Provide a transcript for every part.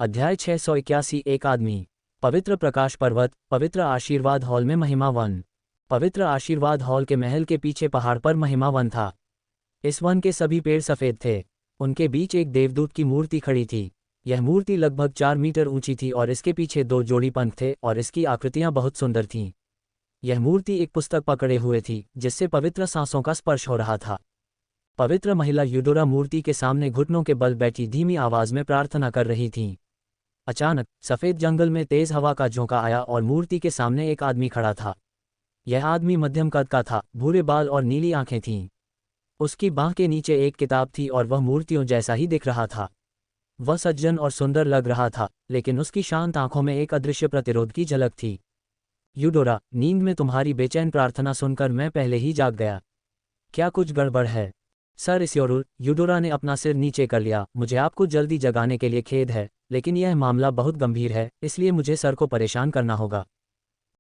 अध्याय 681। एक आदमी। पवित्र प्रकाश पर्वत, पवित्र आशीर्वाद हॉल में महिमा वन। पवित्र आशीर्वाद हॉल के महल के पीछे पहाड़ पर महिमा वन था। इस वन के सभी पेड़ सफ़ेद थे। उनके बीच एक देवदूत की मूर्ति खड़ी थी। यह मूर्ति लगभग 4 मीटर ऊंची थी और इसके पीछे 2 जोड़ी पंख थे और इसकी आकृतियां बहुत सुंदर थीं। यह मूर्ति एक पुस्तक पकड़े हुए थी जिससे पवित्र सांसों का स्पर्श हो रहा था। पवित्र महिला यूडोरा मूर्ति के सामने घुटनों के बल बैठी धीमी आवाज में प्रार्थना कर रही थीं। अचानक सफ़ेद जंगल में तेज हवा का झोंका आया और मूर्ति के सामने एक आदमी खड़ा था। यह आदमी मध्यम कद का था, भूरे बाल और नीली आंखें थीं। उसकी बांह के नीचे एक किताब थी और वह मूर्तियों जैसा ही दिख रहा था। वह सज्जन और सुंदर लग रहा था, लेकिन उसकी शांत आंखों में एक अदृश्य प्रतिरोध की झलक थी। यूडोरा, नींद में तुम्हारी बेचैन प्रार्थना सुनकर मैं पहले ही जाग गया। क्या कुछ गड़बड़ है? सर इस्योरुल, यूडोरा ने अपना सिर नीचे कर लिया। मुझे आपको जल्दी जगाने के लिए खेद है, लेकिन यह मामला बहुत गंभीर है, इसलिए मुझे सर को परेशान करना होगा।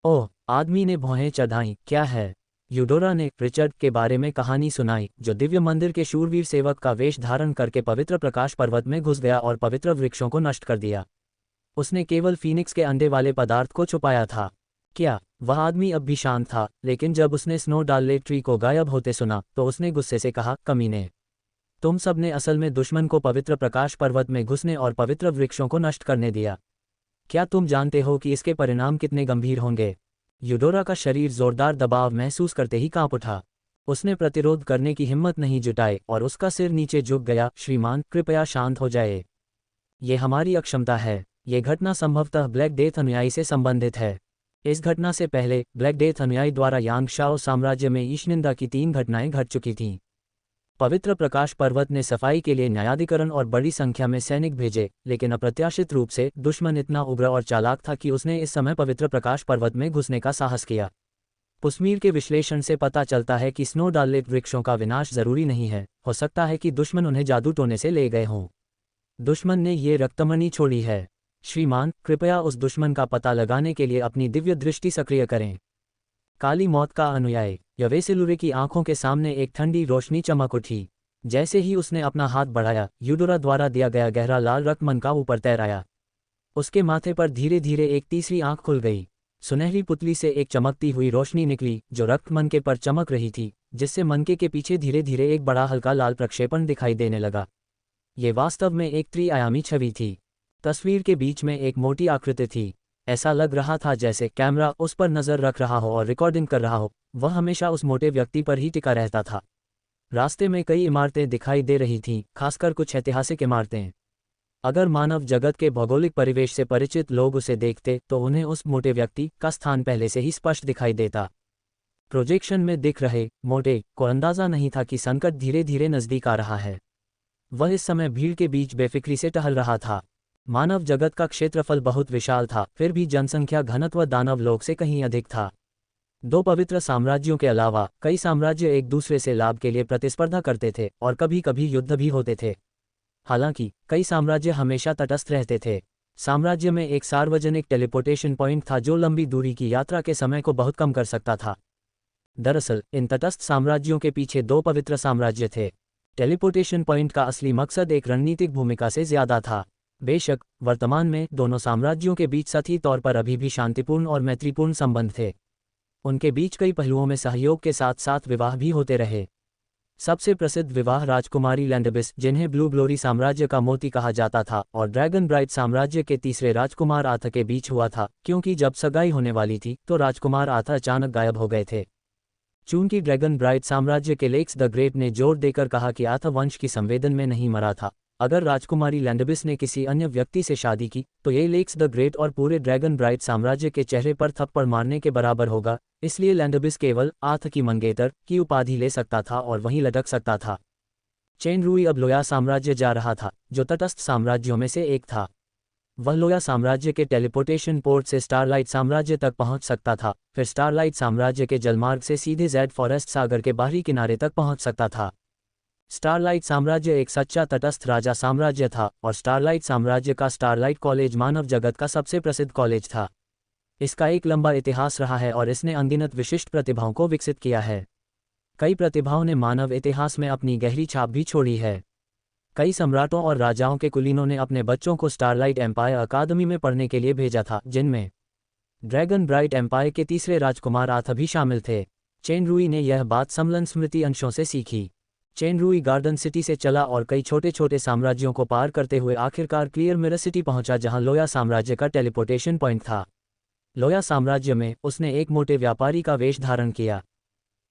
ओह, आदमी ने भौहें चढ़ाईं। क्या है? यूडोरा ने रिचर्ड के बारे में कहानी सुनाई, जो दिव्य मंदिर के शूरवीर सेवक का वेश धारण करके पवित्र प्रकाश पर्वत में घुस गया और पवित्र वृक्षों को नष्ट कर दिया। उसने केवल फीनिक्स के अंडे वाले पदार्थ को छुपाया था। क्या? वह आदमी अब भी शांत था, लेकिन जब उसने स्नो डाले ट्री को गायब होते सुना तो उसने गुस्से से कहा, कमीने, तुम सब ने असल में दुश्मन को पवित्र प्रकाश पर्वत में घुसने और पवित्र वृक्षों को नष्ट करने दिया। क्या तुम जानते हो कि इसके परिणाम कितने गंभीर होंगे? यूडोरा का शरीर जोरदार दबाव महसूस करते ही कांप उठा। उसने प्रतिरोध करने की हिम्मत नहीं जुटाई और उसका सिर नीचे झुक गया। श्रीमान, कृपया शांत हो जाए। ये हमारी अक्षमता है। ये घटना संभवतः ब्लैक डेथ अनुयायी से संबंधित है। इस घटना से पहले ब्लैक डेथ अनुयायी द्वारा यांगशाओ साम्राज्य में ईशनिंदा की 3 घटनाएं घट चुकी थीं। पवित्र प्रकाश पर्वत ने सफाई के लिए न्यायाधिकरण और बड़ी संख्या में सैनिक भेजे, लेकिन अप्रत्याशित रूप से दुश्मन इतना उग्र और चालाक था कि उसने इस समय पवित्र प्रकाश पर्वत में घुसने का साहस किया। पुस्मीर के विश्लेषण से पता चलता है कि स्नो डालेट वृक्षों का विनाश जरूरी नहीं है। हो सकता है कि दुश्मन उन्हें जादू टोने से ले गए हों। दुश्मन ने ये रक्तमणि छोड़ी है। श्रीमान, कृपया उस दुश्मन का पता लगाने के लिए अपनी दिव्य दृष्टि सक्रिय करें। काली मौत का अनुयायी। यवेसिलुरे की आंखों के सामने एक ठंडी रोशनी चमक उठी। जैसे ही उसने अपना हाथ बढ़ाया, यूडोरा द्वारा दिया गया गहरा लाल रक्त मन का ऊपर तैर आया। उसके माथे पर धीरे धीरे एक तीसरी आंख खुल गई। सुनहरी पुतली से एक चमकती हुई रोशनी निकली जो रक्त मनके पर चमक रही थी, जिससे मनके के पीछे धीरे धीरे एक बड़ा हल्का लाल प्रक्षेपण दिखाई देने लगा। ये वास्तव में एक त्रिआयामी छवि थी। तस्वीर के बीच में एक मोटी आकृति थी। ऐसा लग रहा था जैसे कैमरा उस पर नज़र रख रहा हो और रिकॉर्डिंग कर रहा हो। वह हमेशा उस मोटे व्यक्ति पर ही टिका रहता था। रास्ते में कई इमारतें दिखाई दे रही थीं, खासकर कुछ ऐतिहासिक इमारतें। अगर मानव जगत के भौगोलिक परिवेश से परिचित लोग उसे देखते तो उन्हें उस मोटे व्यक्ति का स्थान पहले से ही स्पष्ट दिखाई देता। प्रोजेक्शन में दिख रहे मोटे को अंदाजा नहीं था कि संकट धीरे धीरे नज़दीक आ रहा है। वह इस समय भीड़ के बीच बेफिक्री से टहल रहा था। मानव जगत का क्षेत्रफल बहुत विशाल था, फिर भी जनसंख्या घनत्व दानव लोक से कहीं अधिक था। 2 पवित्र साम्राज्यों के अलावा कई साम्राज्य एक दूसरे से लाभ के लिए प्रतिस्पर्धा करते थे और कभी कभी युद्ध भी होते थे। हालांकि कई साम्राज्य हमेशा तटस्थ रहते थे। साम्राज्य में एक सार्वजनिक टेलीपोर्टेशन पॉइंट था जो लंबी दूरी की यात्रा के समय को बहुत कम कर सकता था। दरअसल इन तटस्थ साम्राज्यों के पीछे 2 पवित्र साम्राज्य थे। टेलीपोर्टेशन पॉइंट का असली मकसद एक रणनीतिक भूमिका से ज्यादा था। बेशक वर्तमान में दोनों साम्राज्यों के बीच सतही तौर पर अभी भी शांतिपूर्ण और मैत्रीपूर्ण संबंध थे। उनके बीच कई पहलुओं में सहयोग के साथ साथ विवाह भी होते रहे। सबसे प्रसिद्ध विवाह राजकुमारी लैंडबिस, जिन्हें ब्लू ग्लोरी साम्राज्य का मोती कहा जाता था, और ड्रैगन ब्राइट साम्राज्य के तीसरे राजकुमार आथ के बीच हुआ था, क्योंकि जब सगाई होने वाली थी तो राजकुमार आथ अचानक गायब हो गए थे। चूंकि ड्रैगन ब्राइट साम्राज्य के लेक्स द ग्रेट ने जोर देकर कहा कि आथ वंश की संवेदन में नहीं मरा था, अगर राजकुमारी लैंडबिस ने किसी अन्य व्यक्ति से शादी की तो ये लेक्स द ग्रेट और पूरे ड्रैगन ब्राइट साम्राज्य के चेहरे पर थप्पड़ मारने के बराबर होगा। इसलिए लैंडबिस केवल आथ की मंगेतर की उपाधि ले सकता था और वहीं लटक सकता था। चेन रूई अब लोया साम्राज्य जा रहा था, जो तटस्थ साम्राज्यों में से एक था। वह लोया साम्राज्य के टेलीपोर्टेशन पोर्ट से स्टारलाइट साम्राज्य तक पहुंच सकता था, फिर स्टारलाइट साम्राज्य के जलमार्ग से सीधे जेड फॉरेस्ट सागर के बाहरी किनारे तक पहुंच सकता था। स्टारलाइट साम्राज्य एक सच्चा तटस्थ राजा साम्राज्य था और स्टारलाइट साम्राज्य का स्टारलाइट कॉलेज मानव जगत का सबसे प्रसिद्ध कॉलेज था। इसका एक लंबा इतिहास रहा है और इसने अनगिनत विशिष्ट प्रतिभाओं को विकसित किया है। कई प्रतिभाओं ने मानव इतिहास में अपनी गहरी छाप भी छोड़ी है। कई सम्राटों और राजाओं के कुलीनों ने अपने बच्चों को स्टारलाइट एम्पायर अकादमी में पढ़ने के लिए भेजा था, जिनमें ड्रैगन ब्राइट एम्पायर के तीसरे राजकुमार आथ भी शामिल थे। चेन रुई ने यह बात समलन स्मृति अंशों से सीखी। चेन रुई गार्डन सिटी से चला और कई छोटे छोटे साम्राज्यों को पार करते हुए आखिरकार क्लियर मिरर सिटी पहुंचा, जहां लोया साम्राज्य का टेलीपोर्टेशन पॉइंट था। लोया साम्राज्य में उसने एक मोटे व्यापारी का वेश धारण किया।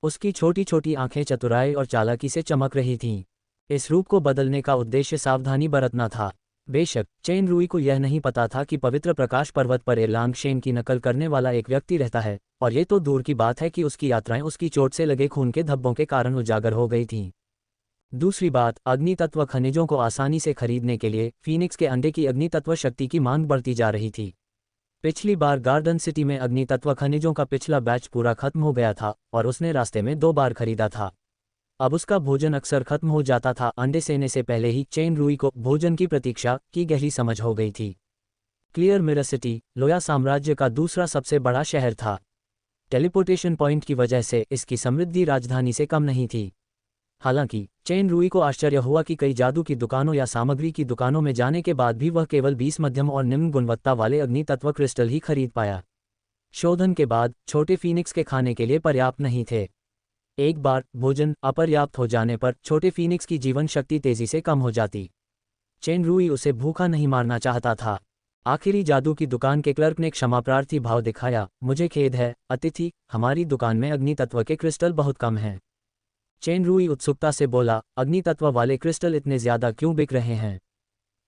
उसकी छोटी छोटी आंखें चतुराई और चालाकी से चमक रही थीं। इस रूप को बदलने का उद्देश्य सावधानी बरतना था। बेशक चेन रुई को यह नहीं पता था कि पवित्र प्रकाश पर्वत पर एरलांग शेन की नकल करने वाला एक व्यक्ति रहता है, और ये तो दूर की बात है कि उसकी यात्राएं उसकी चोट से लगे खून के धब्बों के कारण उजागर हो गई थीं। दूसरी बात, अग्नि तत्व खनिजों को आसानी से खरीदने के लिए फीनिक्स के अंडे की अग्नि तत्व शक्ति की मांग बढ़ती जा रही थी। पिछली बार गार्डन सिटी में अग्नि तत्व खनिजों का पिछला बैच पूरा खत्म हो गया था और उसने रास्ते में 2 बार खरीदा था। अब उसका भोजन अक्सर खत्म हो जाता था। अंडे सेने से पहले ही चेन रुई को भोजन की प्रतीक्षा की गहरी समझ हो गई थी। क्लियर मिरर सिटी लोया साम्राज्य का दूसरा सबसे बड़ा शहर था। टेलीपोर्टेशन पॉइंट की वजह से इसकी समृद्धि राजधानी से कम नहीं थी। हालांकि चेन रुई को आश्चर्य हुआ कि कई जादू की दुकानों या सामग्री की दुकानों में जाने के बाद भी वह केवल 20 मध्यम और निम्न गुणवत्ता वाले अग्नि तत्व क्रिस्टल ही खरीद पाया। शोधन के बाद छोटे फीनिक्स के खाने के लिए पर्याप्त नहीं थे। एक बार भोजन अपर्याप्त हो जाने पर छोटे फीनिक्स की जीवन शक्ति तेजी से कम हो जाती। चेन रुई उसे भूखा नहीं मारना चाहता था। आखिरी जादू की दुकान के क्लर्क ने क्षमाप्रार्थी भाव दिखाया, मुझे खेद है अतिथि, हमारी दुकान में अग्नि तत्व के क्रिस्टल बहुत कम हैं। चेन रुई उत्सुकता से बोला, अग्नि तत्व वाले क्रिस्टल इतने ज्यादा क्यों बिक रहे हैं?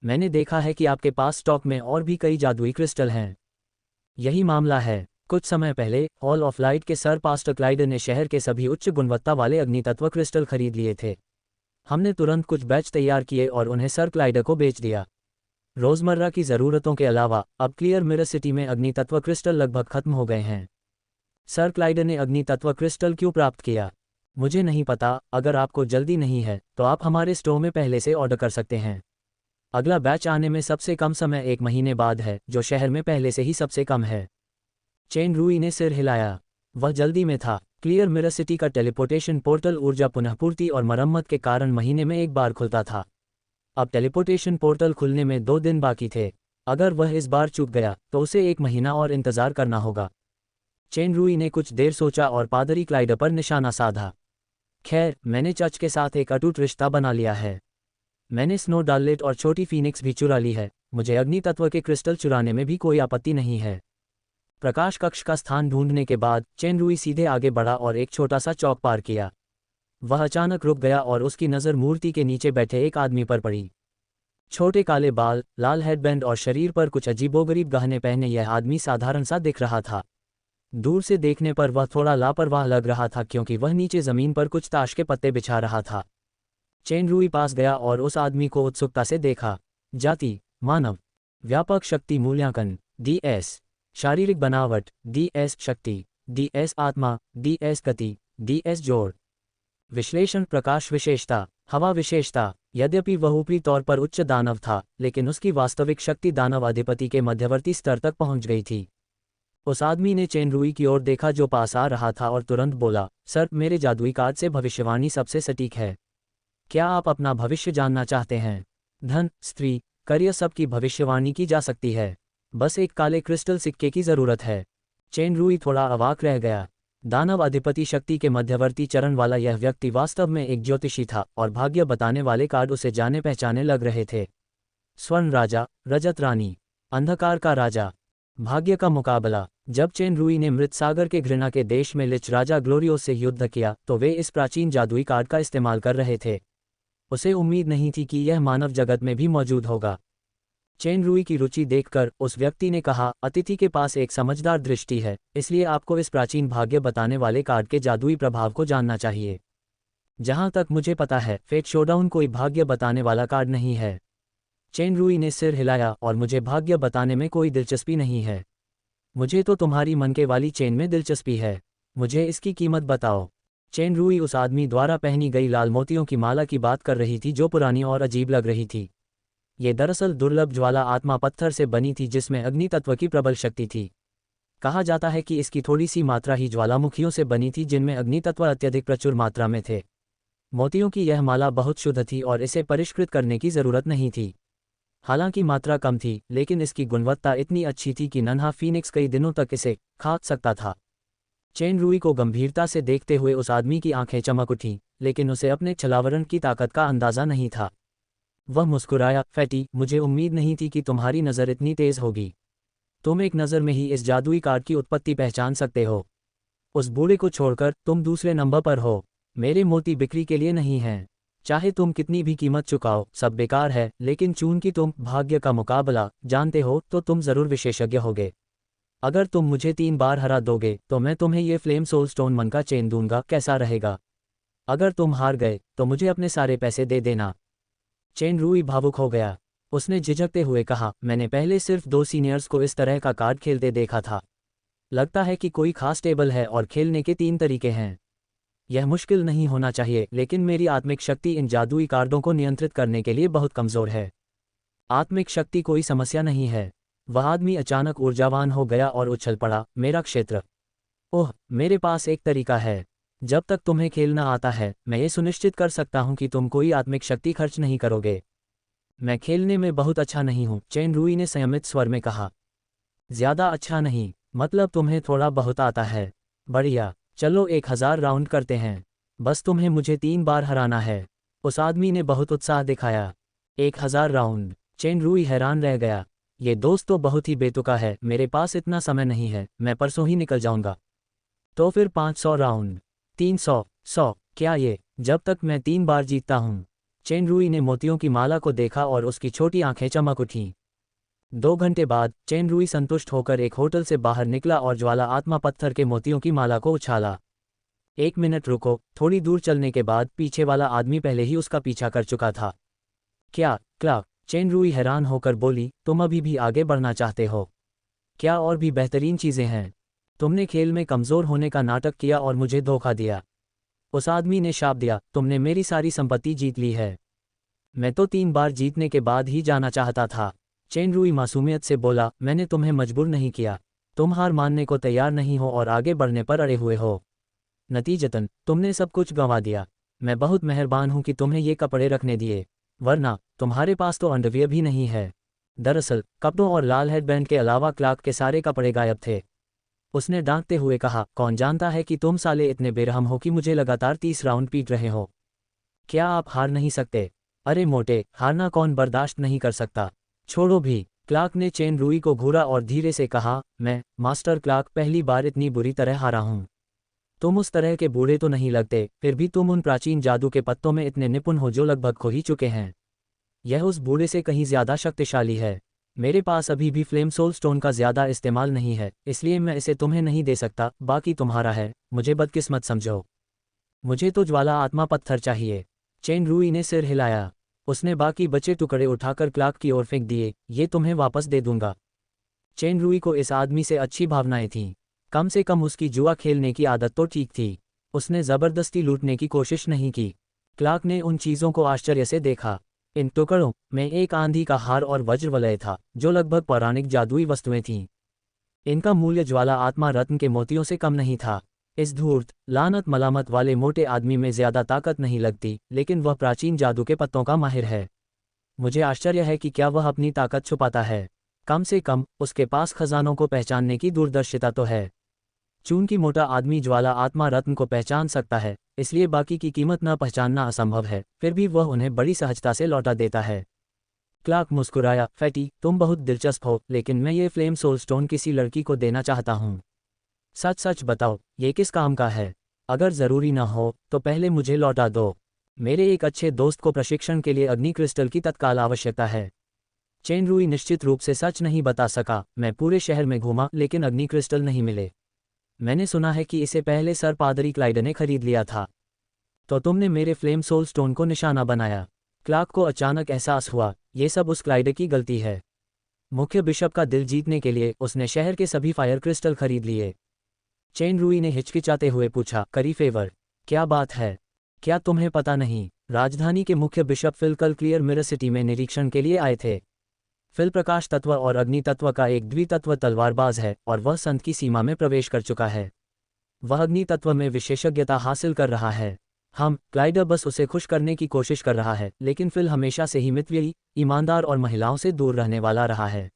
मैंने देखा है कि आपके पास स्टॉक में और भी कई जादुई क्रिस्टल हैं। यही मामला है। कुछ समय पहले हॉल ऑफ लाइट के सर पास्टर क्लाइडर ने शहर के सभी उच्च गुणवत्ता वाले अग्नि तत्व क्रिस्टल खरीद लिए थे। हमने तुरंत कुछ बैच तैयार किए और उन्हें सर क्लाइडर को बेच दिया। रोजमर्रा की ज़रूरतों के अलावा अब क्लियर मिरर सिटी में अग्नि तत्व क्रिस्टल लगभग खत्म हो गए हैं। सर क्लाइडर ने अग्नि तत्व क्रिस्टल क्यों प्राप्त किया? मुझे नहीं पता। अगर आपको जल्दी नहीं है तो आप हमारे स्टोर में पहले से ऑर्डर कर सकते हैं। अगला बैच आने में सबसे कम समय 1 महीने बाद है, जो शहर में पहले से ही सबसे कम है। चेन रुई ने सिर हिलाया। वह जल्दी में था। क्लियर मिरर सिटी का टेलीपोर्टेशन पोर्टल ऊर्जा पुनःपूर्ति और मरम्मत के कारण महीने में 1 बार खुलता था। अब टेलीपोर्टेशन पोर्टल खुलने में 2 दिन बाकी थे। अगर वह इस बार चूक गया तो उसे 1 महीना और इंतजार करना होगा। चेन रुई ने कुछ देर सोचा और पादरी क्लाइडर पर निशाना साधा। खैर, मैंने चर्च के साथ एक अटूट रिश्ता बना लिया है। मैंने स्नो डार्लेट और छोटी फीनिक्स भी चुरा ली है। मुझे अग्नि तत्व के क्रिस्टल चुराने में भी कोई आपत्ति नहीं है। प्रकाश कक्ष का स्थान ढूंढने के बाद चेन रुई सीधे आगे बढ़ा और एक छोटा सा चौक पार किया। वह अचानक रुक गया और उसकी नज़र मूर्ति के नीचे बैठे एक आदमी पर पड़ी। छोटे काले बाल, लाल हेडबैंड और शरीर पर कुछ अजीबोगरीब गहने पहने यह आदमी साधारण सा दिख रहा था। दूर से देखने पर वह थोड़ा लापरवाह लग रहा था, क्योंकि वह नीचे जमीन पर कुछ ताश के पत्ते बिछा रहा था। चेन रुई पास गया और उस आदमी को उत्सुकता से देखा। जाति मानव, व्यापक शक्ति मूल्यांकन DS, शारीरिक बनावट DS शक्ति, DS आत्मा, DS गति, DS जोड़, विश्लेषण प्रकाश विशेषता, हवा विशेषता। यद्यपि वह ऊपरी तौर पर उच्च दानव था, लेकिन उसकी वास्तविक शक्ति दानव अधिपति के मध्यवर्ती स्तर तक पहुंच गई थी। उस आदमी ने चेन रुई की ओर देखा जो पास आ रहा था और तुरंत बोला, सर, मेरे जादुई कार्ड से भविष्यवाणी सबसे सटीक है। क्या आप अपना भविष्य जानना चाहते हैं? धन, स्त्री, करियर, सब की भविष्यवाणी की जा सकती है। बस एक काले क्रिस्टल सिक्के की जरूरत है। चेन रुई थोड़ा अवाक रह गया। दानव अधिपति शक्ति के मध्यवर्ती चरण वाला यह व्यक्ति वास्तव में एक ज्योतिषी था और भाग्य बताने वाले कार्ड उसे जाने पहचाने लग रहे थे। स्वर्ण राजा, रजत रानी, अंधकार का राजा, भाग्य का मुकाबला। जब चेन रुई ने मृत सागर के घृणा के देश में लिच राजा ग्लोरियोस से युद्ध किया तो वे इस प्राचीन जादुई कार्ड का इस्तेमाल कर रहे थे। उसे उम्मीद नहीं थी कि यह मानव जगत में भी मौजूद होगा। चेन रुई की रुचि देखकर उस व्यक्ति ने कहा, अतिथि के पास एक समझदार दृष्टि है, इसलिए आपको इस प्राचीन भाग्य बताने वाले कार्ड के जादुई प्रभाव को जानना चाहिए। जहां तक मुझे पता है, फेट शोडाउन कोई भाग्य बताने वाला कार्ड नहीं है। चेन रुई ने सिर हिलाया, और मुझे भाग्य बताने में कोई दिलचस्पी नहीं है। मुझे तो तुम्हारी मनके वाली चेन में दिलचस्पी है। मुझे इसकी कीमत बताओ। चेन रुई उस आदमी द्वारा पहनी गई लाल मोतियों की माला की बात कर रही थी जो पुरानी और अजीब लग रही थी। ये दरअसल दुर्लभ ज्वाला आत्मा पत्थर से बनी थी जिसमें अग्नि तत्व की प्रबल शक्ति थी। कहा जाता है कि इसकी थोड़ी सी मात्रा ही ज्वालामुखियों से बनी थी जिनमें अग्नि तत्व अत्यधिक प्रचुर मात्रा में थे। मोतियों की यह माला बहुत शुद्ध थी और इसे परिष्कृत करने की जरूरत नहीं थी। हालांकि मात्रा कम थी, लेकिन इसकी गुणवत्ता इतनी अच्छी थी कि नन्हा फीनिक्स कई दिनों तक इसे खा सकता था। चेन रुई को गंभीरता से देखते हुए उस आदमी की आंखें चमक उठीं, लेकिन उसे अपने छलावरण की ताकत का अंदाजा नहीं था। वह मुस्कुराया, फैटी, मुझे उम्मीद नहीं थी कि तुम्हारी नज़र इतनी तेज होगी। तुम एक नज़र में ही इस जादुई कार्ड की उत्पत्ति पहचान सकते हो। उस बूढ़े को छोड़कर तुम दूसरे नंबर पर हो। मेरे मोती बिक्री के लिए नहीं हैं। चाहे तुम कितनी भी कीमत चुकाओ, सब बेकार है। लेकिन चूंकि तुम भाग्य का मुकाबला जानते हो तो तुम जरूर विशेषज्ञ होगे। अगर तुम मुझे 3 बार हरा दोगे तो मैं तुम्हें ये फ्लेम सोल स्टोन मन का चेन दूंगा, कैसा रहेगा? अगर तुम हार गए तो मुझे अपने सारे पैसे दे देना। चेन रुई भावुक हो गया। उसने झिझकते हुए कहा, मैंने पहले सिर्फ 2 सीनियर्स को इस तरह का कार्ड खेलते देखा था। लगता है कि कोई खास टेबल है और खेलने के 3 तरीके हैं। यह मुश्किल नहीं होना चाहिए, लेकिन मेरी आत्मिक शक्ति इन जादुई कार्डों को नियंत्रित करने के लिए बहुत कमज़ोर है। आत्मिक शक्ति कोई समस्या नहीं है। वह आदमी अचानक ऊर्जावान हो गया और उछल पड़ा, मेरा क्षेत्र। ओह, मेरे पास एक तरीका है। जब तक तुम्हें खेलना आता है, मैं ये सुनिश्चित कर सकता हूं कि तुम कोई आत्मिक शक्ति खर्च नहीं करोगे। मैं खेलने में बहुत अच्छा नहीं हूं, चेन रुई ने संयमित स्वर में कहा। ज्यादा अच्छा नहीं, मतलब तुम्हें थोड़ा बहुत आता है। बढ़िया, चलो 1000 राउंड करते हैं। बस तुम्हें मुझे 3 बार हराना है। उस आदमी ने बहुत उत्साह दिखाया। 1000 राउंड? चेन रुई हैरान रह गया। ये दोस्त तो बहुत ही बेतुका है। मेरे पास इतना समय नहीं है, मैं परसों ही निकल जाऊंगा। तो फिर 500 राउंड? 300, 100, क्या ये? जब तक मैं 3 बार जीतता हूँ। चेन रुई ने मोतियों की माला को देखा और उसकी छोटी आंखें चमक उठीं। 2 घंटे बाद चेन रुई संतुष्ट होकर एक होटल से बाहर निकला और ज्वाला आत्मा पत्थर के मोतियों की माला को उछाला। 1 मिनट रुको। थोड़ी दूर चलने के बाद पीछे वाला आदमी पहले ही उसका पीछा कर चुका था। क्या, क्लार्क? चेन रुई हैरान होकर बोली, तुम अभी भी आगे बढ़ना चाहते हो? क्या और भी बेहतरीन चीज़ें हैं? तुमने खेल में कमज़ोर होने का नाटक किया और मुझे धोखा दिया। उस आदमी ने शाप दिया, तुमने मेरी सारी संपत्ति जीत ली है। मैं तो 3 बार जीतने के बाद ही जाना चाहता था। चेन रुई मासूमियत से बोला, मैंने तुम्हें मजबूर नहीं किया। तुम हार मानने को तैयार नहीं हो और आगे बढ़ने पर अड़े हुए हो। नतीजतन तुमने सब कुछ गंवा दिया। मैं बहुत मेहरबान हूं कि तुम्हें ये कपड़े रखने दिए, वरना तुम्हारे पास तो अंडरवियर भी नहीं है। दरअसल कपड़ों और लाल हेडबैंड के अलावा क्लार्क के सारे कपड़े गायब थे। उसने डांटते हुए कहा, कौन जानता है कि तुम साले इतने बेरहम हो कि मुझे लगातार 30 राउंड पीट रहे हो। क्या आप हार नहीं सकते? अरे मोटे, हारना कौन बर्दाश्त नहीं कर सकता। छोड़ो भी। क्लार्क ने चेन रुई को घूरा और धीरे से कहा, मैं, मास्टर क्लार्क, पहली बार इतनी बुरी तरह हारा हूं। तुम उस तरह के बूढ़े तो नहीं लगते, फिर भी तुम उन प्राचीन जादू के पत्तों में इतने निपुण हो जो लगभग खो ही चुके हैं। यह उस बूढ़े से कहीं ज्यादा शक्तिशाली है। मेरे पास अभी भी फ्लेम सोल स्टोन का ज्यादा इस्तेमाल नहीं है, इसलिए मैं इसे तुम्हें नहीं दे सकता। बाकी तुम्हारा है, मुझे बदकिस्मत समझो। मुझे तो ज्वाला आत्मा पत्थर चाहिए। चेन रुई ने सिर हिलाया। उसने बाकी बचे टुकड़े उठाकर क्लार्क की ओर फेंक दिए। ये तुम्हें वापस दे दूंगा। चेन रुई को इस आदमी से अच्छी भावनाएं थीं। कम से कम उसकी जुआ खेलने की आदत तो ठीक थी। उसने जबरदस्ती लूटने की कोशिश नहीं की। क्लार्क ने उन चीज़ों को आश्चर्य से देखा। इन टुकड़ों में एक आंधी का हार और वज्र वलय था, जो लगभग पौराणिक जादुई वस्तुएं थीं। इनका मूल्य ज्वाला आत्मा रत्न के मोतियों से कम नहीं था। इस धूर्त, लानत मलामत वाले मोटे आदमी में ज्यादा ताकत नहीं लगती, लेकिन वह प्राचीन जादू के पत्तों का माहिर है। मुझे आश्चर्य है कि क्या वह अपनी ताकत छुपाता है। कम से कम उसके पास खजानों को पहचानने की दूरदर्शिता तो है। चूंकि मोटा आदमी ज्वाला आत्मा रत्न को पहचान सकता है, इसलिए बाकी की कीमत न पहचानना असंभव है, फिर भी वह उन्हें बड़ी सहजता से लौटा देता है। क्लार्क मुस्कुराया, फैटी, तुम बहुत दिलचस्प हो, लेकिन मैं ये फ्लेम सोल स्टोन किसी लड़की को देना चाहता हूँ। सच सच बताओ, ये किस काम का है? अगर ज़रूरी न हो तो पहले मुझे लौटा दो। मेरे एक अच्छे दोस्त को प्रशिक्षण के लिए अग्नि क्रिस्टल की तत्काल आवश्यकता है। चेन रुई निश्चित रूप से सच नहीं बता सका। मैं पूरे शहर में घूमा, लेकिन अग्नि क्रिस्टल नहीं मिले। मैंने सुना है कि इसे पहले सर पादरी क्लाइड ने खरीद लिया था। तो तुमने मेरे फ्लेम सोल स्टोन को निशाना बनाया। क्लार्क को अचानक एहसास हुआ, ये सब उस क्लाइड की गलती है। मुख्य बिशप का दिल जीतने के लिए उसने शहर के सभी फायर क्रिस्टल खरीद लिए। चेन रुई ने हिचकिचाते हुए पूछा, करी फेवर? क्या बात है? क्या तुम्हें पता नहीं? राजधानी के मुख्य बिशप फिल कल क्लियर मिरर सिटी में निरीक्षण के लिए आए थे। फिल प्रकाश तत्व और अग्नि तत्व का एक द्वितत्व तलवारबाज है और वह संत की सीमा में प्रवेश कर चुका है। वह अग्नि तत्व में विशेषज्ञता हासिल कर रहा है। क्लाइड बस उसे खुश करने की कोशिश कर रहा है, लेकिन फिल हमेशा से ही मितव्ययी, ईमानदार और महिलाओं से दूर रहने वाला रहा है।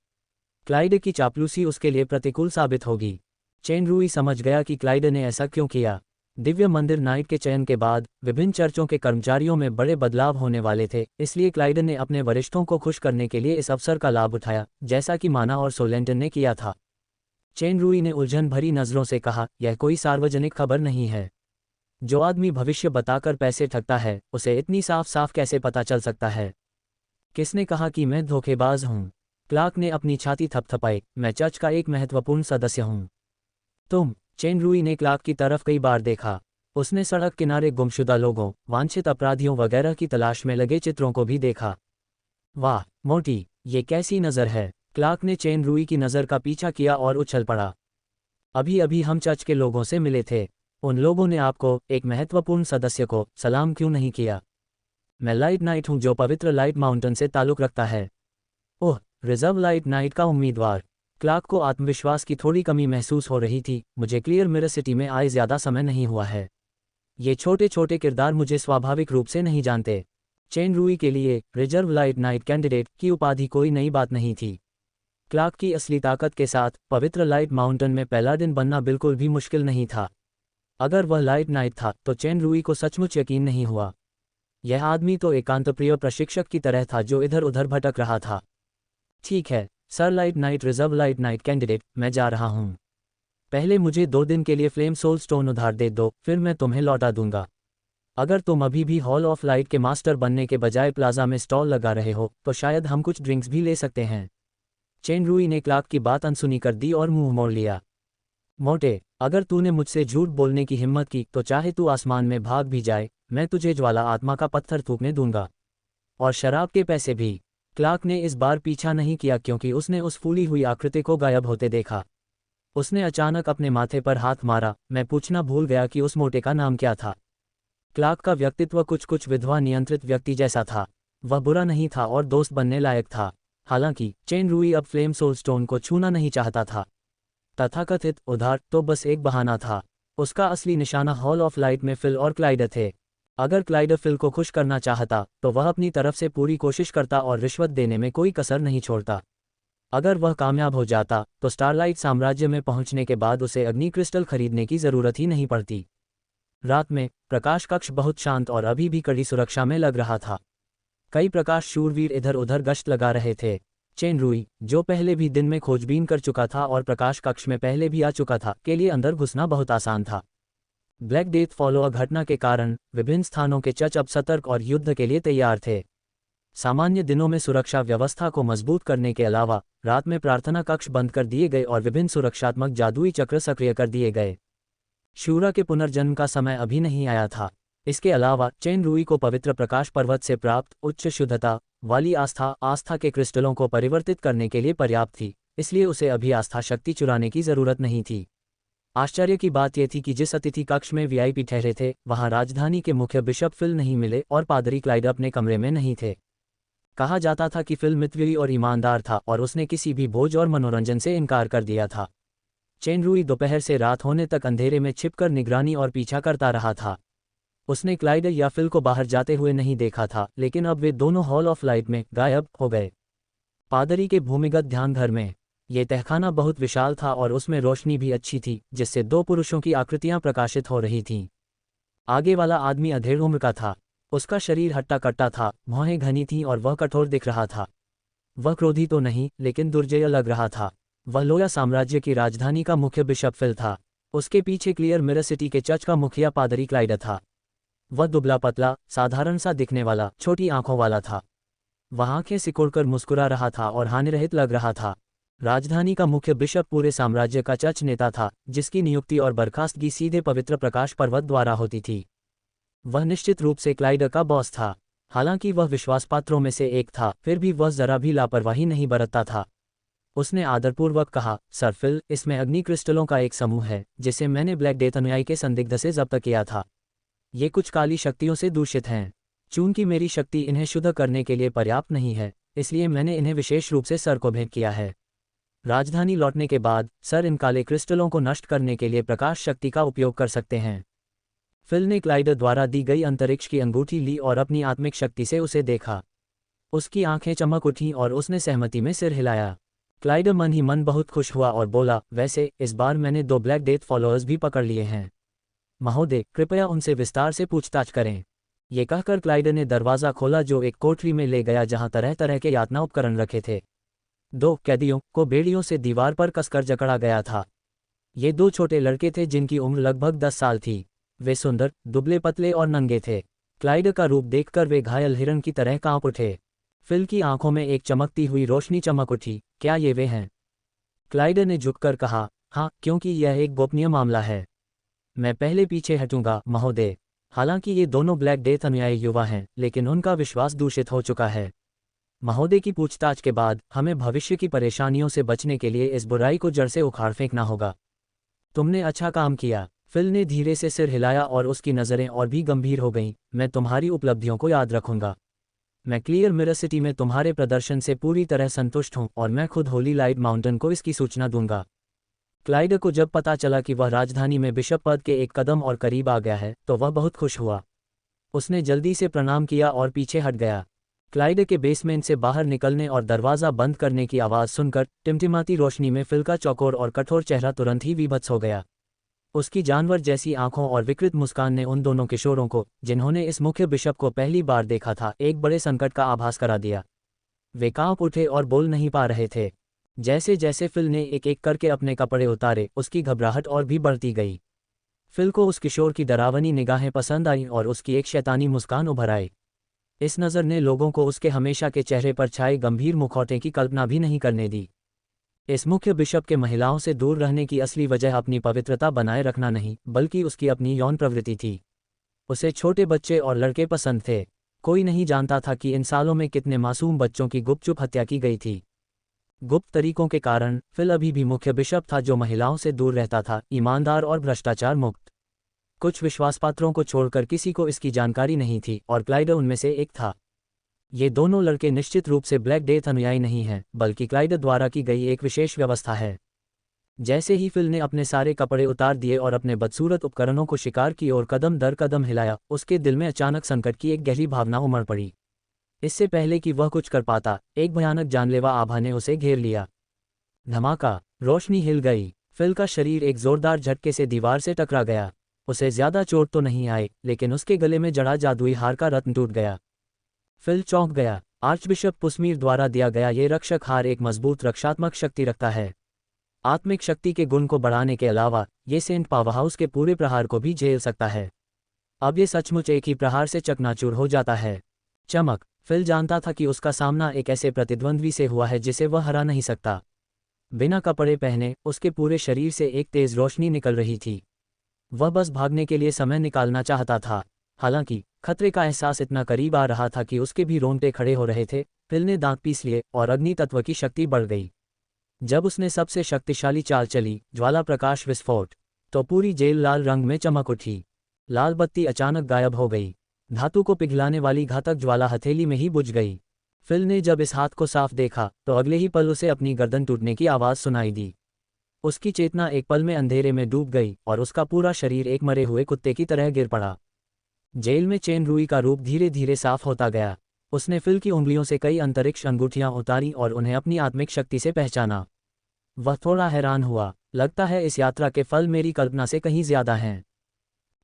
क्लाइड की चापलूसी उसके लिए प्रतिकूल साबित होगी। चेन रूई समझ गया कि क्लाइड ने ऐसा क्यों किया। दिव्य मंदिर नाइट के चयन के बाद विभिन्न चर्चों के कर्मचारियों में बड़े बदलाव होने वाले थे, इसलिए क्लाइड ने अपने वरिष्ठों को खुश करने के लिए इस अवसर का लाभ उठाया, जैसा कि माना और सोलेंटन ने किया था। चेन रूई ने उलझन भरी नज़रों से कहा, यह कोई सार्वजनिक खबर नहीं है। जो आदमी भविष्य बताकर पैसे ठगता है, उसे इतनी साफ साफ कैसे पता चल सकता है? किसने कहा कि मैं धोखेबाज हूँ? क्लार्क ने अपनी छाती थपथपाई, मैं चर्च का एक महत्वपूर्ण सदस्य हूँ। तुम? चेन रूई ने क्लार्क की तरफ कई बार देखा। उसने सड़क किनारे गुमशुदा लोगों, वांछित अपराधियों वगैरह की तलाश में लगे चित्रों को भी देखा। वाह मोटी, ये कैसी नज़र है? क्लार्क ने चेन रूई की नज़र का पीछा किया और उछल पड़ा। अभी अभी हम चर्च के लोगों से मिले थे। उन लोगों ने आपको, एक महत्वपूर्ण सदस्य को, सलाम क्यों नहीं किया? मैं लाइट नाइट हूँ जो पवित्र लाइट माउंटेन से ताल्लुक़ रखता है। ओह, रिजर्व लाइट नाइट का उम्मीदवार। क्लार्क को आत्मविश्वास की थोड़ी कमी महसूस हो रही थी। मुझे क्लियर मिरर सिटी में आए ज़्यादा समय नहीं हुआ है। ये छोटे छोटे किरदार मुझे स्वाभाविक रूप से नहीं जानते। चेन रूई के लिए रिजर्व लाइट नाइट कैंडिडेट की उपाधि कोई नई बात नहीं थी। क्लार्क की असली ताकत के साथ पवित्र लाइट माउंटेन में पैलाडिन बनना बिल्कुल भी मुश्किल नहीं था। अगर वह लाइट नाइट था तो चेन रूई को सचमुच यकीन नहीं हुआ। यह आदमी तो एकांतप्रिय प्रशिक्षक की तरह था जो इधर उधर भटक रहा था। ठीक है sir light night reserve light night candidate, मैं जा रहा हूँ। पहले मुझे 2 दिन के लिए फ्लेम सोल स्टोन उधार दे दो, फिर मैं तुम्हें लौटा दूंगा। अगर तुम अभी भी हॉल ऑफ लाइट के मास्टर बनने के बजाय प्लाजा में स्टॉल लगा रहे हो तो शायद हम कुछ ड्रिंक्स भी ले सकते हैं। चेन रूई ने क्लार्क की बात अनसुनी कर दी और मुंह मोड़ लिया। मोटे, अगर तूने मुझसे झूठ बोलने की हिम्मत की तो चाहे तू आसमान में भाग भी जाए, मैं तुझे ज्वाला आत्मा का पत्थर थूकने दूंगा। और शराब के पैसे भी। क्लार्क ने इस बार पीछा नहीं किया क्योंकि उसने उस फूली हुई आकृति को गायब होते देखा। उसने अचानक अपने माथे पर हाथ मारा। मैं पूछना भूल गया कि उस मोटे का नाम क्या था। क्लार्क का व्यक्तित्व कुछ विधवा नियंत्रित व्यक्ति जैसा था। वह बुरा नहीं था और दोस्त बनने लायक था। हालांकि चेन रूई अब फ्लेम सोल स्टोन को छूना नहीं चाहता था। तथाकथित उधार तो बस एक बहाना था। उसका असली निशाना हॉल ऑफ लाइट में फिल और क्लाइड थे। अगर क्लाइड फिल को खुश करना चाहता तो वह अपनी तरफ से पूरी कोशिश करता और रिश्वत देने में कोई कसर नहीं छोड़ता। अगर वह कामयाब हो जाता तो स्टारलाइट साम्राज्य में पहुंचने के बाद उसे अग्नि क्रिस्टल खरीदने की ज़रूरत ही नहीं पड़ती। रात में प्रकाश कक्ष बहुत शांत और अभी भी कड़ी सुरक्षा में लग रहा था। कई प्रकाश शूरवीर इधर उधर गश्त लगा रहे थे। चेन रूई, जो पहले भी दिन में खोजबीन कर चुका था और प्रकाश कक्ष में पहले भी आ चुका था, के लिए अंदर घुसना बहुत आसान था। ब्लैक डेथ फॉलोअर घटना के कारण विभिन्न स्थानों के चर्च अब सतर्क और युद्ध के लिए तैयार थे। सामान्य दिनों में सुरक्षा व्यवस्था को मजबूत करने के अलावा रात में प्रार्थना कक्ष बंद कर दिए गए और विभिन्न सुरक्षात्मक जादुई चक्र सक्रिय कर दिए गए। शूरा के पुनर्जन्म का समय अभी नहीं आया था। इसके अलावा चेन रूई को पवित्र प्रकाश पर्वत से प्राप्त उच्च शुद्धता वाली आस्था के क्रिस्टलों को परिवर्तित करने के लिए पर्याप्त थी, इसलिए उसे अभी आस्था शक्ति चुराने की जरूरत नहीं थी। आश्चर्य की बात यह थी कि जिस अतिथि कक्ष में वीआईपी ठहरे थे वहां राजधानी के मुख्य बिशप फिल नहीं मिले और पादरी क्लाइड अपने कमरे में नहीं थे। कहा जाता था कि फिल मितव्ययी और ईमानदार था और उसने किसी भी भोज और मनोरंजन से इनकार कर दिया था। चेन रूई दोपहर से रात होने तक अंधेरे में छिपकर निगरानी और पीछा करता रहा था। उसने क्लाइड या फिल को बाहर जाते हुए नहीं देखा था, लेकिन अब वे दोनों हॉल ऑफ लाइट में गायब हो गए। पादरी के भूमिगत ध्यान घर में ये तहखाना बहुत विशाल था और उसमें रोशनी भी अच्छी थी, जिससे 2 पुरुषों की आकृतियां प्रकाशित हो रही थीं। आगे वाला आदमी अधेड़ उम्र का था। उसका शरीर हट्टा कट्टा था, भौहें घनी थीं और वह कठोर दिख रहा था। वह क्रोधी तो नहीं, लेकिन दुर्जय लग रहा था। वह लोया साम्राज्य की राजधानी का मुख्य बिशप फिल था। उसके पीछे क्लियर मिरर सिटी के चर्च का मुखिया पादरी क्लाइड था। वह दुबला पतला, साधारण सा दिखने वाला, छोटी आंखों वाला था। वह आंखें सिकोड़कर मुस्कुरा रहा था और हानिरहित लग रहा था। राजधानी का मुख्य बिशप पूरे साम्राज्य का चर्च नेता था, जिसकी नियुक्ति और बर्खास्तगी सीधे पवित्र प्रकाश पर्वत द्वारा होती थी। वह निश्चित रूप से क्लाइड का बॉस था। हालांकि वह विश्वासपात्रों में से एक था, फिर भी वह जरा भी लापरवाही नहीं बरतता था। उसने आदरपूर्वक कहा, सर फिल, इसमें अग्नि क्रिस्टलों का एक समूह है जिसे मैंने ब्लैक डेथ अनुयायी के संदिग्ध से जब्त किया था। ये कुछ काली शक्तियों से दूषित हैं। चूंकि मेरी शक्ति इन्हें शुद्ध करने के लिए पर्याप्त नहीं है, इसलिए मैंने इन्हें विशेष रूप से सर को भेंट किया है। राजधानी लौटने के बाद सर इन काले क्रिस्टलों को नष्ट करने के लिए प्रकाश शक्ति का उपयोग कर सकते हैं। फिल ने क्लाइड द्वारा दी गई अंतरिक्ष की अंगूठी ली और अपनी आत्मिक शक्ति से उसे देखा। उसकी आंखें चमक उठीं और उसने सहमति में सिर हिलाया। क्लाइड मन ही मन बहुत खुश हुआ और बोला, वैसे इस बार मैंने 2 ब्लैक डेथ फॉलोअर्स भी पकड़ लिए हैं। महोदय, कृपया उनसे विस्तार से पूछताछ करें। ये कहकर क्लाइड ने दरवाज़ा खोला जो एक कोठरी में ले गया जहां तरह तरह के यातना उपकरण रखे थे। 2 कैदियों को बेड़ियों से दीवार पर कसकर जकड़ा गया था। ये 2 छोटे लड़के थे जिनकी उम्र लगभग 10 साल थी। वे सुंदर, दुबले पतले और नंगे थे। क्लाइड का रूप देखकर वे घायल हिरन की तरह कांप उठे। फिल की आंखों में एक चमकती हुई रोशनी चमक उठी। क्या ये वे हैं? क्लाइड ने झुककर कहा, हाँ, क्योंकि यह एक गोपनीय मामला है। मैं पहले पीछे हटूंगा, महोदय। हालांकि ये दोनों ब्लैक डेथ अनुयायी युवा हैं, लेकिन उनका विश्वास दूषित हो चुका है। महोदय की पूछताछ के बाद हमें भविष्य की परेशानियों से बचने के लिए इस बुराई को जड़ से उखाड़ फेंकना होगा। तुमने अच्छा काम किया। फिल ने धीरे से सिर हिलाया और उसकी नज़रें और भी गंभीर हो गईं। मैं तुम्हारी उपलब्धियों को याद रखूंगा। मैं क्लियर मिरर सिटी में तुम्हारे प्रदर्शन से पूरी तरह संतुष्ट हूं और मैं खुद होली लाइट माउंटेन को इसकी सूचना दूंगा। क्लाइड को जब पता चला कि वह राजधानी में बिशप पद के एक कदम और करीब आ गया है तो वह बहुत खुश हुआ। उसने जल्दी से प्रणाम किया और पीछे हट गया। क्लाइड के बेसमेंट से बाहर निकलने और दरवाज़ा बंद करने की आवाज़ सुनकर टिमटिमाती रोशनी में फिल का चौकोर और कठोर चेहरा तुरंत ही विभत्स हो गया। उसकी जानवर जैसी आंखों और विकृत मुस्कान ने उन दोनों किशोरों को, जिन्होंने इस मुख्य बिशप को पहली बार देखा था, एक बड़े संकट का आभास करा दिया। वे कांप उठे और बोल नहीं पा रहे थे। जैसे जैसे फिल ने एक एक करके अपने कपड़े उतारे, उसकी घबराहट और भी बढ़ती गई। फिल को उस किशोर की डरावनी निगाहें पसंद आईं और उसकी एक शैतानी मुस्कान उभर आई। इस नज़र ने लोगों को उसके हमेशा के चेहरे पर छाए गंभीर मुखौटे की कल्पना भी नहीं करने दी। इस मुख्य बिशप के महिलाओं से दूर रहने की असली वजह अपनी पवित्रता बनाए रखना नहीं, बल्कि उसकी अपनी यौन प्रवृत्ति थी। उसे छोटे बच्चे और लड़के पसंद थे। कोई नहीं जानता था कि इन सालों में कितने मासूम बच्चों की गुपचुप हत्या की गई थी। गुप्त तरीकों के कारण फिल अभी भी मुख्य बिशप था जो महिलाओं से दूर रहता था, ईमानदार और भ्रष्टाचार मुक्त। कुछ विश्वासपात्रों को छोड़कर किसी को इसकी जानकारी नहीं थी और क्लाइड उनमें से एक था। ये दोनों लड़के निश्चित रूप से ब्लैक डेथ अनुयायी नहीं हैं, बल्कि क्लाइड द्वारा की गई एक विशेष व्यवस्था है। जैसे ही फिल ने अपने सारे कपड़े उतार दिए और अपने बदसूरत उपकरणों को शिकार की और कदम दर कदम हिलाया, उसके दिल में अचानक संकट की एक गहरी भावना उमड़ पड़ी। इससे पहले कि वह कुछ कर पाता, एक भयानक जानलेवा आभा ने उसे घेर लिया। धमाका, रोशनी हिल गई। फिल का शरीर एक जोरदार झटके से दीवार से टकरा गया। उसे ज्यादा चोट तो नहीं आई, लेकिन उसके गले में जड़ा जादुई हार का रत्न टूट गया। फिल चौंक गया। आर्चबिशप पुस्मीर द्वारा दिया गया ये रक्षक हार एक मजबूत रक्षात्मक शक्ति रखता है। आत्मिक शक्ति के गुण को बढ़ाने के अलावा ये सेंट पावरहाउस के पूरे प्रहार को भी झेल सकता है। अब ये सचमुच एक ही प्रहार से चकनाचूर हो जाता है। चमक। फिल जानता था कि उसका सामना एक ऐसे प्रतिद्वंद्वी से हुआ है जिसे वह हरा नहीं सकता। बिना कपड़े पहने उसके पूरे शरीर से एक तेज रोशनी निकल रही थी। वह बस भागने के लिए समय निकालना चाहता था। हालांकि खतरे का एहसास इतना करीब आ रहा था कि उसके भी रोंगटे खड़े हो रहे थे। फिल ने दांत पीस लिए और अग्नि तत्व की शक्ति बढ़ गई। जब उसने सबसे शक्तिशाली चाल चली, ज्वाला प्रकाश विस्फोट, तो पूरी जेल लाल रंग में चमक उठी। लाल बत्ती अचानक गायब हो गई। धातु को पिघलाने वाली घातक ज्वाला हथेली में ही बुझ गई। फिल ने जब इस हाथ को साफ देखा तो अगले ही पल उसे अपनी गर्दन टूटने की आवाज़ सुनाई दी। उसकी चेतना एक पल में अंधेरे में डूब गई और उसका पूरा शरीर एक मरे हुए कुत्ते की तरह गिर पड़ा। जेल में चेन रुई का रूप धीरे धीरे साफ होता गया। उसने फिल की उंगलियों से कई अंतरिक्ष अंगूठियां उतारी और उन्हें अपनी आत्मिक शक्ति से पहचाना। वह थोड़ा हैरान हुआ। लगता है इस यात्रा के फल मेरी कल्पना से कहीं ज्यादा हैं।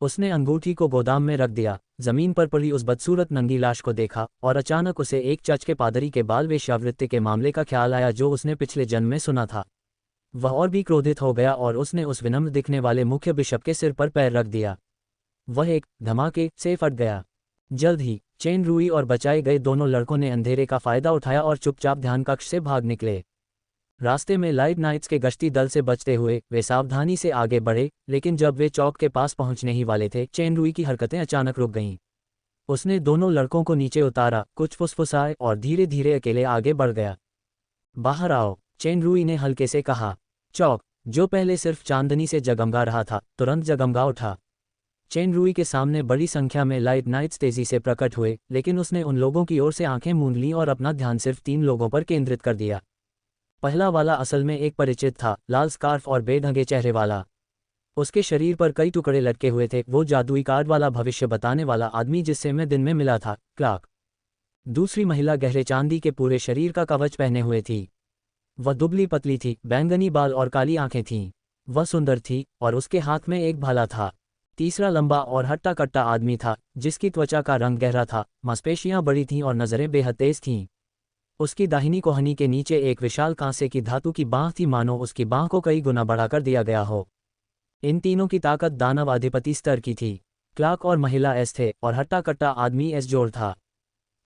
उसने अंगूठी को गोदाम में रख दिया, जमीन पर पड़ी उस बदसूरत नंगी लाश को देखा और अचानक उसे एक चर्च के पादरी के बाल वेश्यावृत्ति के मामले का ख्याल आया जो उसने पिछले जन्म में सुना था। वह और भी क्रोधित हो गया और उसने उस विनम्र दिखने वाले मुख्य बिशप के सिर पर पैर रख दिया। वह एक धमाके से फट गया। जल्द ही चेन रुई और बचाए गए दोनों लड़कों ने अंधेरे का फायदा उठाया और चुपचाप ध्यान कक्ष से भाग निकले। रास्ते में लाइट नाइट्स के गश्ती दल से बचते हुए वे सावधानी से आगे बढ़े, लेकिन जब वे चौक के पास पहुंचने ही वाले थे, चेन रुई की हरकतें अचानक रुक गईं। उसने दोनों लड़कों को नीचे उतारा, कुछ फुसफुसाए और धीरे धीरे अकेले आगे बढ़ गया। बाहर आओ, चेन रुई ने हल्के से कहा। चौक, जो पहले सिर्फ चांदनी से जगमगा रहा था, तुरंत जगमगा उठा। चेन रुई के सामने बड़ी संख्या में लाइट नाइट्स तेजी से प्रकट हुए, लेकिन उसने उन लोगों की ओर से आंखें मूंद लीं और अपना ध्यान सिर्फ 3 लोगों पर केंद्रित कर दिया। पहला वाला असल में एक परिचित था, लाल स्कार्फ और बेढंगे चेहरे वाला। उसके शरीर पर कई टुकड़े लटके हुए थे, वो जादुई कार्ड वाला भविष्य बताने वाला आदमी जिससे मैं दिन में मिला था, क्लार्क। दूसरी महिला गहरे चांदी के पूरे शरीर का कवच पहने हुए थी। वह दुबली पतली थी, बैंगनी बाल और काली आंखें थीं। वह सुंदर थी और उसके हाथ में एक भाला था। तीसरा लंबा और हट्टा कट्टा आदमी था, जिसकी त्वचा का रंग गहरा था, मांसपेशियां बड़ी थीं और नज़रें बेहद तेज थीं। उसकी दाहिनी कोहनी के नीचे एक विशाल कांसे की धातु की बाँह थी, मानो उसकी बाँह को कई गुना बढ़ाकर दिया गया हो। इन तीनों की ताकत दानव अधिपति स्तर की थी। क्लार्क और महिला एस थे और हट्टा कट्टा आदमी एस जोड़ था।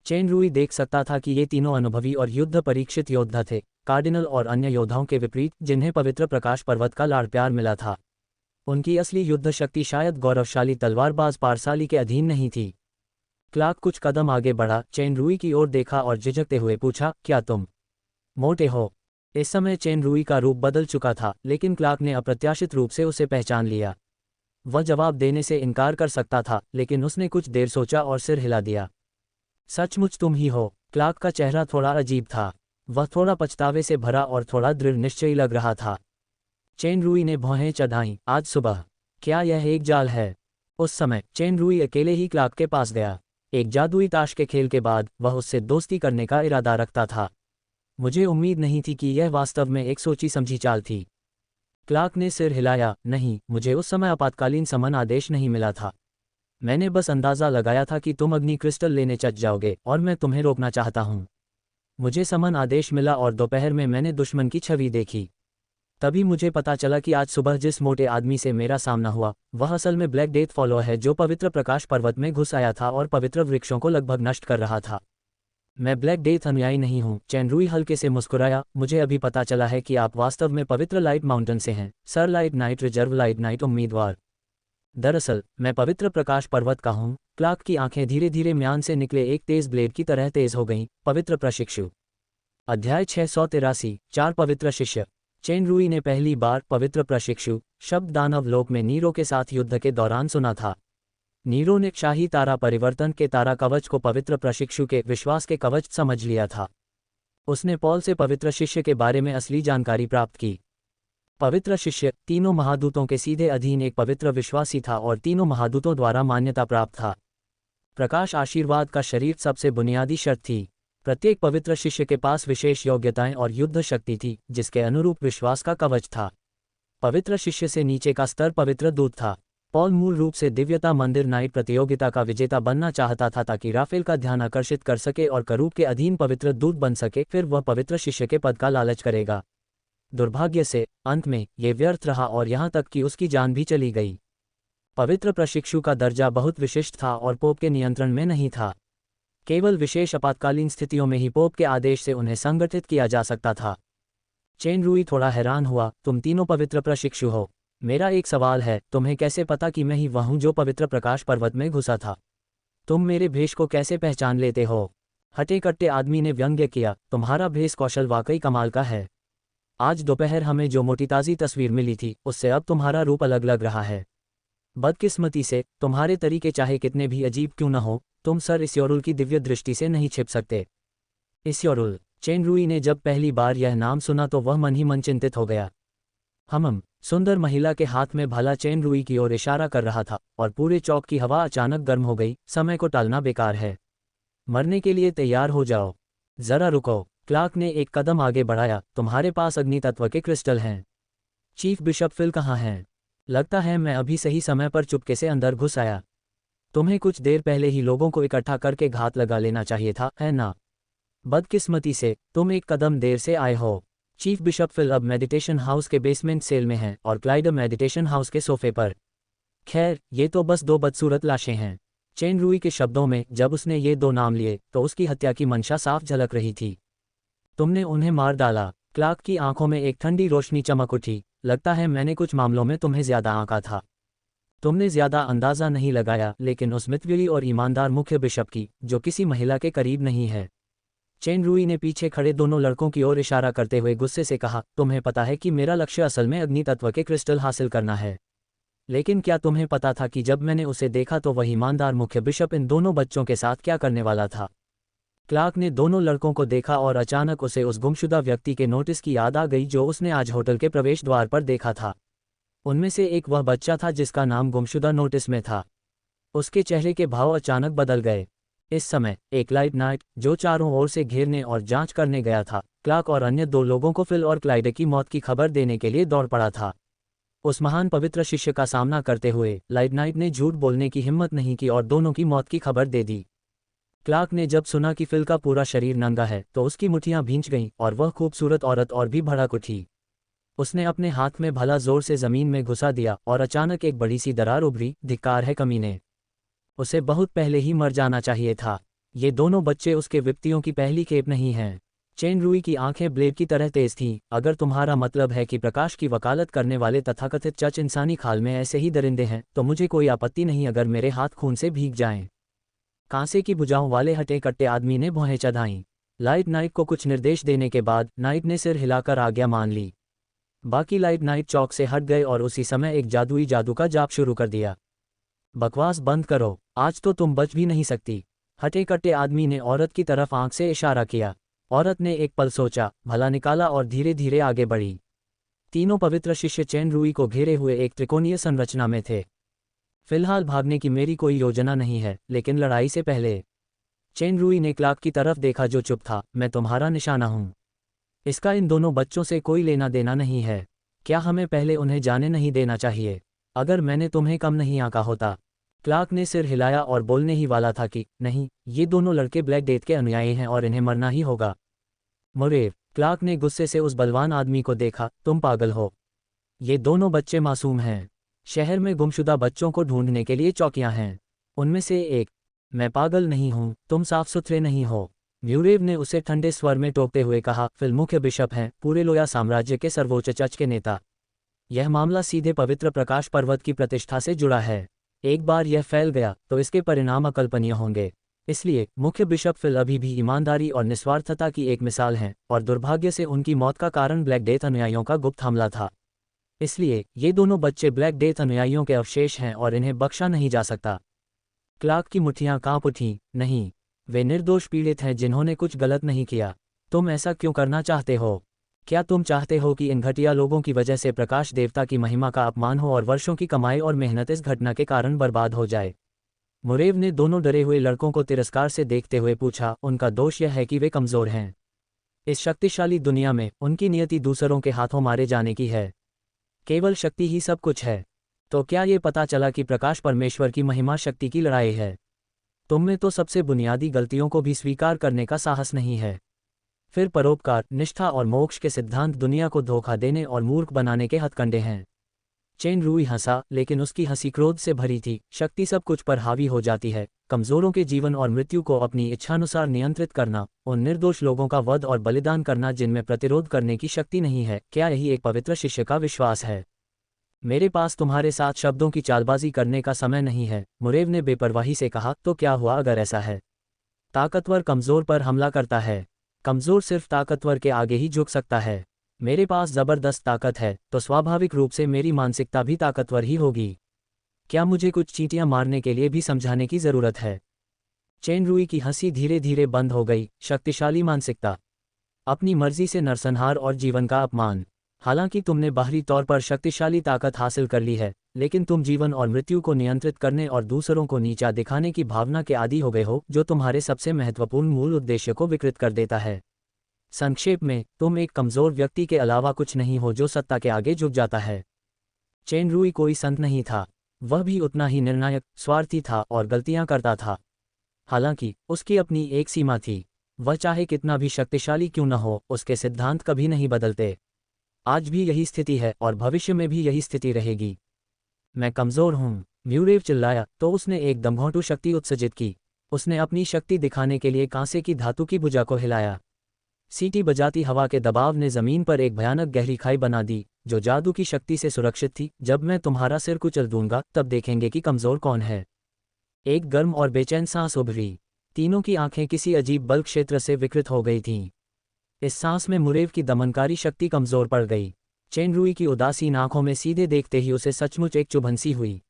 चेन रूई देख सकता था कि ये तीनों अनुभवी और युद्ध परीक्षित योद्धा थे, कार्डिनल और अन्य योद्धाओं के विपरीत जिन्हें पवित्र प्रकाश पर्वत का लाड़ प्यार मिला था। उनकी असली युद्ध शक्ति शायद गौरवशाली तलवारबाज पारसाली के अधीन नहीं थी। क्लार्क कुछ कदम आगे बढ़ा, चेन रूई की ओर देखा और झिझकते हुए पूछा, क्या तुम मोटे हो? इस समय चेन रूई का रूप बदल चुका था, लेकिन क्लार्क ने अप्रत्याशित रूप से उसे पहचान लिया। वह जवाब देने से इनकार कर सकता था, लेकिन उसने कुछ देर सोचा और सिर हिला दिया। सचमुच तुम ही हो। क्लार्क का चेहरा थोड़ा अजीब था। वह थोड़ा पछतावे से भरा और थोड़ा दृढ़ निश्चयी लग रहा था। चेन रूई ने भौहें चढ़ाईं, आज सुबह। क्या यह एक जाल है? उस समय चेन रूई अकेले ही क्लार्क के पास गया। एक जादुई ताश के खेल के बाद वह उससे दोस्ती करने का इरादा रखता था। मुझे उम्मीद नहीं थी कि यह वास्तव में एक सोची समझी चाल थी। क्लार्क ने सिर हिलाया, नहीं, मुझे उस समय आपातकालीन समन आदेश नहीं मिला था। मैंने बस अंदाज़ा लगाया था कि तुम अग्नि क्रिस्टल लेने चल जाओगे और मैं तुम्हें रोकना चाहता हूँ। मुझे समन आदेश मिला और दोपहर में मैंने दुश्मन की छवि देखी। तभी मुझे पता चला कि आज सुबह जिस मोटे आदमी से मेरा सामना हुआ, वह असल में ब्लैक डेथ फॉलोअर है, जो पवित्र प्रकाश पर्वत में घुस आया था और पवित्र वृक्षों को लगभग नष्ट कर रहा था। मैं ब्लैक डेथ अनुयायी नहीं हूँ। चेन रूई हल्के से मुस्कुराया, मुझे अभी पता चला है कि आप वास्तव में पवित्र लाइट माउंटेन से हैं, sir light night reserve light night उम्मीदवार। दरअसल मैं पवित्र प्रकाश पर्वत का हूँ। क्लार्क की आंखें धीरे धीरे म्यान से निकले एक तेज ब्लेड की तरह तेज हो गईं। पवित्र प्रशिक्षु। अध्याय 683, 4 पवित्र शिष्य। चेन रूई ने पहली बार पवित्र प्रशिक्षु शब्द दानव लोक में नीरो के साथ युद्ध के दौरान सुना था। नीरो ने शाही तारा परिवर्तन के तारा कवच को पवित्र प्रशिक्षु के विश्वास के कवच समझ लिया था। उसने पॉल से पवित्र शिष्य के बारे में असली जानकारी प्राप्त की। पवित्र शिष्य तीनों महादूतों के सीधे अधीन एक पवित्र विश्वासी था और तीनों महादूतों द्वारा मान्यता प्राप्त था। प्रकाश आशीर्वाद का शरीर सबसे बुनियादी शर्त थी। प्रत्येक पवित्र शिष्य के पास विशेष योग्यताएं और युद्ध शक्ति थी, जिसके अनुरूप विश्वास का कवच था। पवित्र शिष्य से नीचे का स्तर पवित्र दूत था। पॉल मूल रूप से दिव्यता मंदिर नाइट प्रतियोगिता का विजेता बनना चाहता था, ताकि राफेल का ध्यान आकर्षित कर सके और करूब के अधीन पवित्र दूत बन सके। फिर वह पवित्र शिष्य के पद का लालच करेगा। दुर्भाग्य से अंत में ये व्यर्थ रहा और यहाँ तक कि उसकी जान भी चली गई। पवित्र प्रशिक्षु का दर्जा बहुत विशिष्ट था और पोप के नियंत्रण में नहीं था। केवल विशेष आपातकालीन स्थितियों में ही पोप के आदेश से उन्हें संगठित किया जा सकता था। चेन रूई थोड़ा हैरान हुआ, तुम तीनों पवित्र प्रशिक्षु हो। मेरा एक सवाल है, तुम्हें कैसे पता कि मैं ही वह हूँ जो पवित्र प्रकाश पर्वत में घुसा था? तुम मेरे भेष को कैसे पहचान लेते हो? हटे कट्टे आदमी ने व्यंग्य किया, तुम्हारा भेष कौशल वाकई कमाल का है। आज दोपहर हमें जो मोटी ताज़ी तस्वीर मिली थी, उससे अब तुम्हारा रूप अलग लग रहा है। बदकिस्मती से तुम्हारे तरीके चाहे कितने भी अजीब क्यों न हो, तुम सर इस्योरुल की दिव्य दृष्टि से नहीं छिप सकते। इस्योरुल। चेन रूई ने जब पहली बार यह नाम सुना तो वह मन ही मन चिंतित हो गया। सुंदर महिला के हाथ में भाला चेन रूई की ओर इशारा कर रहा था और पूरे चौक की हवा अचानक गर्म हो गई। समय को टालना बेकार है, मरने के लिए तैयार हो जाओ। जरा रुको। क्लार्क ने एक कदम आगे बढ़ाया, तुम्हारे पास अग्नि तत्व के क्रिस्टल हैं। चीफ बिशप फिल कहाँ हैं? लगता है मैं अभी सही समय पर चुपके से अंदर घुस आया। तुम्हें कुछ देर पहले ही लोगों को इकट्ठा करके घात लगा लेना चाहिए था, है ना? बदकिस्मती से तुम एक कदम देर से आए हो। चीफ बिशप फिल अब मेडिटेशन हाउस के बेसमेंट सेल में हैं और क्लाइड मेडिटेशन हाउस के सोफे पर। खैर, ये तो बस दो बदसूरत लाशें हैं। चेन रूई के शब्दों में जब उसने ये दो नाम लिए तो उसकी हत्या की मंशा साफ झलक रही थी। तुमने उन्हें मार डाला। क्लार्क की आंखों में एक ठंडी रोशनी चमक उठी। लगता है मैंने कुछ मामलों में तुम्हें ज्यादा आंका था। तुमने ज्यादा अंदाजा नहीं लगाया, लेकिन उस मितव्ययी और ईमानदार मुख्य बिशप की, जो किसी महिला के करीब नहीं है। चेन रूई ने पीछे खड़े दोनों लड़कों की ओर इशारा करते हुए गुस्से से कहा, तुम्हें पता है कि मेरा लक्ष्य असल में अग्नि तत्व के क्रिस्टल हासिल करना है। लेकिन क्या तुम्हें पता था कि जब मैंने उसे देखा तो वह ईमानदार मुख्य बिशप इन दोनों बच्चों के साथ क्या करने वाला था? क्लार्क ने दोनों लड़कों को देखा और अचानक उसे उस गुमशुदा व्यक्ति के नोटिस की याद आ गई जो उसने आज होटल के प्रवेश द्वार पर देखा था। उनमें से एक वह बच्चा था जिसका नाम गुमशुदा नोटिस में था। उसके चेहरे के भाव अचानक बदल गए। इस समय एक लाइट नाइट जो चारों ओर से घेरने और जांच करने गया था, क्लार्क और अन्य 2 लोगों को फिल और क्लाइड की मौत की खबर देने के लिए दौड़ पड़ा था। उस महान पवित्र शिष्य का सामना करते हुए लाइट नाइट ने झूठ बोलने की हिम्मत नहीं की और दोनों की मौत की खबर दे दी। क्लार्क ने जब सुना कि फिल का पूरा शरीर नंगा है तो उसकी मुट्ठियां भींच गईं और वह खूबसूरत औरत और भी भड़क उठी। उसने अपने हाथ में भला जोर से जमीन में घुसा दिया और अचानक एक बड़ी सी दरार उभरी। धिक्कार है कमीने, उसे बहुत पहले ही मर जाना चाहिए था। ये दोनों बच्चे उसके विपत्तियों की पहली खेप नहीं हैं। चेन रूई की आंखें ब्लेड की तरह तेज थीं। अगर तुम्हारा मतलब है कि प्रकाश की वकालत करने वाले तथाकथित चच इंसानी खाल में ऐसे ही दरिंदे हैं, तो मुझे कोई आपत्ति नहीं अगर मेरे हाथ खून से भीग जाएं। कांसे की भुजाओं वाले हटे कट्टे आदमी ने भौहें चढ़ाईं। लाइट नाइट को कुछ निर्देश देने के बाद नाइट ने सिर हिलाकर आज्ञा मान ली। बाकी लाइट नाइट चौक से हट गए और उसी समय एक जादुई जादू का जाप शुरू कर दिया। बकवास बंद करो, आज तो तुम बच भी नहीं सकती। हटे कट्टे आदमी ने औरत की तरफ आंख से इशारा किया। औरत ने एक पल सोचा, भला निकाला और धीरे धीरे आगे बढ़ी। तीनों पवित्र शिष्य चेन रूई को घेरे हुए एक त्रिकोणीय संरचना में थे। फिलहाल भागने की मेरी कोई योजना नहीं है, लेकिन लड़ाई से पहले। चेन रूई ने क्लार्क की तरफ देखा जो चुप था। मैं तुम्हारा निशाना हूं। इसका इन दोनों बच्चों से कोई लेना देना नहीं है। क्या हमें पहले उन्हें जाने नहीं देना चाहिए? अगर मैंने तुम्हें कम नहीं आंका होता। क्लार्क ने सिर हिलाया और बोलने ही वाला था कि नहीं, ये दोनों लड़के ब्लैक डेथ के अनुयायी हैं और इन्हें मरना ही होगा। मुरेव, क्लार्क ने गुस्से से उस बलवान आदमी को देखा, तुम पागल हो। ये दोनों बच्चे मासूम हैं। शहर में गुमशुदा बच्चों को ढूंढने के लिए चौकियां हैं। उनमें से एक। मैं पागल नहीं हूं, तुम साफ सुथरे नहीं हो। म्यूरेव ने उसे ठंडे स्वर में टोकते हुए कहा, फिल मुख्य बिशप हैं, पूरे लोया साम्राज्य के सर्वोच्च चर्च के नेता। यह मामला सीधे पवित्र प्रकाश पर्वत की प्रतिष्ठा से जुड़ा है। एक बार यह फैल गया तो इसके परिणाम अकल्पनीय होंगे। इसलिए मुख्य बिशप फिल अभी भी ईमानदारी और निस्वार्थता की एक मिसाल हैं, और दुर्भाग्य से उनकी मौत का कारण ब्लैक डेथ अनुयायियों का गुप्त हमला था। इसलिए ये दोनों बच्चे ब्लैक डेथ अनुयायियों के अवशेष हैं और इन्हें बख्शा नहीं जा सकता। क्लार्क की मुट्ठियां कांप उठीं। नहीं, वे निर्दोष पीड़ित हैं जिन्होंने कुछ गलत नहीं किया। तुम ऐसा क्यों करना चाहते हो? क्या तुम चाहते हो कि इन घटिया लोगों की वजह से प्रकाश देवता की महिमा का अपमान हो और वर्षों की कमाई और मेहनत इस घटना के कारण बर्बाद हो जाए? मुरेव ने दोनों डरे हुए लड़कों को तिरस्कार से देखते हुए पूछा, उनका दोष यह है कि वे कमजोर हैं। इस शक्तिशाली दुनिया में उनकी नियति दूसरों के हाथों मारे जाने की है। केवल शक्ति ही सब कुछ है। तो क्या ये पता चला कि प्रकाश परमेश्वर की महिमा शक्ति की लड़ाई है? तुम में तो सबसे बुनियादी गलतियों को भी स्वीकार करने का साहस नहीं है। फिर परोपकार, निष्ठा और मोक्ष के सिद्धांत दुनिया को धोखा देने और मूर्ख बनाने के हथकंडे हैं। चेन रूई हंसा, लेकिन उसकी हंसी क्रोध से भरी थी। शक्ति सब कुछ पर हावी हो जाती है। कमजोरों के जीवन और मृत्यु को अपनी इच्छानुसार नियंत्रित करना, उन निर्दोष लोगों का वध और बलिदान करना जिनमें प्रतिरोध करने की शक्ति नहीं है, क्या यही एक पवित्र शिष्य का विश्वास है? मेरे पास तुम्हारे साथ शब्दों की चालबाजी करने का समय नहीं है, मुरेव ने बेपरवाही से कहा। तो क्या हुआ अगर ऐसा है? ताकतवर कमजोर पर हमला करता है। कमजोर सिर्फ ताकतवर के आगे ही झुक सकता है। मेरे पास जबरदस्त ताकत है, तो स्वाभाविक रूप से मेरी मानसिकता भी ताकतवर ही होगी। क्या मुझे कुछ चींटियां मारने के लिए भी समझाने की जरूरत है? चेन रूई की हंसी धीरे धीरे बंद हो गई। शक्तिशाली मानसिकता, अपनी मर्जी से नरसंहार और जीवन का अपमान। हालांकि तुमने बाहरी तौर पर शक्तिशाली ताकत हासिल कर ली है, लेकिन तुम जीवन और मृत्यु को नियंत्रित करने और दूसरों को नीचा दिखाने की भावना के आदी हो गए हो, जो तुम्हारे सबसे महत्वपूर्ण मूल उद्देश्य को विकृत कर देता है। संक्षेप में, तुम एक कमजोर व्यक्ति के अलावा कुछ नहीं हो जो सत्ता के आगे झुक जाता है। चेन रूई कोई संत नहीं था। वह भी उतना ही निर्णायक, स्वार्थी था और गलतियां करता था। हालांकि उसकी अपनी एक सीमा थी। वह चाहे कितना भी शक्तिशाली क्यों न हो, उसके सिद्धांत कभी नहीं बदलते। आज भी यही स्थिति है और भविष्य में भी यही स्थिति रहेगी। मैं कमजोर हूं, म्यूरेव चिल्लाया तो उसने एक दमघोंटू शक्ति उत्सर्जित की। उसने अपनी शक्ति दिखाने के लिए कांसे की धातु की भुजा को हिलाया। सीटी बजाती हवा के दबाव ने जमीन पर एक भयानक गहरी खाई बना दी, जो जादू की शक्ति से सुरक्षित थी। जब मैं तुम्हारा सिर कुचल दूंगा, तब देखेंगे कि कमजोर कौन है। एक गर्म और बेचैन सांस उभरी। तीनों की आंखें किसी अजीब बल क्षेत्र से विकृत हो गई थीं। इस सांस में मुरेव की दमनकारी शक्ति कमजोर पड़ गई। चेन रूई की उदासीन आंखों में सीधे देखते ही उसे सचमुच एक चुभन-सी हुई।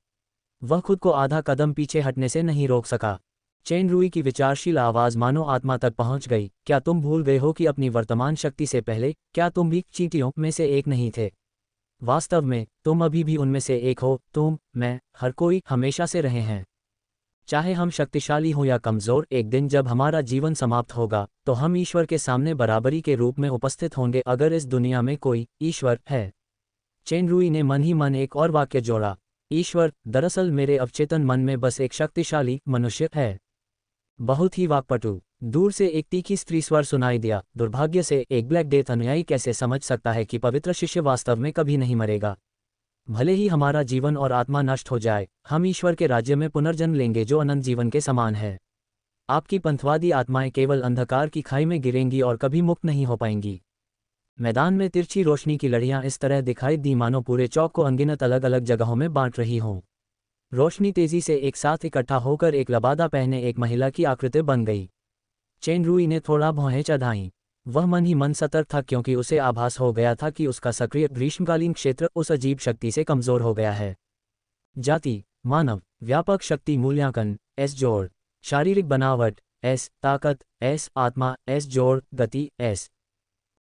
वह खुद को आधा कदम पीछे हटने से नहीं रोक सका। चेन रूई की विचारशील आवाज मानो आत्मा तक पहुंच गई। क्या तुम भूल गए हो कि अपनी वर्तमान शक्ति से पहले क्या तुम भी चींटियों में से एक नहीं थे? वास्तव में तुम अभी भी उनमें से एक हो। तुम, मैं, हर कोई हमेशा से रहे हैं। चाहे हम शक्तिशाली हो या कमज़ोर, एक दिन जब हमारा जीवन समाप्त होगा तो हम ईश्वर के सामने बराबरी के रूप में उपस्थित होंगे, अगर इस दुनिया में कोई ईश्वर है। चेन रुई ने मन ही मन एक और वाक्य जोड़ा, ईश्वर दरअसल मेरे अवचेतन मन में बस एक शक्तिशाली मनुष्य है। बहुत ही वाक्पटु। दूर से एक तीखी स्त्री स्वर सुनाई दिया, दुर्भाग्य से एक ब्लैक डेथ अनुयायी कैसे समझ सकता है कि पवित्र शिष्य वास्तव में कभी नहीं मरेगा। भले ही हमारा जीवन और आत्मा नष्ट हो जाए, हम ईश्वर के राज्य में पुनर्जन्म लेंगे जो अनंत जीवन के समान है। आपकी पंथवादी आत्माएं केवल अंधकार की खाई में गिरेंगी और कभी मुक्त नहीं हो पाएंगी। मैदान में तिरछी रोशनी की लड़ियां इस तरह दिखाई दी मानो पूरे चौक को अनगिनत अलग अलग जगहों में बांट रही हों। रोशनी तेजी से एक साथ इकट्ठा होकर एक लबादा पहने एक महिला की आकृति बन गई। चेन रुई ने थोड़ा भौहें चढ़ाईं। वह मन ही मन सतर्क था, क्योंकि उसे आभास हो गया था कि उसका सक्रिय ग्रीष्मकालीन क्षेत्र उस अजीब शक्ति से कमजोर हो गया है। जाति, मानव, व्यापक शक्ति मूल्यांकन एस जोड़, शारीरिक बनावट एस, ताकत एस, आत्मा एस जोड़, गति एस,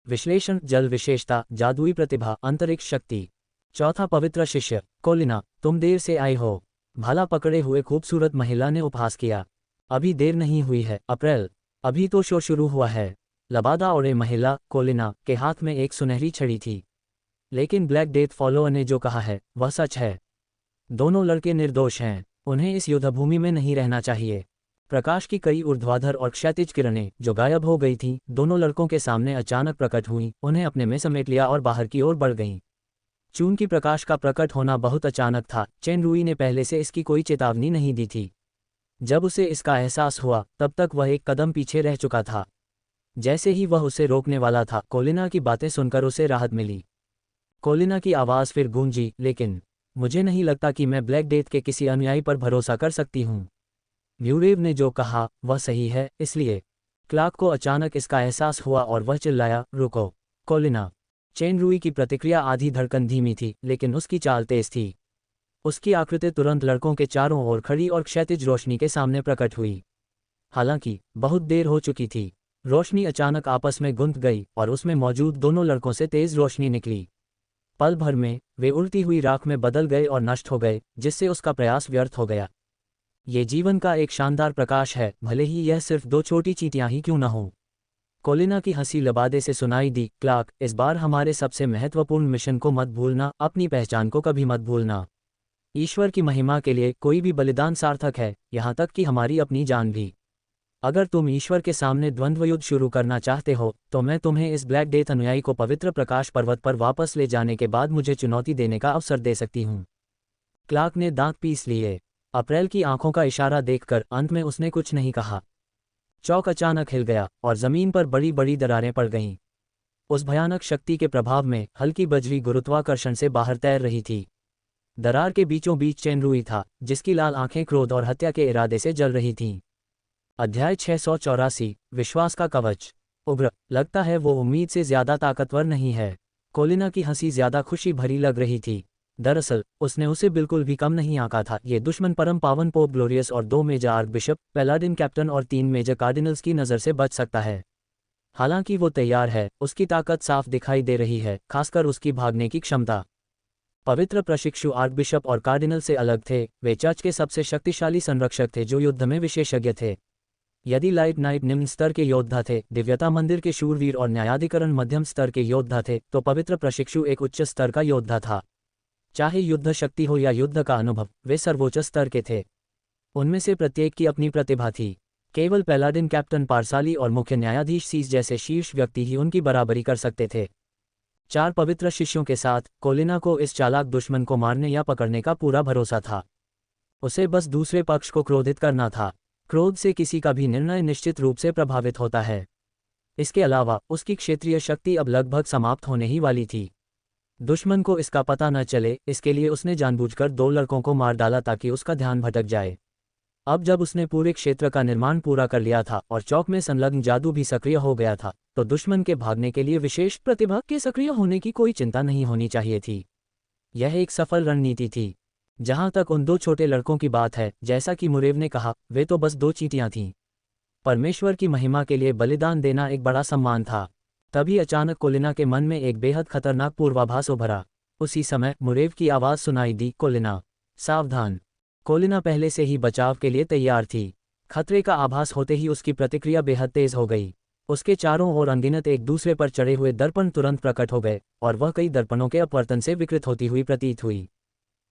विश्लेषण जल विशेषता, जादुई प्रतिभा, अंतरिक्ष शक्ति। चौथा पवित्र शिष्य, कोलिना, तुम देर से आई हो, भाला पकड़े हुए खूबसूरत महिला ने उपहास किया। अभी देर नहीं हुई है अप्रैल, अभी तो शो शुरू हुआ है। लबादा और महिला कोलिना के हाथ में एक सुनहरी छड़ी थी। लेकिन ब्लैक डेथ फॉलोअर ने जो कहा है वह सच है। दोनों लड़के निर्दोष हैं, उन्हें इस युद्धभूमि में नहीं रहना चाहिए। प्रकाश की कई ऊर्ध्वाधर और क्षैतिज किरणें जो गायब हो गई थीं, दोनों लड़कों के सामने अचानक प्रकट हुईं, उन्हें अपने में समेट लिया और बाहर की ओर बढ़ गईं। चून की प्रकाश का प्रकट होना बहुत अचानक था। चेन रुई ने पहले से इसकी कोई चेतावनी नहीं दी थी। जब उसे इसका एहसास हुआ तब तक वह एक कदम पीछे रह चुका था। जैसे ही वह उसे रोकने वाला था, कोलिना की बातें सुनकर उसे राहत मिली। कोलिना की आवाज़ फिर गूंजी, लेकिन मुझे नहीं लगता कि मैं ब्लैक डेथ के किसी अनुयायी पर भरोसा कर सकती हूँ। म्यूरेव ने जो कहा वह सही है, इसलिए क्लार्क को अचानक इसका एहसास हुआ और वह चिल्लाया, रुको कोलिना। चेन रुई की प्रतिक्रिया आधी धड़कन धीमी थी, लेकिन उसकी चाल तेज थी। उसकी आकृति तुरंत लड़कों के चारों ओर खड़ी और क्षैतिज रोशनी के सामने प्रकट हुई। हालांकि बहुत देर हो चुकी थी। रोशनी अचानक आपस में गुंथ गई और उसमें मौजूद दोनों लड़कों से तेज रोशनी निकली। पल भर में वे उड़ती हुई राख में बदल गए और नष्ट हो गए, जिससे उसका प्रयास व्यर्थ हो गया। ये जीवन का एक शानदार प्रकाश है, भले ही यह सिर्फ दो छोटी चींटियां ही क्यों न हों। कोलिना की हंसी लबादे से सुनाई दी, क्लार्क, इस बार हमारे सबसे महत्वपूर्ण मिशन को मत भूलना, अपनी पहचान को कभी मत भूलना। ईश्वर की महिमा के लिए कोई भी बलिदान सार्थक है, यहाँ तक कि हमारी अपनी जान भी। अगर तुम ईश्वर के सामने द्वंद्व युद्ध शुरू करना चाहते हो तो मैं तुम्हें इस ब्लैक डेथ अनुयायी को पवित्र प्रकाश पर्वत पर वापस ले जाने के बाद मुझे चुनौती देने का अवसर दे सकती हूँ। क्लार्क ने दांत पीस लिए। अप्रैल की आंखों का इशारा देखकर अंत में उसने कुछ नहीं कहा। चौक अचानक हिल गया और जमीन पर बड़ी बड़ी दरारें पड़ गईं। उस भयानक शक्ति के प्रभाव में हल्की बजरी गुरुत्वाकर्षण से बाहर तैर रही थी। दरार के बीचों बीच चेन रुई था, जिसकी लाल आंखें क्रोध और हत्या के इरादे से जल रही थीं। अध्याय 684, विश्वास का कवच। उग्र, लगता है वो उम्मीद से ज्यादा ताकतवर नहीं है। कोलिना की हंसी ज्यादा खुशी भरी लग रही थी। दरअसल उसने उसे बिल्कुल भी कम नहीं आंका था। ये दुश्मन परम पावन पोप ग्लोरियस और 2 मेजर आर्क बिशप, पैलाडिन कैप्टन और 3 मेजर कार्डिनल्स की नज़र से बच सकता है। हालांकि वो तैयार है, उसकी ताकत साफ दिखाई दे रही है, खासकर उसकी भागने की क्षमता। पवित्र प्रशिक्षु आर्क बिशप और कार्डिनल से अलग थे। वे चर्च के सबसे शक्तिशाली संरक्षक थे जो युद्ध में विशेषज्ञ थे। यदि लाइट नाइट निम्न स्तर के योद्धा थे, दिव्यता मंदिर के शूरवीर और न्यायाधिकरण मध्यम स्तर के योद्धा थे, तो पवित्र प्रशिक्षु एक उच्च स्तर का योद्धा था। चाहे युद्ध शक्ति हो या युद्ध का अनुभव, वे सर्वोच्च स्तर के थे। उनमें से प्रत्येक की अपनी प्रतिभा थी। केवल पैलाडिन कैप्टन पारसाली और मुख्य न्यायाधीश सीस जैसे शीर्ष व्यक्ति ही उनकी बराबरी कर सकते थे। 4 पवित्र शिष्यों के साथ कोलिना को इस चालाक दुश्मन को मारने या पकड़ने का पूरा भरोसा था। उसे बस दूसरे पक्ष को क्रोधित करना था। क्रोध से किसी का भी निर्णय निश्चित रूप से प्रभावित होता है। इसके अलावा उसकी क्षेत्रीय शक्ति अब लगभग समाप्त होने ही वाली थी। दुश्मन को इसका पता न चले, इसके लिए उसने जानबूझकर 2 लड़कों को मार डाला ताकि उसका ध्यान भटक जाए। अब जब उसने पूरे क्षेत्र का निर्माण पूरा कर लिया था और चौक में संलग्न जादू भी सक्रिय हो गया था, तो दुश्मन के भागने के लिए विशेष प्रतिभा के सक्रिय होने की कोई चिंता नहीं होनी चाहिए थी। यह एक सफल रणनीति थी। जहां तक उन 2 छोटे लड़कों की बात है, जैसा कि मुरेव ने कहा, वे तो बस 2 चींटियां थीं। परमेश्वर की महिमा के लिए बलिदान देना एक बड़ा सम्मान था। तभी अचानक कोलिना के मन में एक बेहद खतरनाक पूर्वाभास उभरा। उसी समय मुरेव की आवाज़ सुनाई दी, कोलिना सावधान। कोलिना पहले से ही बचाव के लिए तैयार थी। खतरे का आभास होते ही उसकी प्रतिक्रिया बेहद तेज हो गई। उसके चारों ओर अनगिनत एक दूसरे पर चढ़े हुए दर्पण तुरंत प्रकट हो गए और वह कई दर्पणों के अपवर्तन से विकृत होती हुई प्रतीत हुई।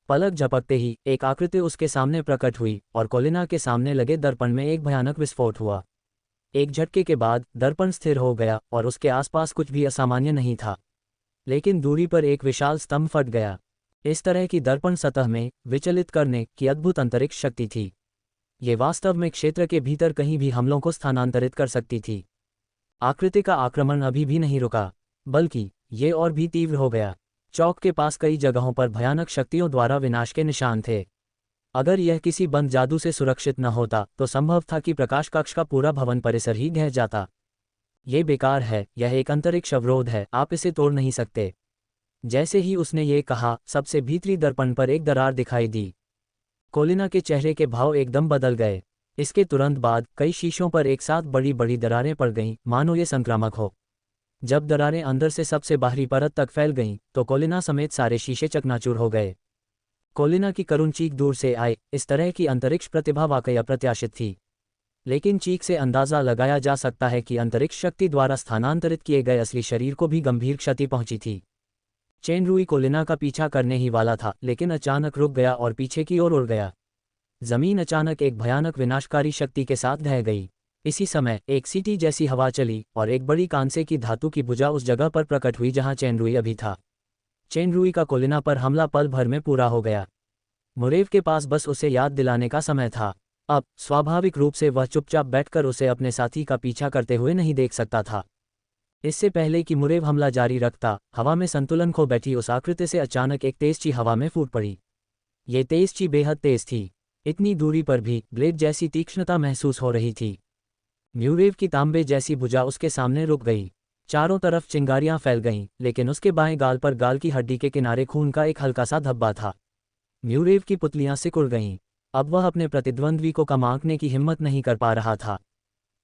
पलक झपकते ही एक आकृति उसके सामने प्रकट हुई और कोलिना के सामने लगे दर्पण में एक भयानक विस्फोट हुआ। एक झटके के बाद दर्पण स्थिर हो गया और उसके आसपास कुछ भी असामान्य नहीं था, लेकिन दूरी पर एक विशाल स्तंभ फट गया। इस तरह की दर्पण सतह में विचलित करने की अद्भुत अंतरिक्ष शक्ति थी। ये वास्तव में क्षेत्र के भीतर कहीं भी हमलों को स्थानांतरित कर सकती थी। आकृति का आक्रमण अभी भी नहीं रुका, बल्कि ये और भी तीव्र हो गया। चौक के पास कई जगहों पर भयानक शक्तियों द्वारा विनाश के निशान थे। अगर यह किसी बंद जादू से सुरक्षित न होता तो संभव था कि प्रकाश कक्ष का पूरा भवन परिसर ही ढह जाता। ये बेकार है, यह एक अंतरिक्ष अवरोध है, आप इसे तोड़ नहीं सकते। जैसे ही उसने ये कहा, सबसे भीतरी दर्पण पर एक दरार दिखाई दी। कोलिना के चेहरे के भाव एकदम बदल गए। इसके तुरंत बाद कई शीशों पर एक साथ बड़ी बड़ी दरारें पड़ गईं, मानो ये संक्रामक हो। जब दरारें अंदर से सबसे बाहरी परत तक फैल गईं, तो कोलिना समेत सारे शीशे चकनाचूर हो गए। कोलिना की करुण चीख दूर से आई। इस तरह की अंतरिक्ष प्रतिभा वाकई अप्रत्याशित थी, लेकिन चीख से अंदाजा लगाया जा सकता है कि अंतरिक्ष शक्ति द्वारा स्थानांतरित किए गए असली शरीर को भी गंभीर क्षति पहुंची थी। चेनरुई कोलिना का पीछा करने ही वाला था, लेकिन अचानक रुक गया और पीछे की ओर उड़ गया। जमीन अचानक एक भयानक विनाशकारी शक्ति के साथ ढह गई। इसी समय एक सीटी जैसी हवा चली और एक बड़ी कांसे की धातु की भुजा उस जगह पर प्रकट हुई जहां चेनरुई अभी था। चेनरुई का कोलिना पर हमला पल भर में पूरा हो गया। मुरेव के पास बस उसे याद दिलाने का समय था। अब स्वाभाविक रूप से वह चुपचाप बैठकर उसे अपने साथी का पीछा करते हुए नहीं देख सकता था। इससे पहले कि मुरेव हमला जारी रखता, हवा में संतुलन खो बैठी उस आकृति से अचानक एक तेज ची हवा में फूट पड़ी। ये तेज ची बेहद तेज थी। इतनी दूरी पर भी ब्लेड जैसी तीक्ष्णता महसूस हो रही थी। म्यूरेव की तांबे जैसी भुजा उसके सामने रुक गई। चारों तरफ चिंगारियां फैल गईं, लेकिन उसके बाएं गाल पर गाल की हड्डी के किनारे खून का एक हल्का सा धब्बा था। म्यूरेव की पुतलियां सिकुड़ गईं। अब वह अपने प्रतिद्वंद्वी को कम आंकने की हिम्मत नहीं कर पा रहा था।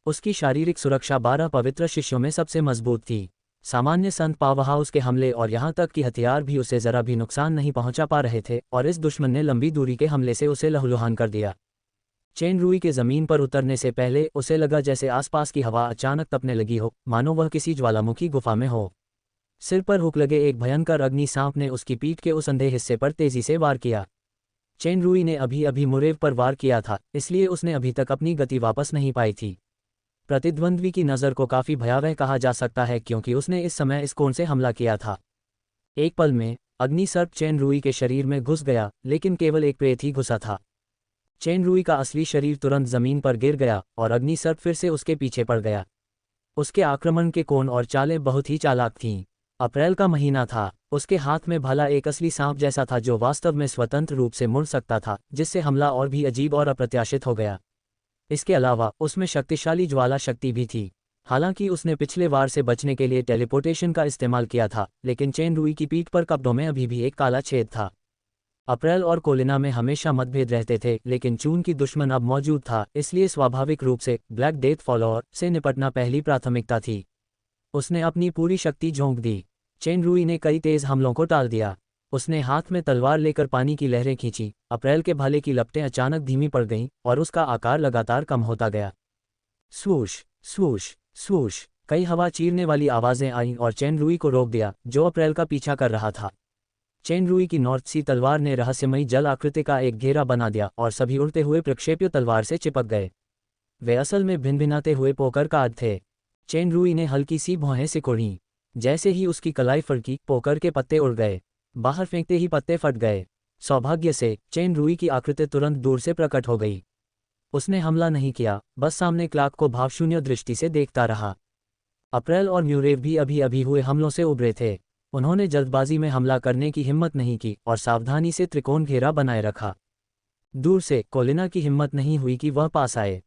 उसकी शारीरिक सुरक्षा 12 पवित्र शिष्यों में सबसे मजबूत थी। सामान्य संत पावरहाउस के हमले और यहाँ तक कि हथियार भी उसे जरा भी नुकसान नहीं पहुंचा पा रहे थे, और इस दुश्मन ने लंबी दूरी के हमले से उसे लहूलुहान कर दिया। चेनरुई के जमीन पर उतरने से पहले उसे लगा जैसे आसपास की हवा अचानक तपने लगी हो, मानो वह किसी ज्वालामुखी गुफा में हो। सिर पर हुक लगे एक भयंकर अग्नि सांप ने उसकी पीठ के उस अंधे हिस्से पर तेजी से वार किया। चेनरुई ने अभी अभी मुरेव पर वार किया था, इसलिए उसने अभी तक अपनी गति वापस नहीं पाई थी। प्रतिद्वंद्वी की नज़र को काफ़ी भयावह कहा जा सकता है, क्योंकि उसने इस समय इस कोण से हमला किया था। एक पल में अग्नि सर्प चेनरुई के शरीर में घुस गया, लेकिन केवल एक प्रेत ही घुसा था। चेनरुई का असली शरीर तुरंत जमीन पर गिर गया और अग्नि सर्प फिर से उसके पीछे पड़ गया। उसके आक्रमण के कोण और चालें बहुत ही चालाक थीं। अप्रैल का महीना था। उसके हाथ में भाला एक असली सांप जैसा था जो वास्तव में स्वतंत्र रूप से मुड़ सकता था, जिससे हमला और भी अजीब और अप्रत्याशित हो गया। इसके अलावा उसमें शक्तिशाली ज्वाला शक्ति भी थी। हालांकि उसने पिछले वार से बचने के लिए टेलीपोर्टेशन का इस्तेमाल किया था, लेकिन चेनरुई की पीठ पर कपड़ों में अभी भी एक काला छेद था। अप्रैल और कोलिना में हमेशा मतभेद रहते थे, लेकिन चून की दुश्मन अब मौजूद था, इसलिए स्वाभाविक रूप से ब्लैक डेथ फॉलोअर से निपटना पहली प्राथमिकता थी। उसने अपनी पूरी शक्ति झोंक दी। चेनरुई ने कई तेज हमलों को टाल दिया। उसने हाथ में तलवार लेकर पानी की लहरें खींची। अप्रैल के भाले की लपटें अचानक धीमी पड़ गईं और उसका आकार लगातार कम होता गया। स्वूश स्वूश स्वूश, कई हवा चीरने वाली आवाजें आईं और चेनरुई को रोक दिया, जो अप्रैल का पीछा कर रहा था। चेनरुई की नॉर्थ सी तलवार ने रहस्यमयी जल आकृति का एक घेरा बना दिया और सभी उड़ते हुए प्रक्षेप्य तलवार से चिपक गए। वे असल में भिनभिनाते हुए पोकर कार्ड थे। चेनरुई ने हल्की सी भौहें सिकोड़ीं। जैसे ही उसकी कलाई फड़की, पोकर के पत्ते उड़ गए। बाहर फेंकते ही पत्ते फट गए। सौभाग्य से चेनरुई की आकृति तुरंत दूर से प्रकट हो गई। उसने हमला नहीं किया, बस सामने क्लार्क को भावशून्य दृष्टि से देखता रहा। अप्रैल और म्यूरेव भी अभी अभी हुए हमलों से उभरे थे। उन्होंने जल्दबाजी में हमला करने की हिम्मत नहीं की और सावधानी से त्रिकोण घेरा बनाए रखा। दूर से कोलिना की हिम्मत नहीं हुई कि वह पास आए।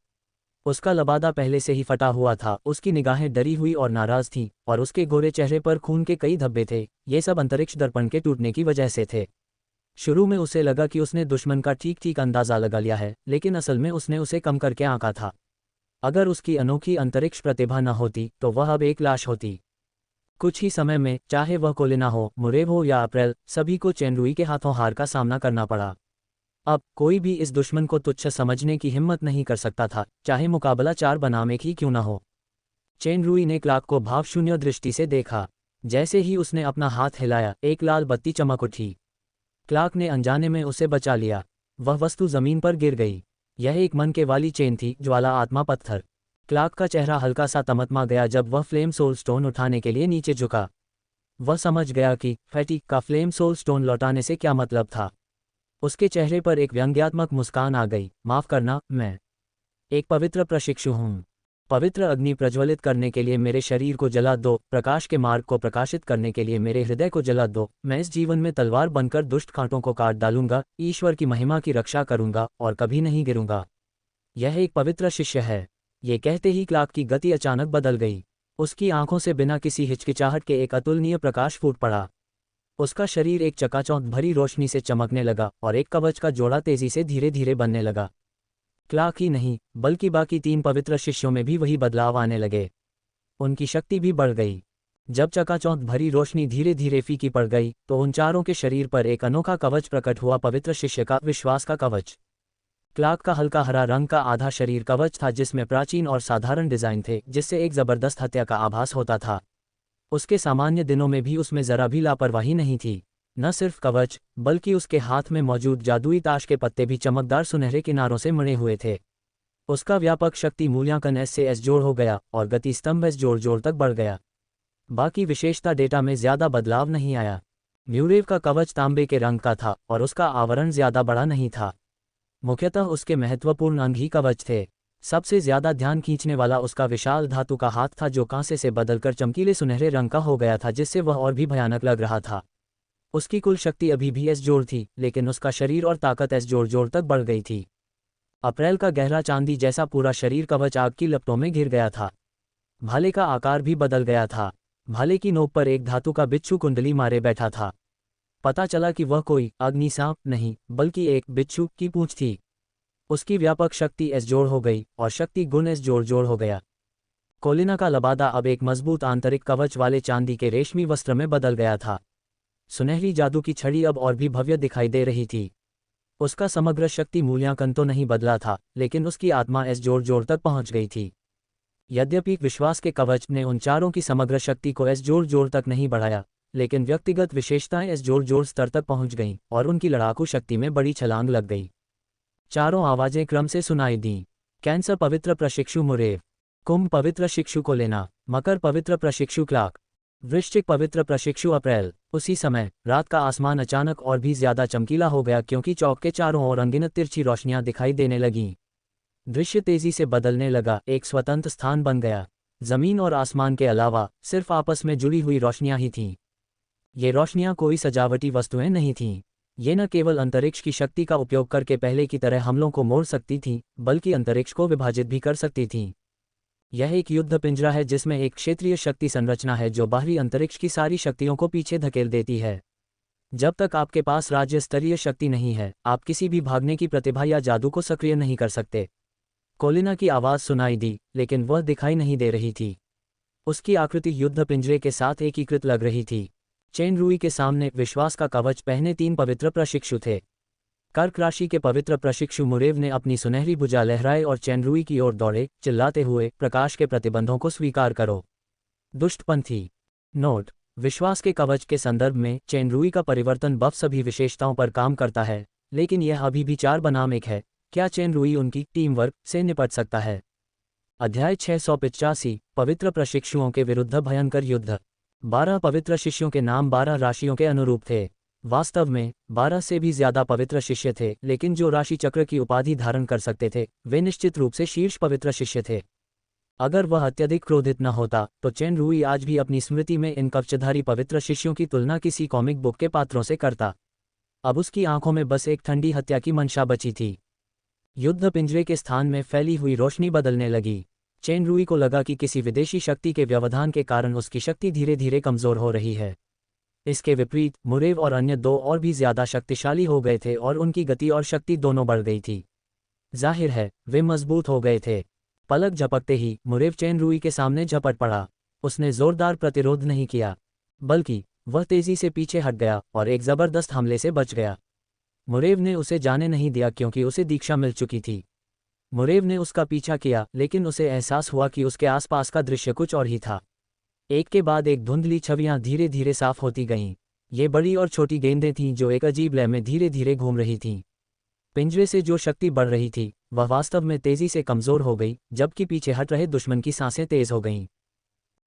उसका लबादा पहले से ही फटा हुआ था, उसकी निगाहें डरी हुई और नाराज थीं, और उसके गोरे चेहरे पर खून के कई धब्बे थे। ये सब अंतरिक्ष दर्पण के टूटने की वजह से थे। शुरू में उसे लगा कि उसने दुश्मन का ठीक ठीक अंदाजा लगा लिया है, लेकिन असल में उसने उसे कम करके आंका था। अगर उसकी अनोखी अंतरिक्ष प्रतिभा न होती तो वह अब एक लाश होती। कुछ ही समय में, चाहे वह कोलिना हो, मुरेव हो या अप्रैल, सभी को चेन रुई के हाथों हार का सामना करना पड़ा। अब कोई भी इस दुश्मन को तुच्छ समझने की हिम्मत नहीं कर सकता था, चाहे मुकाबला 4 बनाम 1 ही क्यों न हो। चेन रुई ने क्लार्क को भावशून्य दृष्टि से देखा। जैसे ही उसने अपना हाथ हिलाया, एक लाल बत्ती चमक उठी। क्लार्क ने अनजाने में उसे बचा लिया। वह वस्तु जमीन पर गिर गई। यह एक मन के वाली चेन थी, ज्वाला आत्मा पत्थर। क्लार्क का चेहरा हल्का सा तमतमा गया जब वह फ्लेम सोल स्टोन उठाने के लिए नीचे झुका। वह समझ गया कि फैटिक का फ्लेम सोल स्टोन लौटाने से क्या मतलब था। उसके चेहरे पर एक व्यंग्यात्मक मुस्कान आ गई। माफ करना, मैं एक पवित्र प्रशिक्षु हूँ। पवित्र अग्नि प्रज्वलित करने के लिए मेरे शरीर को जला दो, प्रकाश के मार्ग को प्रकाशित करने के लिए मेरे हृदय को जला दो। मैं इस जीवन में तलवार बनकर दुष्ट कांटों को काट डालूंगा, ईश्वर की महिमा की रक्षा करूंगा और कभी नहीं गिरूंगा। यह एक पवित्र शिष्य है। ये कहते ही क्लार्क की गति अचानक बदल गई। उसकी आंखों से बिना किसी हिचकिचाहट के एक अतुलनीय प्रकाश फूट पड़ा। उसका शरीर एक चकाचौंध भरी रोशनी से चमकने लगा और एक कवच का जोड़ा तेजी से धीरे धीरे बनने लगा। क्लार्क ही नहीं, बल्कि बाकी 3 पवित्र शिष्यों में भी वही बदलाव आने लगे। उनकी शक्ति भी बढ़ गई। जब चकाचौंध भरी रोशनी धीरे धीरे फीकी पड़ गई तो उन चारों के शरीर पर एक अनोखा कवच प्रकट हुआ, पवित्र शिष्य का विश्वास का कवच। क्लार्क का हल्का हरा रंग का आधा शरीर कवच था जिसमें प्राचीन और साधारण डिजाइन थे, जिससे एक जबरदस्त हत्या का आभास होता था। उसके सामान्य दिनों में भी उसमें जरा भी लापरवाही नहीं थी। न सिर्फ कवच, बल्कि उसके हाथ में मौजूद जादुई ताश के पत्ते भी चमकदार सुनहरे किनारों से मढ़े हुए थे। उसका व्यापक शक्ति मूल्यांकन S से S जोड़ हो गया और गति स्तंभ S जोड़ तक बढ़ गया। बाकी विशेषता डेटा में ज्यादा बदलाव नहीं आया। म्यूरेव का कवच तांबे के रंग का था और उसका आवरण ज्यादा बड़ा नहीं था। मुख्यतः उसके महत्वपूर्ण अंग ही कवच थे। सबसे ज्यादा ध्यान खींचने वाला उसका विशाल धातु का हाथ था जो कांसे से बदलकर चमकीले सुनहरे रंग का हो गया था, जिससे वह और भी भयानक लग रहा था। उसकी कुल शक्ति अभी भी S जोड़ थी, लेकिन उसका शरीर और ताकत S जोड़ तक बढ़ गई थी। अप्रैल का गहरा चांदी जैसा पूरा शरीर कवच आग की लपटों में घिर गया था। भाले का आकार भी बदल गया था। भाले की नोक पर एक धातु का बिच्छू कुंडली मारे बैठा था। पता चला कि वह कोई अग्नि सांप नहीं, बल्कि एक बिच्छू की पूंछ थी। उसकी व्यापक शक्ति S जोड़ हो गई और शक्ति गुण S जोड़ हो गया। कोलिना का लबादा अब एक मजबूत आंतरिक कवच वाले चांदी के रेशमी वस्त्र में बदल गया था। सुनहरी जादू की छड़ी अब और भी भव्य दिखाई दे रही थी। उसका समग्र शक्ति मूल्यांकन तो नहीं बदला था, लेकिन उसकी आत्मा S जोड़ तक पहुंच गई थी। यद्यपि विश्वास के कवच ने उन चारों की समग्र शक्ति को S जोड़ तक नहीं बढ़ाया, लेकिन व्यक्तिगत विशेषताएं S जोड़ स्तर तक पहुंच गईं और उनकी लड़ाकू शक्ति में बड़ी छलांग लग गई। चारों आवाजें क्रम से सुनाई दीं। कैंसर पवित्र प्रशिक्षु मुरेव, कुंभ पवित्र शिक्षु कोलेना, मकर पवित्र प्रशिक्षु क्लार्क, वृश्चिक पवित्र प्रशिक्षु अप्रैल। उसी समय रात का आसमान अचानक और भी ज्यादा चमकीला हो गया क्योंकि चौक के चारों ओर अनगिनत तिरछी रोशनियां दिखाई देने लगीं। दृश्य तेजी से बदलने लगा, एक स्वतंत्र स्थान बन गया। जमीन और आसमान के अलावा सिर्फ आपस में जुड़ी हुई रोशनियां ही थीं। ये रोशनियां कोई सजावटी वस्तुएं नहीं थीं। ये न केवल अंतरिक्ष की शक्ति का उपयोग करके पहले की तरह हमलों को मोड़ सकती थीं, बल्कि अंतरिक्ष को विभाजित भी कर सकती थीं। यह एक युद्ध पिंजरा है जिसमें एक क्षेत्रीय शक्ति संरचना है जो बाहरी अंतरिक्ष की सारी शक्तियों को पीछे धकेल देती है। जब तक आपके पास राज्य स्तरीय शक्ति नहीं है, आप किसी भी भागने की प्रतिभा या जादू को सक्रिय नहीं कर सकते। कोलिना की आवाज सुनाई दी, लेकिन वह दिखाई नहीं दे रही थी। उसकी आकृति युद्ध पिंजरे के साथ एकीकृत लग रही थी। चेन रुई के सामने विश्वास का कवच पहने 3 पवित्र प्रशिक्षु थे। कर्क राशि के पवित्र प्रशिक्षु मुरेव ने अपनी सुनहरी भुजा लहराए और चेन रुई की ओर दौड़े, चिल्लाते हुए, प्रकाश के प्रतिबंधों को स्वीकार करो, दुष्टपंथी। नोट: विश्वास के कवच के संदर्भ में चेन रुई का परिवर्तन बफ सभी विशेषताओं पर काम करता है, लेकिन यह अभी भी 4 बनाम 1 है। क्या चेन रुई उनकी टीम वर्क से निपट सकता है? अध्याय 685, पवित्र प्रशिक्षुओं के विरुद्ध भयंकर युद्ध। 12 पवित्र शिष्यों के नाम 12 राशियों के अनुरूप थे। वास्तव में 12 से भी ज्यादा पवित्र शिष्य थे, लेकिन जो राशि चक्र की उपाधि धारण कर सकते थे वे निश्चित रूप से शीर्ष पवित्र शिष्य थे। अगर वह अत्यधिक क्रोधित न होता तो चेन रुई आज भी अपनी स्मृति में इन कवचधारी पवित्र शिष्यों की तुलना किसी कॉमिक बुक के पात्रों से करता। अब उसकी आंखों में बस एक ठंडी हत्या की मंशा बची थी। युद्ध पिंजरे के स्थान में फैली हुई रोशनी बदलने लगी। चेन रुई को लगा कि किसी विदेशी शक्ति के व्यवधान के कारण उसकी शक्ति धीरे धीरे कमजोर हो रही है। इसके विपरीत मुरेव और अन्य 2 और भी ज्यादा शक्तिशाली हो गए थे और उनकी गति और शक्ति दोनों बढ़ गई थी। जाहिर है वे मजबूत हो गए थे। पलक झपकते ही मुरेव चेन रुई के सामने झपट पड़ा। उसने जोरदार प्रतिरोध नहीं किया, बल्कि वह तेजी से पीछे हट गया और एक जबरदस्त हमले से बच गया। मुरेव ने उसे जाने नहीं दिया क्योंकि उसे दीक्षा मिल चुकी थी। मुरेव ने उसका पीछा किया, लेकिन उसे एहसास हुआ कि उसके आसपास का दृश्य कुछ और ही था। एक के बाद एक धुंधली छवियां धीरे धीरे साफ होती गईं। ये बड़ी और छोटी गेंदें थीं जो एक अजीब लय में धीरे धीरे घूम रही थीं। पिंजरे से जो शक्ति बढ़ रही थी वह वास्तव में तेजी से कमजोर हो गई, जबकि पीछे हट रहे दुश्मन की सांसें तेज हो गईं।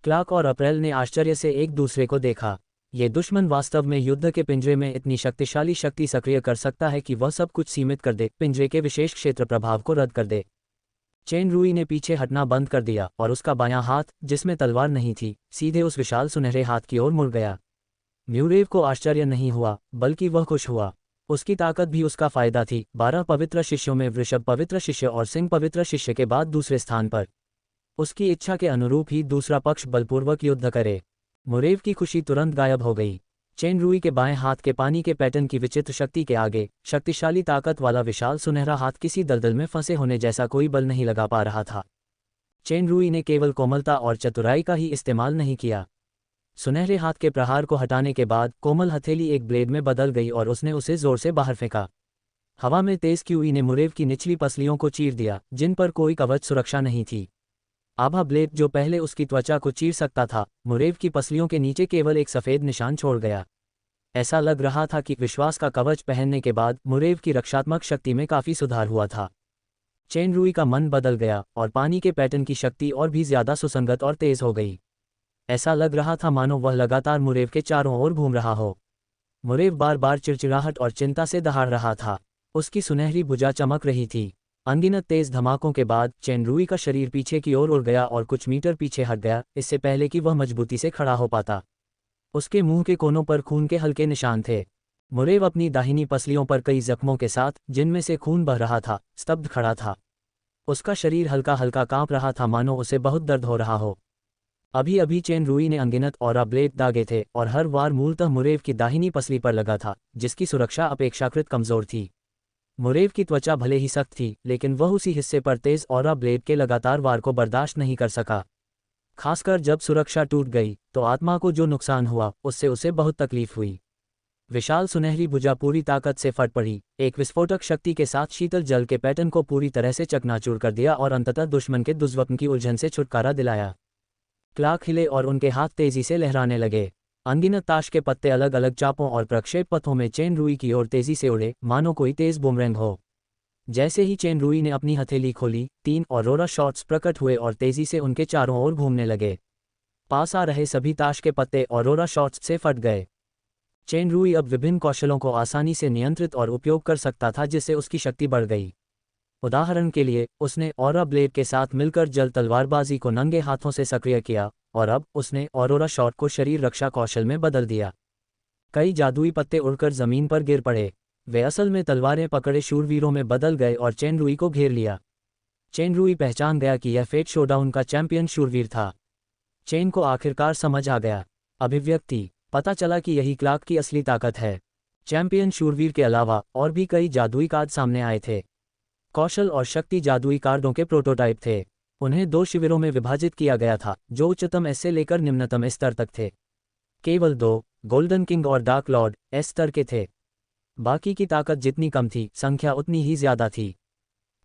क्लार्क और अप्रैल ने आश्चर्य से एक दूसरे को देखा। ये दुश्मन वास्तव में युद्ध के पिंजरे में इतनी शक्तिशाली शक्ति सक्रिय कर सकता है कि वह सब कुछ सीमित कर दे, पिंजरे के विशेष क्षेत्र प्रभाव को रद्द कर दे। चेन रूई ने पीछे हटना बंद कर दिया और उसका बायां हाथ, जिसमें तलवार नहीं थी, सीधे उस विशाल सुनहरे हाथ की ओर मुड़ गया। म्यूरेव को आश्चर्य नहीं हुआ, बल्कि वह खुश हुआ। उसकी ताकत भी उसका फायदा थी। 12 पवित्र शिष्यों में वृषभ पवित्र शिष्य और सिंह पवित्र शिष्य के बाद दूसरे स्थान पर। उसकी इच्छा के अनुरूप ही दूसरा पक्ष बलपूर्वक युद्ध करे। मुरेव की खुशी तुरंत गायब हो गई। चेन रूई के बाएं हाथ के पानी के पैटर्न की विचित्र शक्ति के आगे शक्तिशाली ताकत वाला विशाल सुनहरा हाथ किसी दलदल में फंसे होने जैसा कोई बल नहीं लगा पा रहा था। चेन रूई ने केवल कोमलता और चतुराई का ही इस्तेमाल नहीं किया। सुनहरे हाथ के प्रहार को हटाने के बाद कोमल हथेली एक ब्लेड में बदल गई और उसने उसे जोर से बाहर फेंका। हवा में तेज क्यूई ने मुरेव की निचली पसलियों को चीर दिया, जिन पर कोई कवच सुरक्षा नहीं थी। आभा ब्लेड जो पहले उसकी त्वचा को चीर सकता था, मुरेव की पसलियों के नीचे केवल एक सफ़ेद निशान छोड़ गया। ऐसा लग रहा था कि विश्वास का कवच पहनने के बाद मुरेव की रक्षात्मक शक्ति में काफ़ी सुधार हुआ था। चेन रूई का मन बदल गया और पानी के पैटर्न की शक्ति और भी ज़्यादा सुसंगत और तेज हो गई। ऐसा लग रहा था मानो वह लगातार मुरेव के चारों ओर घूम रहा हो। मुरेव बार बार चिड़चिड़ाहट और चिंता से दहाड़ रहा था। उसकी सुनहरी भुजा चमक रही थी। अनगिनत तेज धमाकों के बाद चेन रूई का शरीर पीछे की ओर उड़ गया और कुछ मीटर पीछे हट गया, इससे पहले कि वह मजबूती से खड़ा हो पाता। उसके मुंह के कोनों पर खून के हल्के निशान थे। मुरेव अपनी दाहिनी पसलियों पर कई जख्मों के साथ, जिनमें से खून बह रहा था, स्तब्ध खड़ा था। उसका शरीर हल्का हल्का कांप रहा था, मानो उसे बहुत दर्द हो रहा हो। अभी अभी चेन रूई ने अनगिनत और ब्लेड दागे थे और हर वार मूलतः मुरेव की दाहिनी पसली पर लगा था, जिसकी सुरक्षा अपेक्षाकृत कमजोर थी। मुरेव की त्वचा भले ही सख्त थी, लेकिन वह उसी हिस्से पर तेज और ब्लेड के लगातार वार को बर्दाश्त नहीं कर सका। खासकर जब सुरक्षा टूट गई तो आत्मा को जो नुकसान हुआ उससे उसे बहुत तकलीफ हुई। विशाल सुनहरी भुजा पूरी ताकत से फट पड़ी, एक विस्फोटक शक्ति के साथ शीतल जल के पैटर्न को पूरी तरह से चकनाचूर कर दिया और अंततः दुश्मन के दुर्स्वप्न की उलझन से छुटकारा दिलाया। क्लार्क हिले और उनके हाथ तेजी से लहराने लगे। अनगिनत ताश के पत्ते अलग अलग चापों और प्रक्षेप पथों में चेन रूई की ओर तेजी से उड़े, मानो कोई तेज बूमरैंग हो। जैसे ही चेन रूई ने अपनी हथेली खोली, 3 औरोरा शॉट्स प्रकट हुए और तेजी से उनके चारों ओर घूमने लगे। पास आ रहे सभी ताश के पत्ते औरोरा शॉट्स से फट गए। चेन रूई अब विभिन्न कौशलों को आसानी से नियंत्रित और उपयोग कर सकता था, जिससे उसकी शक्ति बढ़ गई। उदाहरण के लिए, उसने ऑरा ब्लेड के साथ मिलकर जल तलवारबाजी को नंगे हाथों से सक्रिय किया और अब उसने ऑरोरा शॉट को शरीर रक्षा कौशल में बदल दिया। कई जादुई पत्ते उड़कर जमीन पर गिर पड़े। वे असल में तलवारें पकड़े शूरवीरों में बदल गए और चेन रूई को घेर लिया। चेन रूई पहचान गया कि यह फेट शोडाउन का चैंपियन शूरवीर था। चेन को आखिरकार समझ आ गया। अभिव्यक्ति, पता चला कि यही क्लार्क की असली ताकत है। चैंपियन शूरवीर के अलावा और भी कई जादुई कार्ड सामने आए थे। कौशल और शक्ति जादुई कार्डों के प्रोटोटाइप थे। उन्हें 2 शिविरों में विभाजित किया गया था, जो उच्चतम एस से लेकर निम्नतम स्तर तक थे। केवल 2, गोल्डन किंग और डार्क लॉर्ड, एस स्तर के थे। बाकी की ताकत जितनी कम थी, संख्या उतनी ही ज्यादा थी।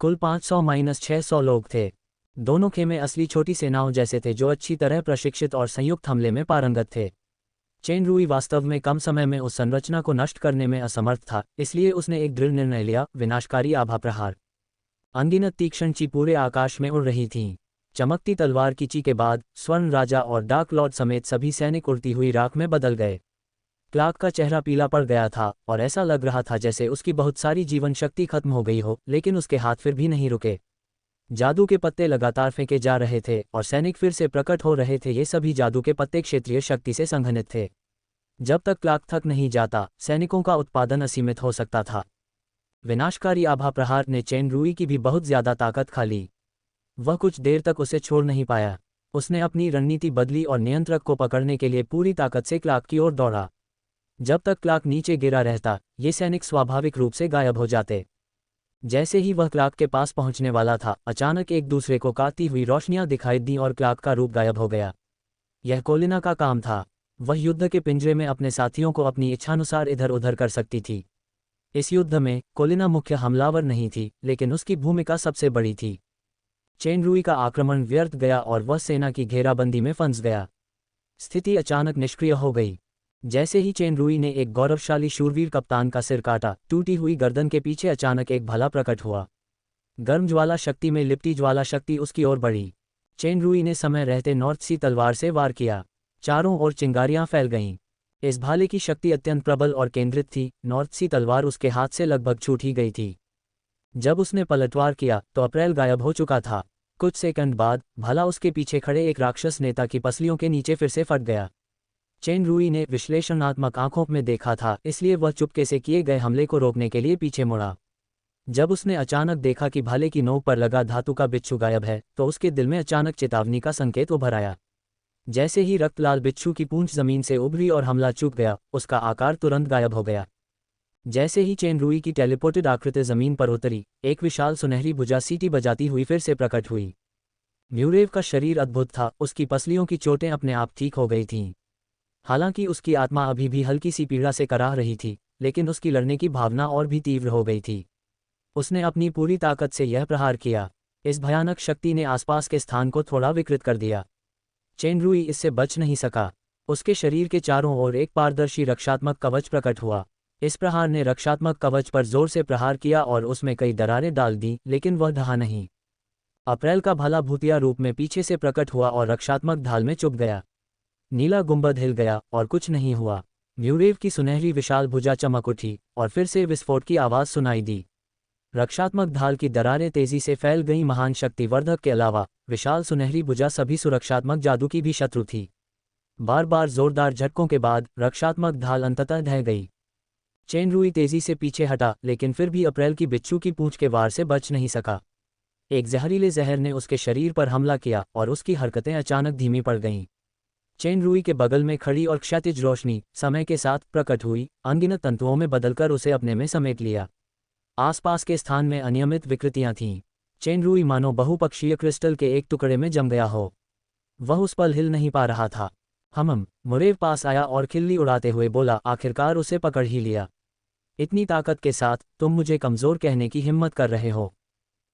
कुल 500-600 लोग थे। दोनों खेमे असली छोटी सेनाओं जैसे थे, जो अच्छी तरह प्रशिक्षित और संयुक्त हमले में पारंगत थे। चेन रूई वास्तव में कम समय में उस संरचना को नष्ट करने में असमर्थ था, इसलिए उसने एक दृढ़ निर्णय लिया, विनाशकारी आभा प्रहार। अनगिनत तीक्ष्ण ची पूरे आकाश में उड़ रही थीं। चमकती तलवार की ची के बाद स्वर्ण राजा और डार्क लॉर्ड समेत सभी सैनिक उड़ती हुई राख में बदल गए। क्लार्क का चेहरा पीला पड़ गया था और ऐसा लग रहा था जैसे उसकी बहुत सारी जीवन शक्ति खत्म हो गई हो, लेकिन उसके हाथ फिर भी नहीं रुके। जादू के पत्ते लगातार फेंके जा रहे थे और सैनिक फिर से प्रकट हो रहे थे। ये सभी जादू के पत्ते क्षेत्रीय शक्ति से संघनित थे। जब तक क्लार्क थक नहीं जाता, सैनिकों का उत्पादन असीमित हो सकता था। विनाशकारी आभा प्रहार ने चेन रूई की भी बहुत ज्यादा ताकत खा ली। वह कुछ देर तक उसे छोड़ नहीं पाया। उसने अपनी रणनीति बदली और नियंत्रक को पकड़ने के लिए पूरी ताकत से क्लार्क की ओर दौड़ा। जब तक क्लार्क नीचे गिरा रहता, ये सैनिक स्वाभाविक रूप से गायब हो जाते। जैसे ही वह क्लार्क के पास पहुंचने वाला था, अचानक एक दूसरे को काटती हुई रोशनियां दिखाई दी और क्लार्क का रूप गायब हो गया। यह कोलिना का काम था। वह युद्ध के पिंजरे में अपने साथियों को अपनी इच्छानुसार इधर उधर कर सकती थी। इस युद्ध में कोलिना मुख्य हमलावर नहीं थी, लेकिन उसकी भूमिका सबसे बड़ी थी। चेन रुई का आक्रमण व्यर्थ गया और वह सेना की घेराबंदी में फंस गया। स्थिति अचानक निष्क्रिय हो गई। जैसे ही चेन रुई ने एक गौरवशाली शूरवीर कप्तान का सिर काटा, टूटी हुई गर्दन के पीछे अचानक एक भला प्रकट हुआ। गर्म ज्वाला शक्ति में लिपटी ज्वाला शक्ति उसकी ओर बढ़ी। चेन रुई ने समय रहते नॉर्थ सी तलवार से वार किया। चारों ओर चिंगारियां फैल गईं। इस भाले की शक्ति अत्यंत प्रबल और केंद्रित थी। नॉर्थ सी तलवार उसके हाथ से लगभग छूट ही गई थी। जब उसने पलटवार किया तो अप्रैल गायब हो चुका था। कुछ सेकंड बाद भाला उसके पीछे खड़े एक राक्षस नेता की पसलियों के नीचे फिर से फट गया। चेन रुई ने विश्लेषणात्मक आंखों में देखा था, इसलिए वह चुपके से किए गए हमले को रोकने के लिए पीछे मुड़ा। जब उसने अचानक देखा कि भाले की नोक पर लगा धातु का बिच्छू गायब है, तो उसके दिल में अचानक चेतावनी का संकेत उभर आया। जैसे ही रक्तलाल बिच्छू की पूंछ जमीन से उभरी और हमला चूक गया, उसका आकार तुरंत गायब हो गया। जैसे ही चेन रुई की टेलीपोर्टेड आकृति जमीन पर उतरी, एक विशाल सुनहरी भुजा सीटी बजाती हुई फिर से प्रकट हुई। म्यूरेव का शरीर अद्भुत था। उसकी पसलियों की चोटें अपने आप ठीक हो गई थीं। हालांकि उसकी आत्मा अभी भी हल्की सी पीड़ा से कराह रही थी, लेकिन उसकी लड़ने की भावना और भी तीव्र हो गई थी। उसने अपनी पूरी ताकत से यह प्रहार किया। इस भयानक शक्ति ने आसपास के स्थान को थोड़ा विकृत कर दिया। चेन रुई इससे बच नहीं सका। उसके शरीर के चारों ओर एक पारदर्शी रक्षात्मक कवच प्रकट हुआ। इस प्रहार ने रक्षात्मक कवच पर जोर से प्रहार किया और उसमें कई दरारें डाल दी, लेकिन वह ढहा नहीं। अप्रैल का भाला भूतिया रूप में पीछे से प्रकट हुआ और रक्षात्मक ढाल में चुभ गया। नीला गुंबद हिल गया और कुछ नहीं हुआ। म्यूरेव की सुनहरी विशाल भुजा चमक उठी और फिर से विस्फोट की आवाज सुनाई दी। रक्षात्मक ढाल की दरारें तेजी से फैल गईं। महान शक्तिवर्धक के अलावा विशाल सुनहरी भुजा सभी सुरक्षात्मक जादू की भी शत्रु थी। बार बार जोरदार झटकों के बाद रक्षात्मक ढाल अंततः ढह गई। चेन रुई तेजी से पीछे हटा, लेकिन फिर भी अप्रैल की बिच्छू की पूंछ के वार से बच नहीं सका। एक जहरीले जहर ने उसके शरीर पर हमला किया और उसकी हरकतें अचानक धीमी पड़ गईं। चेन रुई के बगल में खड़ी और क्षैतिज रोशनी समय के साथ प्रकट हुई, अनगिनत तंतुओं में बदलकर उसे अपने में समेट लिया। आसपास के स्थान में अनियमित विकृतियां थीं। चेन रुई मानो बहुपक्षीय क्रिस्टल के एक टुकड़े में जम गया हो। वह उस पल हिल नहीं पा रहा था। मुरेव पास आया और खिल्ली उड़ाते हुए बोला, आखिरकार उसे पकड़ ही लिया। इतनी ताकत के साथ तुम मुझे कमज़ोर कहने की हिम्मत कर रहे हो।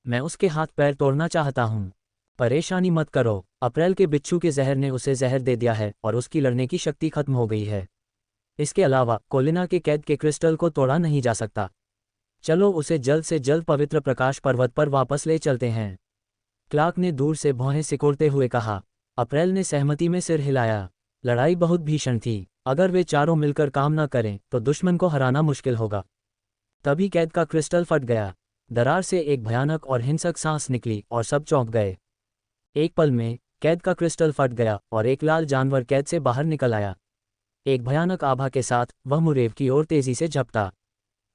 मैं उसके हाथ पैर तोड़ना चाहता हूँ। परेशानी मत करो। अप्रैल के बिच्छू के जहर ने उसे जहर दे दिया है और उसकी लड़ने की शक्ति खत्म हो गई है। इसके अलावा कोलिना के कैद के क्रिस्टल को तोड़ा नहीं जा सकता। चलो उसे जल्द से जल्द पवित्र प्रकाश पर्वत पर वापस ले चलते हैं। क्लार्क ने दूर से भौहें सिकोड़ते हुए कहा। अप्रैल ने सहमति में सिर हिलाया। लड़ाई बहुत भीषण थी। अगर वे चारों मिलकर काम न करें तो दुश्मन को हराना मुश्किल होगा। तभी कैद का क्रिस्टल फट गया। दरार से एक भयानक और हिंसक सांस निकली और सब चौंक गए। एक पल में कैद का क्रिस्टल फट गया और एक लाल जानवर कैद से बाहर निकल आया। एक भयानक आभा के साथ वह मुरेव की ओर तेजी से झपटा।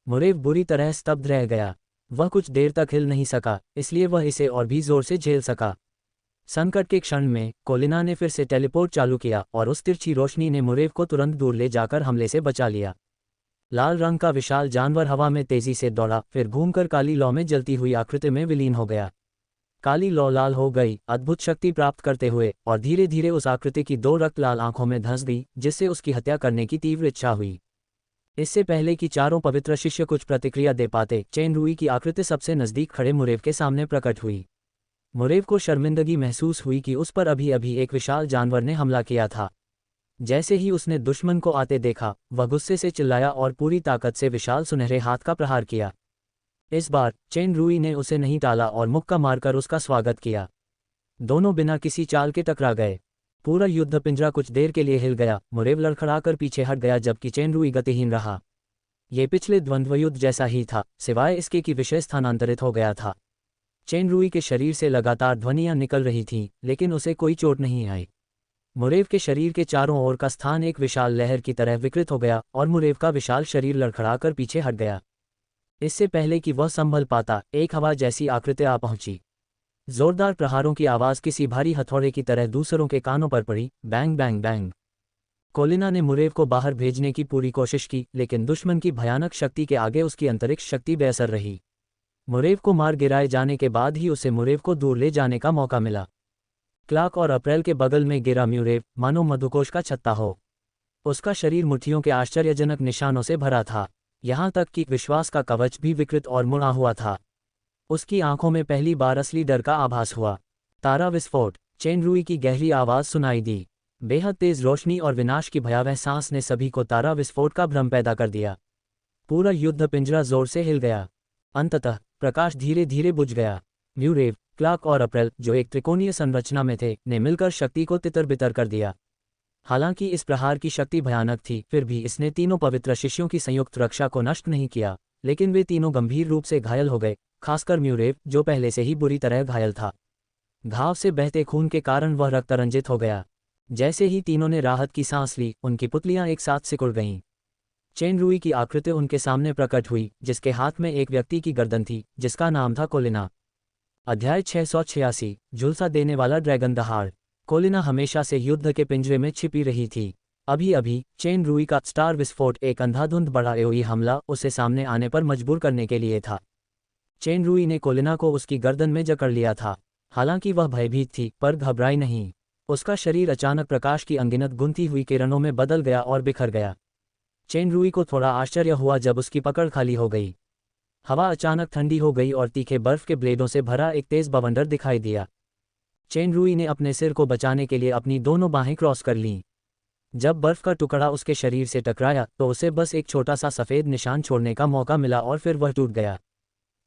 मुरेव बुरी तरह स्तब्ध रह गया। वह कुछ देर तक हिल नहीं सका, इसलिए वह इसे और भी जोर से झेल सका। संकट के क्षण में कोलिना ने फिर से टेलीपोर्ट चालू किया और उस तिरछी रोशनी ने मुरेव को तुरंत दूर ले जाकर हमले से बचा लिया। लाल रंग का विशाल जानवर हवा में तेजी से दौड़ा, फिर घूमकर काली लौ में जलती हुई आकृति में विलीन हो गया। काली लौ लाल हो गई, अद्भुत शक्ति प्राप्त करते हुए, और धीरे धीरे उस आकृति की दो रक्त लाल आंखों में धंस गई, जिससे उसकी हत्या करने की तीव्र इच्छा हुई। इससे पहले कि चारों पवित्र शिष्य कुछ प्रतिक्रिया दे पाते, चेन रुई की आकृति सबसे नजदीक खड़े मुरेव के सामने प्रकट हुई। मुरेव को शर्मिंदगी महसूस हुई कि उस पर अभी अभी एक विशाल जानवर ने हमला किया था। जैसे ही उसने दुश्मन को आते देखा, वह गुस्से से चिल्लाया और पूरी ताकत से विशाल सुनहरे हाथ का प्रहार किया। इस बार चेन रुई ने उसे नहीं टाला और मुक्का मारकर उसका स्वागत किया। दोनों बिना किसी चाल के टकरा गए। पूरा युद्ध पिंजरा कुछ देर के लिए हिल गया। मुरेव लड़खड़ाकर पीछे हट गया, जबकि चेन रुई गतिहीन रहा। ये पिछले द्वंद्वयुद्ध जैसा ही था, सिवाय इसके कि विषय स्थानांतरित हो गया था। चेन रुई के शरीर से लगातार ध्वनियां निकल रही थीं, लेकिन उसे कोई चोट नहीं आई। मुरेव के शरीर के चारों ओर का स्थान एक विशाल लहर की तरह विकृत हो गया और मुरेव का विशाल शरीर लड़खड़ाकर पीछे हट गया। इससे पहले कि वह संभल पाता, एक हवा जैसी आकृति आ पहुंची। जोरदार प्रहारों की आवाज किसी भारी हथौड़े की तरह दूसरों के कानों पर पड़ी। Bang bang bang. कोलिना ने मुरेव को बाहर भेजने की पूरी कोशिश की, लेकिन दुश्मन की भयानक शक्ति के आगे उसकी अंतरिक्ष शक्ति बेअसर रही। मुरेव को मार गिराए जाने के बाद ही उसे मुरेव को दूर ले जाने का मौका मिला। क्लार्क और अप्रैल के बगल में गिरा म्यूरेव मानो मधुकोश का छत्ता हो। उसका शरीर मुट्ठियों के आश्चर्यजनक निशानों से भरा था, यहाँ तक कि विश्वास का कवच भी विकृत और मुड़ा हुआ था। उसकी आंखों में पहली बार असली डर का आभास हुआ। तारा विस्फोट, चेन रुई की गहरी आवाज़ सुनाई दी। बेहद तेज रोशनी और विनाश की भयावह सांस ने सभी को तारा विस्फोट का भ्रम पैदा कर दिया। पूरा युद्ध पिंजरा जोर से हिल गया। अंततः प्रकाश धीरे धीरे बुझ गया। म्यूरेव, क्लार्क और अप्रैल, जो एक त्रिकोणीय संरचना में थे, ने मिलकर शक्ति को तितर-बितर कर दिया। हालांकि इस प्रहार की शक्ति भयानक थी, फिर भी इसने तीनों पवित्र शिष्यों की संयुक्त रक्षा को नष्ट नहीं किया, लेकिन वे तीनों गंभीर रूप से घायल हो गए, खासकर म्यूरेव, जो पहले से ही बुरी तरह घायल था। घाव से बहते खून के कारण वह रक्तरंजित हो गया। जैसे ही तीनों ने राहत की सांस ली, उनकी पुतलियां एक साथ सिकुड़ गईं। चेन रुई की आकृति उनके सामने प्रकट हुई, जिसके हाथ में एक व्यक्ति की गर्दन थी, जिसका नाम था कोलिना। अध्याय 686, झुलसा देने वाला ड्रैगन दहाड़। कोलिना हमेशा से युद्ध के पिंजरे में छिपी रही थी। अभी अभी चेन रुई का स्टार विस्फोट, एक अंधाधुंध बड़ा एओई हमला, उसे सामने आने पर मजबूर करने के लिए था। चेन रुई ने कोलिना को उसकी गर्दन में जकड़ लिया था। हालांकि वह भयभीत थी, पर घबराई नहीं। उसका शरीर अचानक प्रकाश की अनगिनत गुंथी हुई किरणों में बदल गया और बिखर गया। चेन रुई को थोड़ा आश्चर्य हुआ जब उसकी पकड़ खाली हो गई। हवा अचानक ठंडी हो गई और तीखे बर्फ के ब्लेडों से भरा एक तेज बवंडर दिखाई दिया। चेन रुई ने अपने सिर को बचाने के लिए अपनी दोनों बाहें क्रॉस कर लीं। जब बर्फ का टुकड़ा उसके शरीर से टकराया तो उसे बस एक छोटा सा सफ़ेद निशान छोड़ने का मौका मिला और फिर वह टूट गया।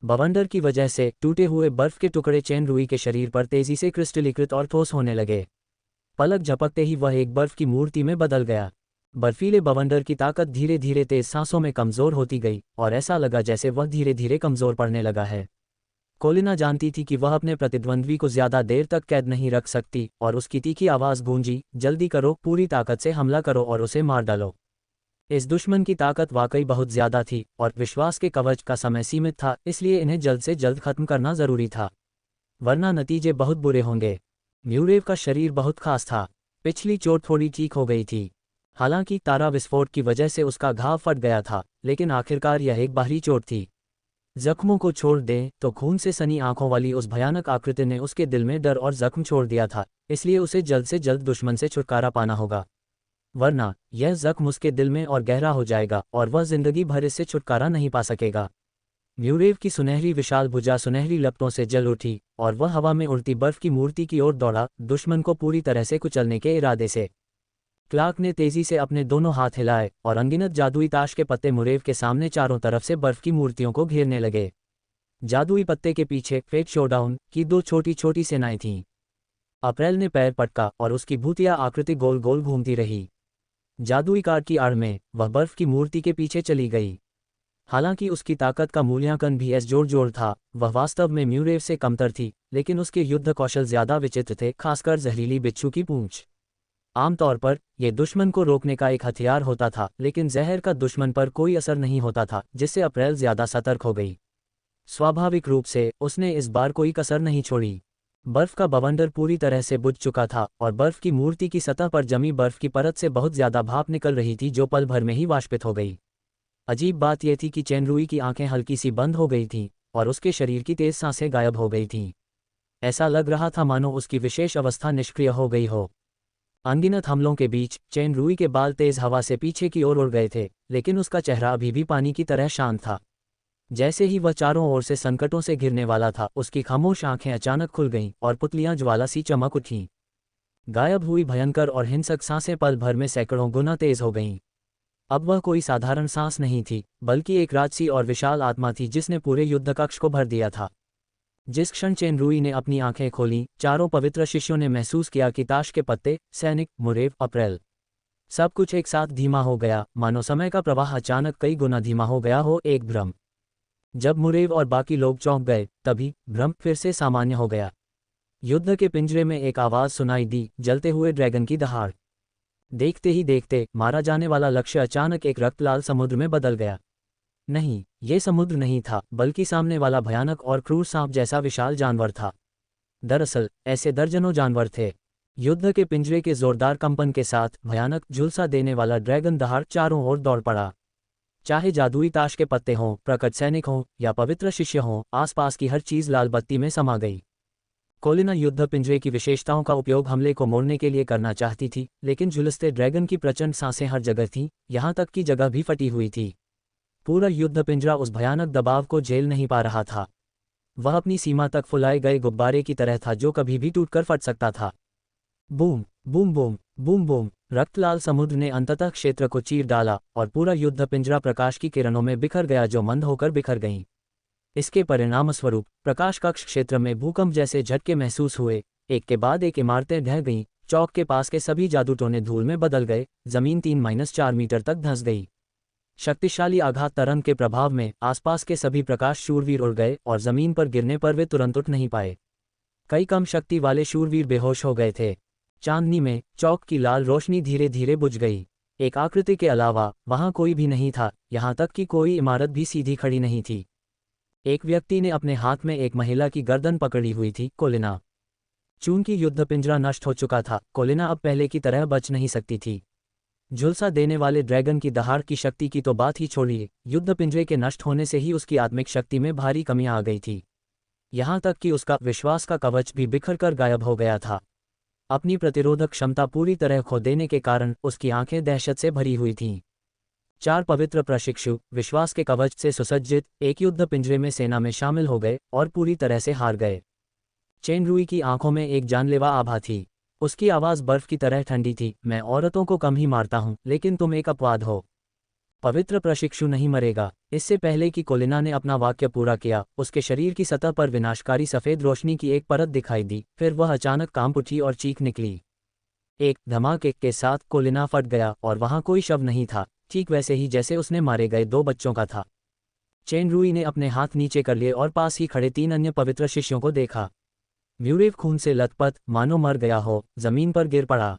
बवंडर की वजह से टूटे हुए बर्फ के टुकड़े चेन रुई के शरीर पर तेजी से क्रिस्टलीकृत और ठोस होने लगे। पलक झपकते ही वह एक बर्फ की मूर्ति में बदल गया। बर्फीले बवंडर की ताकत धीरे धीरे तेज सांसों में कमज़ोर होती गई और ऐसा लगा जैसे वह धीरे धीरे कमज़ोर पड़ने लगा है। कोलिना जानती थी कि वह अपने प्रतिद्वंद्वी को ज़्यादा देर तक कैद नहीं रख सकती और उसकी तीखी आवाज़ गूंजी, जल्दी करो, पूरी ताकत से हमला करो और उसे मार डालो। इस दुश्मन की ताकत वाकई बहुत ज़्यादा थी और विश्वास के कवच का समय सीमित था, इसलिए इन्हें जल्द से जल्द खत्म करना ज़रूरी था, वरना नतीजे बहुत बुरे होंगे। म्यूरेव का शरीर बहुत खास था। पिछली चोट थोड़ी ठीक हो गई थी। हालांकि तारा विस्फोट की वजह से उसका घाव फट गया था, लेकिन आखिरकार यह एक बाहरी चोट थी। जख्मों को छोड़ दें तो खून से सनी आंखों वाली उस भयानक आकृति ने उसके दिल में डर और जख्म छोड़ दिया था, इसलिए उसे जल्द से जल्द दुश्मन से छुटकारा पाना होगा, वरना यह जख्म उसके दिल में और गहरा हो जाएगा और वह जिंदगी भर इससे छुटकारा नहीं पा सकेगा। म्यूरेव की सुनहरी विशाल भुजा सुनहरी लपटों से जल उठी और वह हवा में उड़ती बर्फ की मूर्ति की ओर दौड़ा, दुश्मन को पूरी तरह से कुचलने के इरादे से। क्लार्क ने तेजी से अपने दोनों हाथ हिलाए और अनगिनत जादुई ताश के पत्ते मुरेव के सामने चारों तरफ से बर्फ की मूर्तियों को घेरने लगे। जादुई पत्ते के पीछे फेट शोडाउन की दो छोटी छोटी सेनाएं थीं। अप्रैल ने पैर पटका और उसकी भूतिया आकृति गोल गोल घूमती रही। जादुई कार्ड की आड़ में वह बर्फ की मूर्ति के पीछे चली गई। हालांकि उसकी ताकत का मूल्यांकन भी ऐस जोड़ था, वह वास्तव में म्यूरेव से कमतर थी, लेकिन उसके युद्ध कौशल ज्यादा विचित्र थे, खासकर जहरीली बिच्छू की पूंछ। आमतौर पर यह दुश्मन को रोकने का एक हथियार होता था, लेकिन जहर का दुश्मन पर कोई असर नहीं होता था, जिससे अप्रैल ज्यादा सतर्क हो गई। स्वाभाविक रूप से उसने इस बार कोई कसर नहीं छोड़ी। बर्फ का बवंडर पूरी तरह से बुझ चुका था और बर्फ की मूर्ति की सतह पर जमी बर्फ की परत से बहुत ज्यादा भाप निकल रही थी, जो पल भर में ही वाष्पित हो गई। अजीब बात यह थी कि चेन रुई की आंखें हल्की सी बंद हो गई थीं और उसके शरीर की तेज सांसें गायब हो गई थीं। ऐसा लग रहा था मानो उसकी विशेष अवस्था निष्क्रिय हो गई हो। अनगिनत हमलों के बीच चेन रुई के बाल तेज हवा से पीछे की ओर उड़ गए थे, लेकिन उसका चेहरा अभी भी पानी की तरह शांत था। जैसे ही वह चारों ओर से संकटों से घिरने वाला था, उसकी खामोश आंखें अचानक खुल गईं और पुतलियां ज्वाला सी चमक उठीं। गायब हुई भयंकर और हिंसक सांसें पल भर में सैकड़ों गुना तेज हो गईं। अब वह कोई साधारण सांस नहीं थी, बल्कि एक राजसी और विशाल आत्मा थी जिसने पूरे युद्ध कक्ष को भर दिया था। जिस क्षण चेन रुई ने अपनी आंखें खोलीं, चारों पवित्र शिष्यों ने महसूस किया कि ताश के पत्ते, सैनिक, मुरेव, अप्रैल, सब कुछ एक साथ धीमा हो गया, मानो समय का प्रवाह अचानक कई गुना धीमा हो गया हो। एक भ्रम। जब मुरेव और बाकी लोग चौंक गए, तभी भ्रम फिर से सामान्य हो गया। युद्ध के पिंजरे में एक आवाज सुनाई दी, जलते हुए ड्रैगन की दहाड़। देखते ही देखते मारा जाने वाला लक्ष्य अचानक एक रक्तलाल समुद्र में बदल गया। नहीं, ये समुद्र नहीं था, बल्कि सामने वाला भयानक और क्रूर सांप जैसा विशाल जानवर था। दरअसल ऐसे दर्जनों जानवर थे। युद्ध के पिंजरे के जोरदार कंपन के साथ भयानक झुलसा देने वाला ड्रैगन दहाड़ चारों ओर दौड़ पड़ा। चाहे जादुई ताश के पत्ते हों, प्रकट सैनिक हों या पवित्र शिष्य हों, आसपास की हर चीज लाल बत्ती में समा गई। कोलिना युद्ध पिंजरे की विशेषताओं का उपयोग हमले को मोड़ने के लिए करना चाहती थी, लेकिन झुलसते ड्रैगन की प्रचंड सांसें हर जगह थीं, यहाँ तक कि जगह भी फटी हुई थी। पूरा युद्ध पिंजरा उस भयानक दबाव को झेल नहीं पा रहा था। वह अपनी सीमा तक फुलाए गए गुब्बारे की तरह था जो कभी भी टूटकर फट सकता था। Boom boom boom boom boom, रक्तलाल समुद्र ने अंततः क्षेत्र को चीर डाला और पूरा युद्ध पिंजरा प्रकाश की किरणों में बिखर गया जो मंद होकर बिखर गईं। इसके परिणामस्वरूप प्रकाश कक्ष क्षेत्र में भूकंप जैसे झटके महसूस हुए। एक के बाद एक इमारतें ढह गईं, चौक के पास के सभी जादूटोने धूल में बदल गए, जमीन 3-4 मीटर तक धंस गई। शक्तिशाली आघात तरंग के प्रभाव में आसपास के सभी प्रकाश शूरवीर उड़ गए और जमीन पर गिरने पर वे तुरंत उठ नहीं पाए। कई कम शक्ति वाले शूरवीर बेहोश हो गए थे। चांदनी में चौक की लाल रोशनी धीरे धीरे बुझ गई। एक आकृति के अलावा वहां कोई भी नहीं था, यहाँ तक कि कोई इमारत भी सीधी खड़ी नहीं थी। एक व्यक्ति ने अपने हाथ में एक महिला की गर्दन पकड़ी हुई थी, कोलिना। चूंकि युद्ध पिंजरा नष्ट हो चुका था, कोलिना अब पहले की तरह बच नहीं सकती थी। झुलसा देने वाले ड्रैगन की दहाड़ की शक्ति की तो बात ही छोड़िए, युद्ध पिंजरे के नष्ट होने से ही उसकी आत्मिक शक्ति में भारी कमियां आ गई थी। यहाँ तक कि उसका विश्वास का कवच भी बिखर कर गायब हो गया था। अपनी प्रतिरोधक क्षमता पूरी तरह खो देने के कारण उसकी आंखें दहशत से भरी हुई थीं। 4 पवित्र प्रशिक्षु विश्वास के कवच से सुसज्जित एक युद्ध पिंजरे में सेना में शामिल हो गए और पूरी तरह से हार गए। चेन रुई की आंखों में एक जानलेवा आभा थी। उसकी आवाज़ बर्फ की तरह ठंडी थी। मैं औरतों को कम ही मारता हूँ, लेकिन तुम एक अपवाद हो। पवित्र प्रशिक्षु नहीं मरेगा। इससे पहले कि कोलिना ने अपना वाक्य पूरा किया, उसके शरीर की सतह पर विनाशकारी सफ़ेद रोशनी की एक परत दिखाई दी। फिर वह अचानक कांप उठी और चीख निकली। एक धमाके के साथ कोलिना फट गया और वहां कोई शव नहीं था, ठीक वैसे ही जैसे उसने मारे गए 2 बच्चों का था। चेन रुई ने अपने हाथ नीचे कर लिए और पास ही खड़े 3 अन्य पवित्र शिष्यों को देखा। म्यूरेव खून से लथपथ, मानो मर गया हो, जमीन पर गिर पड़ा।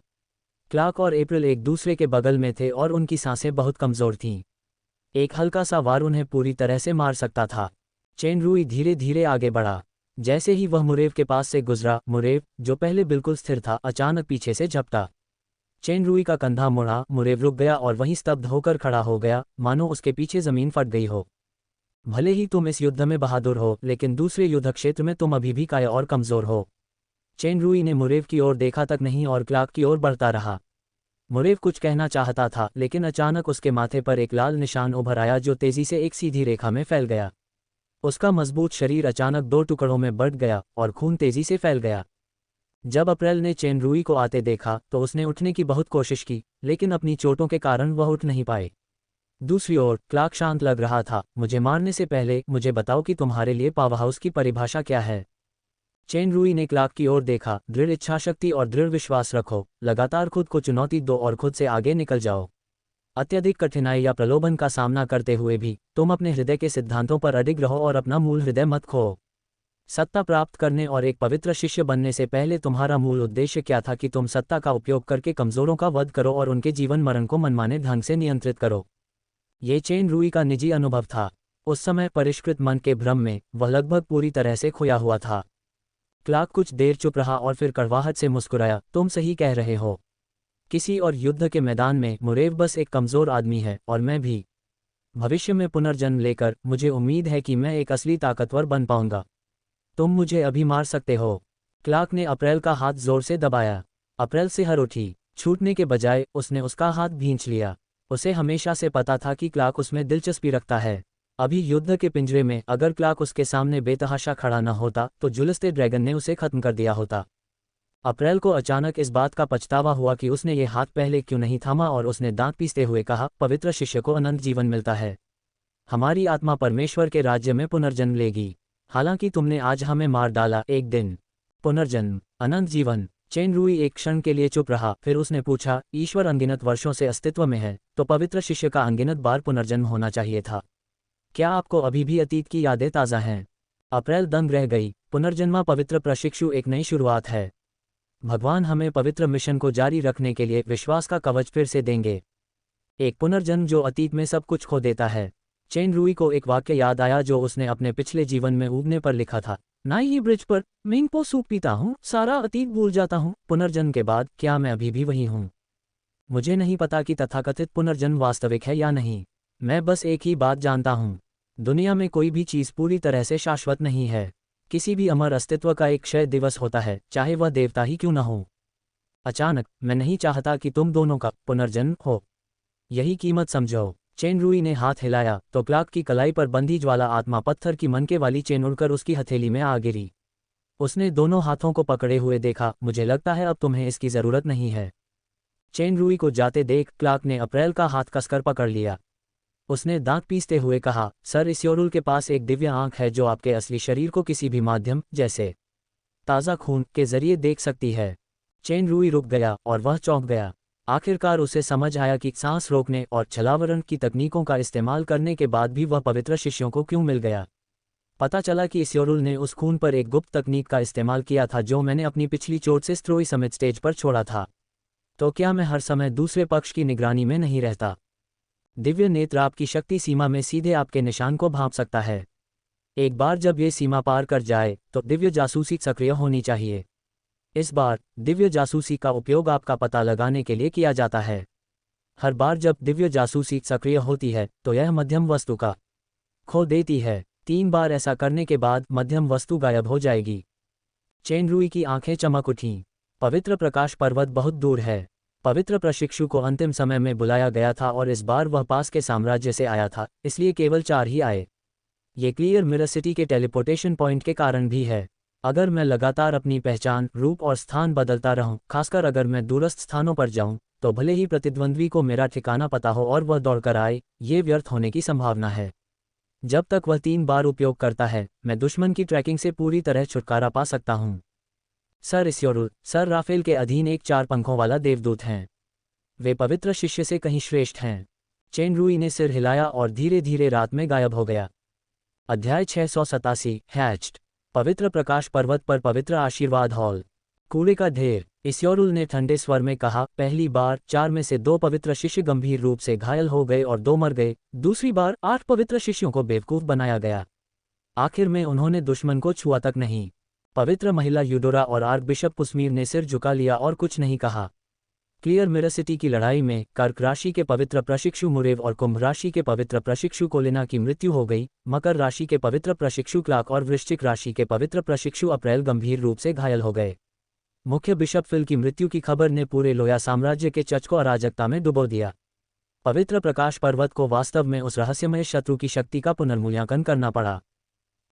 क्लार्क और अप्रैल एक दूसरे के बगल में थे और उनकी सांसें बहुत कमज़ोर थीं। एक हल्का सा वार उन्हें पूरी तरह से मार सकता था। चेन रुई धीरे धीरे आगे बढ़ा। जैसे ही वह मुरेव के पास से गुजरा, मुरेव, जो पहले बिल्कुल स्थिर था, अचानक पीछे से झपटा। चेन रुई का कंधा मुड़ा, मुरेव रुक गया और वहीं स्तब्ध होकर खड़ा हो गया, मानो उसके पीछे जमीन फट गई हो। भले ही तुम इस युद्ध में बहादुर हो, लेकिन दूसरे युद्ध क्षेत्र में तुम अभी भी काया और कमज़ोर हो। चेन रुई ने मुरेव की ओर देखा तक नहीं और क्लार्क की ओर बढ़ता रहा। मुरेव कुछ कहना चाहता था, लेकिन अचानक उसके माथे पर एक लाल निशान उभर आया जो तेजी से एक सीधी रेखा में फैल गया। उसका मजबूत शरीर अचानक 2 टुकड़ों में बंट गया और खून तेजी से फैल गया। जब अप्रैल ने चेन रुई को आते देखा तो उसने उठने की बहुत कोशिश की, लेकिन अपनी चोटों के कारण वह उठ नहीं पाए। दूसरी ओर क्लार्क शांत लग रहा था। मुझे मारने से पहले मुझे बताओ कि तुम्हारे लिए पावरहाउस की परिभाषा क्या है। चेन रुई ने क्लार्क की ओर देखा। दृढ़ इच्छाशक्ति और दृढ़ विश्वास रखो, लगातार खुद को चुनौती दो और खुद से आगे निकल जाओ। अत्यधिक कठिनाई या प्रलोभन का सामना करते हुए भी तुम अपने हृदय के सिद्धांतों पर अडिग रहो और अपना मूल हृदय मत खो। सत्ता प्राप्त करने और एक पवित्र शिष्य बनने से पहले तुम्हारा मूल उद्देश्य क्या था कि तुम सत्ता का उपयोग करके कमजोरों का वध करो और उनके जीवन मरण को मनमाने ढंग से नियंत्रित करो। ये चेन रुई का निजी अनुभव था। उस समय परिष्कृत मन के भ्रम में वह लगभग पूरी तरह से खोया हुआ था। क्लार्क कुछ देर चुप रहा और फिर कड़वाहट से मुस्कुराया। तुम सही कह रहे हो। किसी और युद्ध के मैदान में मुरेव बस एक कमज़ोर आदमी है और मैं भी। भविष्य में पुनर्जन्म लेकर मुझे उम्मीद है कि मैं एक असली ताकतवर बन पाऊंगा। तुम मुझे अभी मार सकते हो। क्लार्क ने अप्रैल का हाथ जोर से दबाया। अप्रैल सिहर उठी। छूटने के बजाय उसने उसका हाथ भींच लिया। उसे हमेशा से पता था कि क्लार्क उसमें दिलचस्पी रखता है। अभी युद्ध के पिंजरे में अगर क्लार्क उसके सामने बेतहाशा खड़ा न होता तो झुलसते ड्रैगन ने उसे खत्म कर दिया होता। अप्रैल को अचानक इस बात का पछतावा हुआ कि उसने ये हाथ पहले क्यों नहीं थामा और उसने दांत पीसते हुए कहा, पवित्र शिष्य को अनंत जीवन मिलता है। हमारी आत्मा परमेश्वर के राज्य में पुनर्जन्म लेगी। हालांकि तुमने आज हमें मार डाला, एक दिन पुनर्जन्म, अनंत जीवन। चेन रुई एक क्षण के लिए चुप रहा, फिर उसने पूछा, ईश्वर अनगिनत वर्षों से अस्तित्व में है, तो पवित्र शिष्य का अनगिनत बार पुनर्जन्म होना चाहिए था। क्या आपको अभी भी अतीत की यादें ताज़ा हैं? अप्रैल दंग रह गई। पुनर्जन्मा पवित्र प्रशिक्षु एक नई शुरुआत है। भगवान हमें पवित्र मिशन को जारी रखने के लिए विश्वास का कवच फिर से देंगे। एक पुनर्जन्म जो अतीत में सब कुछ खो देता है। चेन रुई को एक वाक्य याद आया जो उसने अपने पिछले जीवन में उगने पर लिखा था। नाई ब्रिज पर मिंगपो सूप पीता हूँ, सारा अतीत भूल जाता हूँ। पुनर्जन्म के बाद क्या मैं अभी भी वही हूँ? मुझे नहीं पता कि तथाकथित पुनर्जन्म वास्तविक है या नहीं। मैं बस एक ही बात जानता हूँ, दुनिया में कोई भी चीज़ पूरी तरह से शाश्वत नहीं है। किसी भी अमर अस्तित्व का एक क्षय दिवस होता है, चाहे वह देवता ही क्यों न हो। अचानक, मैं नहीं चाहता कि तुम दोनों का पुनर्जन्म हो। यही कीमत समझो। चेन रूई ने हाथ हिलाया तो क्लार्क की कलाई पर बंधी ज्वाला आत्मा पत्थर की मनके वाली चेन उड़कर उसकी हथेली में आ गिरी। उसने दोनों हाथों को पकड़े हुए देखा। मुझे लगता है अब तुम्हें इसकी जरूरत नहीं है। चेन रूई को जाते देख क्लार्क ने अप्रैल का हाथ कसकर पकड़ लिया। उसने दांत पीसते हुए कहा, सर, इस्योरुल के पास एक दिव्य आंख है जो आपके असली शरीर को किसी भी माध्यम, जैसे ताज़ा खून, के जरिए देख सकती है। चेन रूई रुक गया और वह चौंक गया। आखिरकार उसे समझ आया कि सांस रोकने और छलावरण की तकनीकों का इस्तेमाल करने के बाद भी वह पवित्र शिष्यों को क्यों मिल गया। पता चला कि इस्योरुल ने उस खून पर एक गुप्त तकनीक का इस्तेमाल किया था जो मैंने अपनी पिछली चोट से स्ट्रोई समिट स्टेज पर छोड़ा था। तो क्या मैं हर समय दूसरे पक्ष की निगरानी में नहीं रहता? दिव्य नेत्र आपकी शक्ति सीमा में सीधे आपके निशान को भांप सकता है। एक बार जब ये सीमा पार कर जाए तो दिव्य जासूसी सक्रिय होनी चाहिए। इस बार दिव्य जासूसी का उपयोग आपका पता लगाने के लिए किया जाता है। हर बार जब दिव्य जासूसी सक्रिय होती है तो यह मध्यम वस्तु का खो देती है। 3 बार ऐसा करने के बाद मध्यम वस्तु गायब हो जाएगी। चेन रूई की आंखें चमक उठीं। पवित्र प्रकाश पर्वत बहुत दूर है। पवित्र प्रशिक्षु को अंतिम समय में बुलाया गया था और इस बार वह पास के साम्राज्य से आया था, इसलिए केवल 4 ही आए। ये क्लियर मिरर सिटी के टेलीपोर्टेशन पॉइंट के कारण भी है। अगर मैं लगातार अपनी पहचान, रूप और स्थान बदलता रहूं, खासकर अगर मैं दूरस्थ स्थानों पर जाऊं, तो भले ही प्रतिद्वंद्वी को मेरा ठिकाना पता हो और वह दौड़कर आए, ये व्यर्थ होने की संभावना है। जब तक वह 3 बार उपयोग करता है, मैं दुश्मन की ट्रैकिंग से पूरी तरह छुटकारा पा सकता हूं। सर इस्योरुल, सर राफेल के अधीन एक 4 पंखों वाला देवदूत हैं। वे पवित्र शिष्य से कहीं श्रेष्ठ हैं। चेन रूई ने सिर हिलाया और धीरे धीरे रात में गायब हो गया। अध्याय 687 हैच्ड। पवित्र प्रकाश पर्वत पर पवित्र आशीर्वाद हॉल। कूड़े का ढेर। इस्योरुल ने ठंडे स्वर में कहा, पहली बार 4 में से 2 पवित्र शिष्य गंभीर रूप से घायल हो गए और 2 मर गए। दूसरी बार 8 पवित्र शिष्यों को बेवकूफ बनाया गया। आखिर में उन्होंने दुश्मन को छुआ तक नहीं। पवित्र महिला यूडोरा और आर्क बिशप पुस्मीर ने सिर झुका लिया और कुछ नहीं कहा। क्लियर मिरर सिटी की लड़ाई में कर्क राशि के पवित्र प्रशिक्षु मुरेव और कुंभ राशि के पवित्र प्रशिक्षु कोलिना की मृत्यु हो गई। मकर राशि के पवित्र प्रशिक्षु क्लार्क और वृश्चिक राशि के पवित्र प्रशिक्षु अप्रैल गंभीर रूप से घायल हो गए। मुख्य बिशप फिल की मृत्यु की खबर ने पूरे लोया साम्राज्य के चर्च को अराजकता में डुबो दिया। पवित्र प्रकाश पर्वत को वास्तव में उस रहस्यमय शत्रु की शक्ति का पुनर्मूल्यांकन करना पड़ा।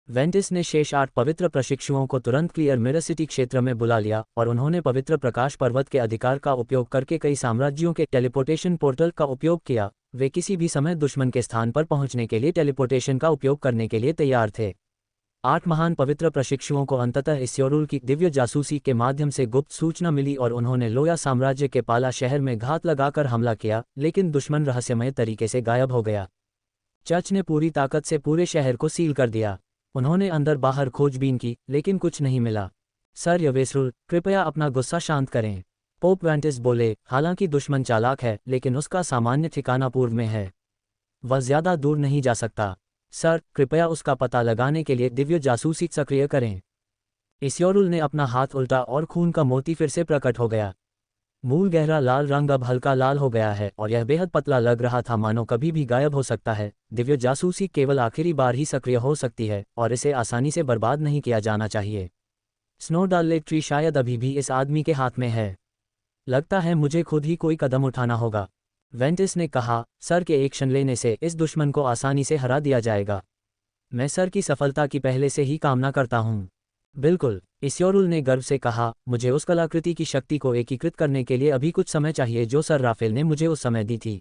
वेंटिस ने शेष 8 पवित्र प्रशिक्षुओं को तुरंत क्लियर मिरर सिटी क्षेत्र में बुला लिया और उन्होंने पवित्र प्रकाश पर्वत के अधिकार का उपयोग करके कई साम्राज्यों के टेलीपोर्टेशन पोर्टल का उपयोग किया। वे किसी भी समय दुश्मन के स्थान पर पहुंचने के लिए टेलीपोर्टेशन का उपयोग करने के लिए तैयार थे। 8 महान पवित्र प्रशिक्षुओं को अंततः इस्योरुल की दिव्य जासूसी के माध्यम से गुप्त सूचना मिली और उन्होंने लोया साम्राज्य के पाला शहर में घात लगाकर हमला किया, लेकिन दुश्मन रहस्यमय तरीके से गायब हो गया। चर्च ने पूरी ताकत से पूरे शहर को सील कर दिया। उन्होंने अंदर बाहर खोजबीन की, लेकिन कुछ नहीं मिला। सर यवेसरुल, कृपया अपना गुस्सा शांत करें। पोप वेंटिस बोले, हालांकि दुश्मन चालाक है, लेकिन उसका सामान्य ठिकाना पूर्व में है। वह ज्यादा दूर नहीं जा सकता। सर, कृपया उसका पता लगाने के लिए दिव्य जासूसी सक्रिय करें। इस्योरुल ने अपना हाथ उल्टा और खून का मोती फिर से प्रकट हो गया। मूल गहरा लाल रंग अब हल्का लाल हो गया है और यह बेहद पतला लग रहा था, मानो कभी भी गायब हो सकता है। दिव्य जासूसी केवल आखिरी बार ही सक्रिय हो सकती है और इसे आसानी से बर्बाद नहीं किया जाना चाहिए। स्नोडाल ट्री शायद अभी भी इस आदमी के हाथ में है। लगता है मुझे खुद ही कोई कदम उठाना होगा। वेंटिस ने कहा, सर के एक्शन लेने से इस दुश्मन को आसानी से हरा दिया जाएगा। मैं सर की सफलता की पहले से ही कामना करता हूँ। बिल्कुल, इस्योरुल ने गर्व से कहा, मुझे उस कलाकृति की शक्ति को एकीकृत करने के लिए अभी कुछ समय चाहिए जो सर राफेल ने मुझे उस समय दी थी।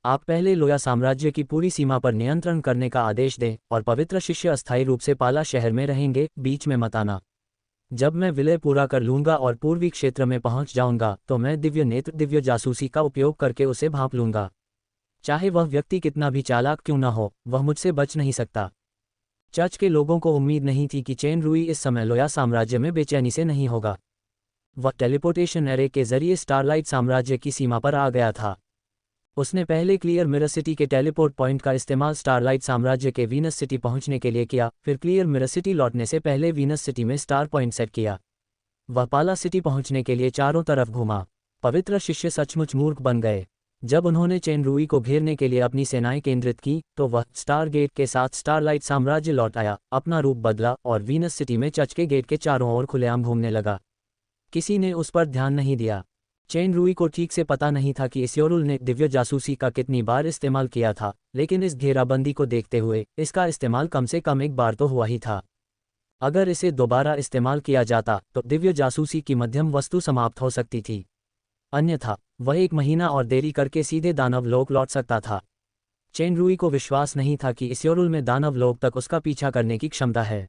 आप पहले लोया साम्राज्य की पूरी सीमा पर नियंत्रण करने का आदेश दें और पवित्र शिष्य अस्थायी रूप से पाला शहर में रहेंगे, बीच में मत आना। जब मैं विलय पूरा कर लूंगा और पूर्वी क्षेत्र में पहुंच जाऊंगा तो मैं दिव्य नेत्र दिव्य जासूसी का उपयोग करके उसे भांप लूंगा। चाहे वह व्यक्ति कितना भी चालाक क्यों न हो, वह मुझसे बच नहीं सकता। चर्च के लोगों को उम्मीद नहीं थी कि चेन रूई इस समय लोया साम्राज्य में बेचैनी से नहीं होगा। वह टेलीपोर्टेशन एरे के जरिए स्टारलाइट साम्राज्य की सीमा पर आ गया था। उसने पहले क्लियर मिरर सिटी के टेलीपोर्ट पॉइंट का इस्तेमाल स्टारलाइट साम्राज्य के वीनस सिटी पहुंचने के लिए किया, फिर क्लियर मिरर सिटी लौटने से पहले वीनस सिटी में स्टार पॉइंट सेट किया। वह पाला सिटी पहुंचने के लिए चारों तरफ घूमा। पवित्र शिष्य सचमुच मूर्ख बन गए। जब उन्होंने चेनरुई को घेरने के लिए अपनी सेनाएं केंद्रित की तो वह स्टार गेट के साथ स्टारलाइट साम्राज्य लौट आया, अपना रूप बदला और वीनस सिटी में चर्च के गेट के चारों ओर खुलेआम घूमने लगा। किसी ने उस पर ध्यान नहीं दिया। चेनरुई को ठीक से पता नहीं था कि इस्योरुल ने दिव्य जासूसी का कितनी बार इस्तेमाल किया था, लेकिन इस घेराबंदी को देखते हुए इसका इस्तेमाल कम से कम एक बार तो हुआ ही था। अगर इसे दोबारा इस्तेमाल किया जाता तो दिव्य जासूसी की मध्यम वस्तु समाप्त हो सकती थी, अन्यथा वह 1 महीना और देरी करके सीधे दानव लोक लौट सकता था। चेनरुई को विश्वास नहीं था कि इस्योरुल में दानव लोक तक उसका पीछा करने की क्षमता है।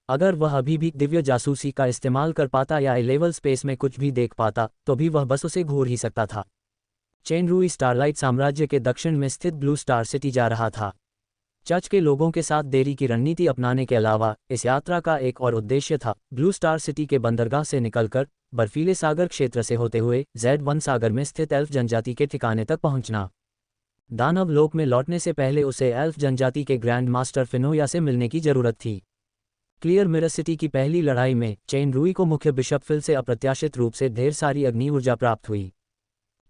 अगर वह अभी भी दिव्य जासूसी का इस्तेमाल कर पाता या लेवल स्पेस में कुछ भी देख पाता तो भी वह बस उसे घूर ही सकता था। चेनरुई स्टारलाइट साम्राज्य के दक्षिण में स्थित ब्लू स्टार सिटी जा रहा था। चर्च के लोगों के साथ देरी की रणनीति अपनाने के अलावा इस यात्रा का एक और उद्देश्य था, ब्लू स्टार सिटी के बंदरगाह से निकलकर बर्फीले सागर क्षेत्र से होते हुए Z1 सागर में स्थित एल्फ जनजाति के ठिकाने तक पहुंचना। दानव लोक में लौटने से पहले उसे एल्फ जनजाति के ग्रैंड मास्टर फिनोया से मिलने की जरूरत थी। क्लियर मिरर सिटी की पहली लड़ाई में चेनरुई को मुख्य बिशप फिल से अप्रत्याशित रूप से ढेर सारी अग्नि ऊर्जा प्राप्त हुई।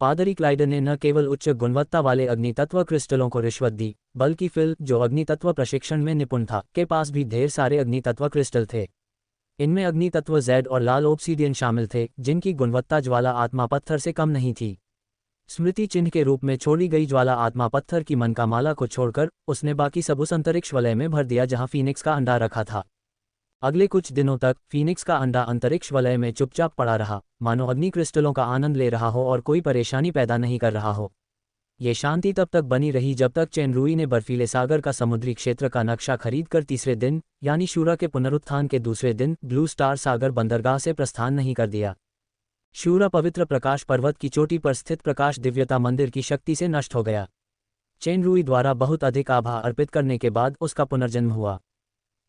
पादरी क्लाइडर ने न केवल उच्च गुणवत्ता वाले अग्नि तत्व क्रिस्टलों को रिश्वत दी, बल्कि फिल, जो अग्नि तत्व प्रशिक्षण में निपुण था, के पास भी ढेर सारे अग्नि तत्व क्रिस्टल थे। इनमें अग्नि तत्व जेड और लाल ओब्सीडियन शामिल थे, जिनकी गुणवत्ता ज्वाला आत्मा पत्थर से कम नहीं थी। स्मृति चिन्ह के रूप में छोड़ी गई ज्वाला आत्मा पत्थर की मन का माला को छोड़कर उसने बाकी सब उस अंतरिक्ष वलय में भर दिया जहां फीनिक्स का अंडा रखा था। अगले कुछ दिनों तक फीनिक्स का अंडा अंतरिक्ष वलय में चुपचाप पड़ा रहा, मानो अग्नि क्रिस्टलों का आनंद ले रहा हो और कोई परेशानी पैदा नहीं कर रहा हो। ये शांति तब तक बनी रही जब तक चेनरुई ने बर्फीले सागर का समुद्री क्षेत्र का नक्शा खरीदकर तीसरे दिन, यानी शूरा के पुनरुत्थान के दूसरे दिन, ब्लू स्टार सागर बंदरगाह से प्रस्थान नहीं कर दिया। शूरा पवित्र प्रकाश पर्वत की चोटी पर स्थित प्रकाश दिव्यता मंदिर की शक्ति से नष्ट हो गया। चेनरुई द्वारा बहुत अधिक आभा अर्पित करने के बाद उसका पुनर्जन्म हुआ।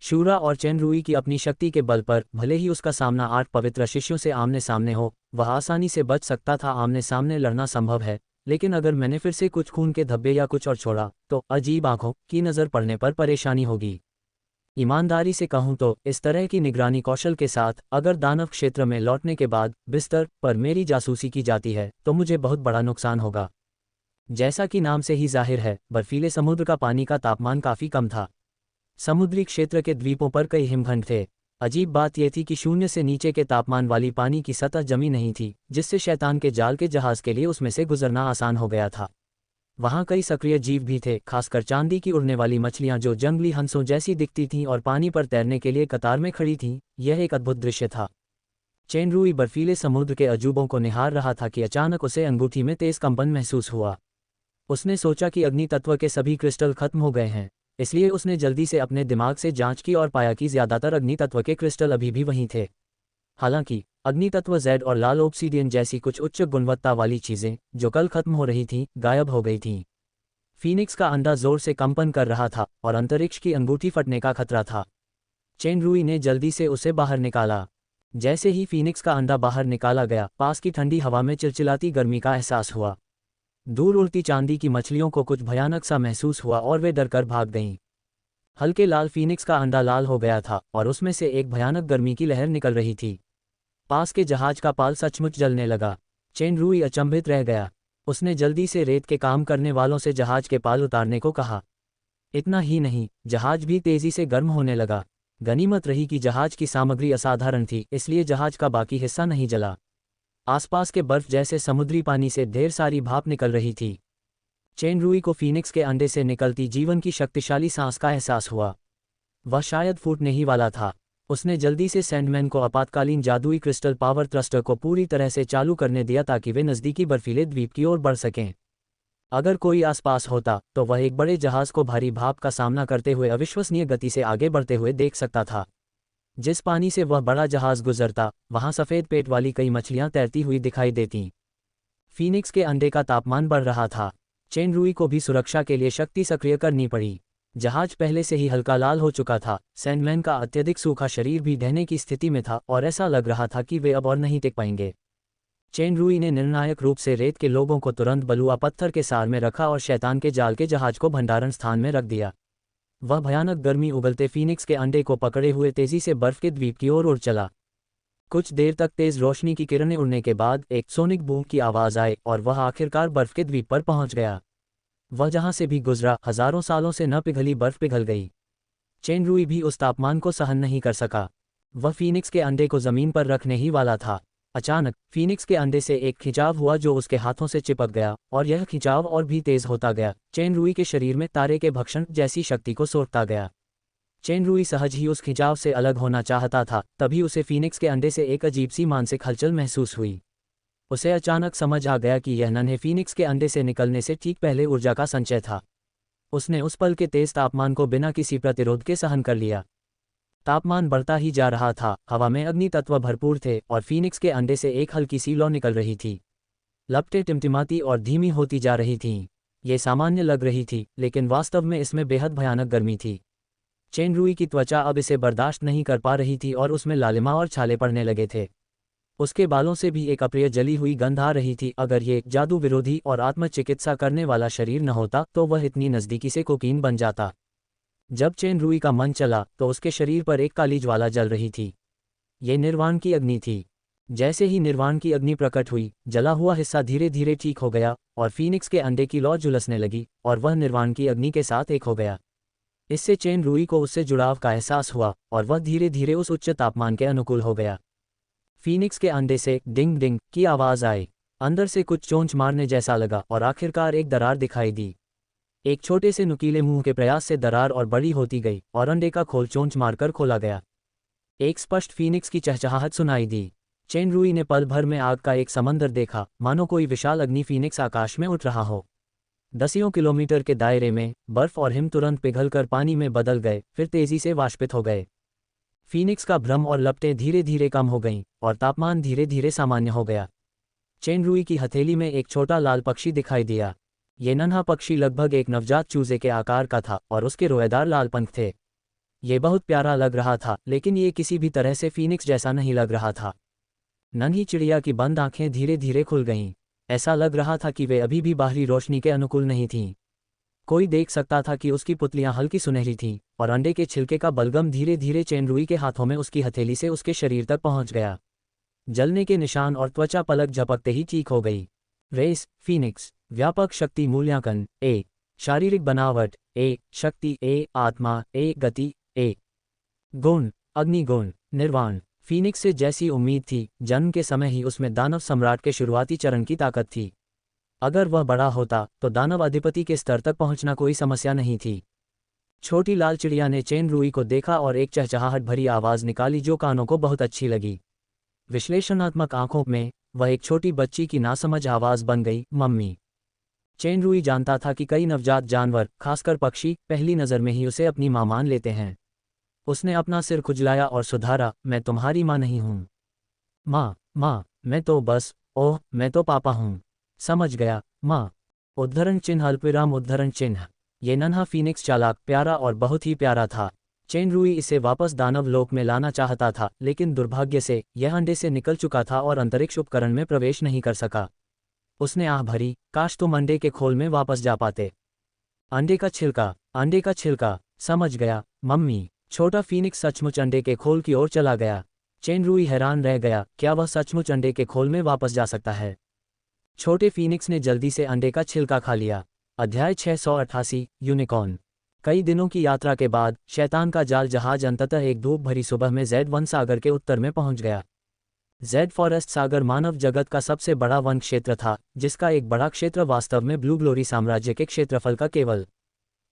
शूरा और चेनरुई की अपनी शक्ति के बल पर भले ही उसका सामना 8 पवित्र शिष्यों से आमने सामने हो, वह आसानी से बच सकता था। आमने सामने लड़ना संभव है, लेकिन अगर मैंने फिर से कुछ खून के धब्बे या कुछ और छोड़ा तो अजीब आंखों की नज़र पड़ने पर परेशानी होगी। ईमानदारी से कहूं तो इस तरह की निगरानी कौशल के साथ अगर दानव क्षेत्र में लौटने के बाद बिस्तर पर मेरी जासूसी की जाती है तो मुझे बहुत बड़ा नुकसान होगा। जैसा कि नाम से ही जाहिर है, बर्फीले समुद्र का पानी का तापमान काफ़ी कम था। समुद्री क्षेत्र के द्वीपों पर कई हिमखंड थे। अजीब बात यह थी कि 0 से नीचे के तापमान वाली पानी की सतह जमी नहीं थी, जिससे शैतान के जाल के जहाज के लिए उसमें से गुजरना आसान हो गया था। वहाँ कई सक्रिय जीव भी थे, खासकर चांदी की उड़ने वाली मछलियाँ जो जंगली हंसों जैसी दिखती थीं और पानी पर तैरने के लिए कतार में खड़ी थीं। यह एक अद्भुत दृश्य था। चेनरुई बर्फीले समुद्र के अजूबों को निहार रहा था कि अचानक उसे अंगूठी में तेज कंपन महसूस हुआ। उसने सोचा कि अग्नि तत्व के सभी क्रिस्टल खत्म हो गए हैं, इसलिए उसने जल्दी से अपने दिमाग से जांच की और पाया कि ज्यादातर अग्नि तत्व के क्रिस्टल अभी भी वहीं थे। हालांकि अग्नि तत्व जेड और लाल ओब्सीडियन जैसी कुछ उच्च गुणवत्ता वाली चीजें जो कल खत्म हो रही थीं, गायब हो गई थीं। फीनिक्स का अंडा जोर से कंपन कर रहा था और अंतरिक्ष की अंगूठी फटने का खतरा था। चेनरुई ने जल्दी से उसे बाहर निकाला। जैसे ही फीनिक्स का अंडा बाहर निकाला गया, पास की ठंडी हवा में चिलचिलाती गर्मी का एहसास हुआ। दूर उड़ती चांदी की मछलियों को कुछ भयानक सा महसूस हुआ और वे डरकर भाग गईं। हल्के लाल फीनिक्स का अंडा लाल हो गया था और उसमें से एक भयानक गर्मी की लहर निकल रही थी। पास के जहाज का पाल सचमुच जलने लगा। चेनरुई अचंभित रह गया। उसने जल्दी से रेत के काम करने वालों से जहाज के पाल उतारने को कहा। इतना ही नहीं, जहाज भी तेजी से गर्म होने लगा। गनीमत रही कि जहाज की सामग्री असाधारण थी, इसलिए जहाज का बाकी हिस्सा नहीं जला। आसपास के बर्फ जैसे समुद्री पानी से ढेर सारी भाप निकल रही थी। चेनरुई को फीनिक्स के अंडे से निकलती जीवन की शक्तिशाली सांस का एहसास हुआ। वह शायद फूटने ही वाला था। उसने जल्दी से सैंडमैन को आपातकालीन जादुई क्रिस्टल पावर थ्रस्टर को पूरी तरह से चालू करने दिया ताकि वे नज़दीकी बर्फीले द्वीप की ओर बढ़ सकें। अगर कोई आसपास होता तो वह एक बड़े जहाज को भारी भाप का सामना करते हुए अविश्वसनीय गति से आगे बढ़ते हुए देख सकता था। जिस पानी से वह बड़ा जहाज गुजरता, वहां सफ़ेद पेट वाली कई मछलियां तैरती हुई दिखाई देतीं। फीनिक्स के अंडे का तापमान बढ़ रहा था। चेनरुई को भी सुरक्षा के लिए शक्ति सक्रिय करनी पड़ी। जहाज पहले से ही हल्का लाल हो चुका था। सैंडमैन का अत्यधिक सूखा शरीर भी ढहने की स्थिति में था और ऐसा लग रहा था कि वे अब और नहीं टिक पाएंगे। चेनरुई ने निर्णायक रूप से रेत के लोगों को तुरंत बलुआ पत्थर के सार में रखा और शैतान के जाल के जहाज को भंडारण स्थान में रख दिया। वह भयानक गर्मी उगलते फीनिक्स के अंडे को पकड़े हुए तेजी से बर्फ के द्वीप की ओर उड़ चला। कुछ देर तक तेज रोशनी की किरणें उड़ने के बाद एक सोनिक बूम की आवाज आई और वह आखिरकार बर्फ के द्वीप पर पहुंच गया। वह जहां से भी गुजरा हजारों सालों से न पिघली बर्फ पिघल गई। चेनरुई भी उस तापमान को सहन नहीं कर सका। वह फीनिक्स के अंडे को जमीन पर रखने ही वाला था। अचानक फीनिक्स के अंडे से एक खिंचाव हुआ जो उसके हाथों से चिपक गया और यह खिंचाव और भी तेज होता गया। चेनरुई के शरीर में तारे के भक्षण जैसी शक्ति को सोखता गया। चेनरुई सहज ही उस खिंचाव से अलग होना चाहता था, तभी उसे फीनिक्स के अंडे से एक अजीब सी मानसिक हलचल महसूस हुई। उसे अचानक समझ आ गया कि यह नन्हे फीनिक्स के अंडे से निकलने से ठीक पहले ऊर्जा का संचय था। उसने उस पल के तेज तापमान को बिना किसी प्रतिरोध के सहन कर लिया। तापमान बढ़ता ही जा रहा था, हवा में अग्नि तत्व भरपूर थे और फीनिक्स के अंडे से एक हल्की सी लौ निकल रही थी। लपटें टिमटिमाती और धीमी होती जा रही थीं। ये सामान्य लग रही थी, लेकिन वास्तव में इसमें बेहद भयानक गर्मी थी। चेनरुई की त्वचा अब इसे बर्दाश्त नहीं कर पा रही थी और उसमें लालिमा और छाले पड़ने लगे थे। उसके बालों से भी एक अप्रिय जली हुई गंध आ रही थी। अगर ये जादू विरोधी और आत्मचिकित्सा करने वाला शरीर न होता तो वह इतनी नज़दीकी से कोकीन बन जाता। जब चेनरुई का मन चला तो उसके शरीर पर एक काली ज्वाला जल रही थी। ये निर्वाण की अग्नि थी। जैसे ही निर्वाण की अग्नि प्रकट हुई, जला हुआ हिस्सा धीरे धीरे ठीक हो गया और फीनिक्स के अंडे की लौ झुलसने लगी और वह निर्वाण की अग्नि के साथ एक हो गया। इससे चेनरुई को उससे जुड़ाव का एहसास हुआ और वह धीरे धीरे उस उच्च तापमान के अनुकूल हो गया। फीनिक्स के अंडे से डिंग डिंग की आवाज़ आई। अंदर से कुछ चोंच मारने जैसा लगा और आखिरकार एक दरार दिखाई दी। एक छोटे से नुकीले मुंह के प्रयास से दरार और बड़ी होती गई और अंडे का खोल चोंच मारकर खोला गया। एक स्पष्ट फीनिक्स की चहचहाहट सुनाई दी। चेनरुई ने पल भर में आग का एक समंदर देखा, मानो कोई विशाल अग्नि फीनिक्स आकाश में उठ रहा हो। दसियों किलोमीटर के दायरे में बर्फ और हिम तुरंत पिघलकर पानी में बदल गए, फिर तेजी से वाष्पित हो गए। फीनिक्स का भ्रम और लपटें धीरे धीरे कम हो गईं और तापमान धीरे धीरे सामान्य हो गया। चेनरुई की हथेली में एक छोटा लाल पक्षी दिखाई दिया। ये नन्हा पक्षी लगभग एक नवजात चूजे के आकार का था और उसके रोएदार लाल पंख थे। ये बहुत प्यारा लग रहा था, लेकिन ये किसी भी तरह से फीनिक्स जैसा नहीं लग रहा था। नन्ही चिड़िया की बंद आंखें धीरे धीरे खुल गईं। ऐसा लग रहा था कि वे अभी भी बाहरी रोशनी के अनुकूल नहीं थीं। कोई देख सकता था कि उसकी पुतलियां हल्की सुनहरी थीं और अंडे के छिलके का बलगम धीरे धीरे चेनरुई के हाथों में उसकी हथेली से उसके शरीर तक पहुंच गया। जलने के निशान और त्वचा पलक झपकते ही ठीक हो गई। रेस फीनिक्स व्यापक शक्ति मूल्यांकन ए, शारीरिक बनावट ए, शक्ति ए, आत्मा ए, गति ए, गुण अग्नि गुण निर्वाण। फीनिक्स से जैसी उम्मीद थी, जन्म के समय ही उसमें दानव सम्राट के शुरुआती चरण की ताकत थी। अगर वह बड़ा होता तो दानव अधिपति के स्तर तक पहुंचना कोई समस्या नहीं थी। छोटी लाल चिड़िया ने चेनरुई को देखा और एक चहचहाहट भरी आवाज निकाली जो कानों को बहुत अच्छी लगी। विश्लेषणात्मक आंखों में वह एक छोटी बच्ची की नासमझ आवाज बन गई, मम्मी। चेनरुई जानता था कि कई नवजात जानवर, खासकर पक्षी, पहली नज़र में ही उसे अपनी मां मान लेते हैं। उसने अपना सिर खुजलाया और सुधारा, मैं तुम्हारी मां नहीं हूं। मां, मैं तो बस, ओह, मैं तो पापा हूं। समझ गया, मां। उद्धरण चिन्ह अल्पविराम उद्धरण चिन्ह। ये नन्हा फीनिक्स चालाक, प्यारा और बहुत ही प्यारा था। चेनरुई इसे वापस दानव लोक में लाना चाहता था, लेकिन दुर्भाग्य से यह अंडे से निकल चुका था और अंतरिक्ष उपकरण में प्रवेश नहीं कर सका। उसने आह भरी, काश तुम अंडे के खोल में वापस जा पाते। अंडे का छिलका, समझ गया, मम्मी। छोटा फीनिक्स सचमुच अंडे के खोल की ओर चला गया। चेनरुई हैरान रह गया, क्या वह सचमुच अंडे के खोल में वापस जा सकता है? छोटे फीनिक्स ने जल्दी से अंडे का छिलका खा लिया। अध्याय 688 यूनिकॉर्न। कई दिनों की यात्रा के बाद शैतान का जाल जहाज अंततः एक धूप भरी सुबह में Z1 सागर के उत्तर में पहुंच गया। जेड फॉरेस्ट सागर मानव जगत का सबसे बड़ा वन क्षेत्र था, जिसका एक बड़ा क्षेत्र वास्तव में ब्लू ग्लोरी साम्राज्य के क्षेत्रफल का केवल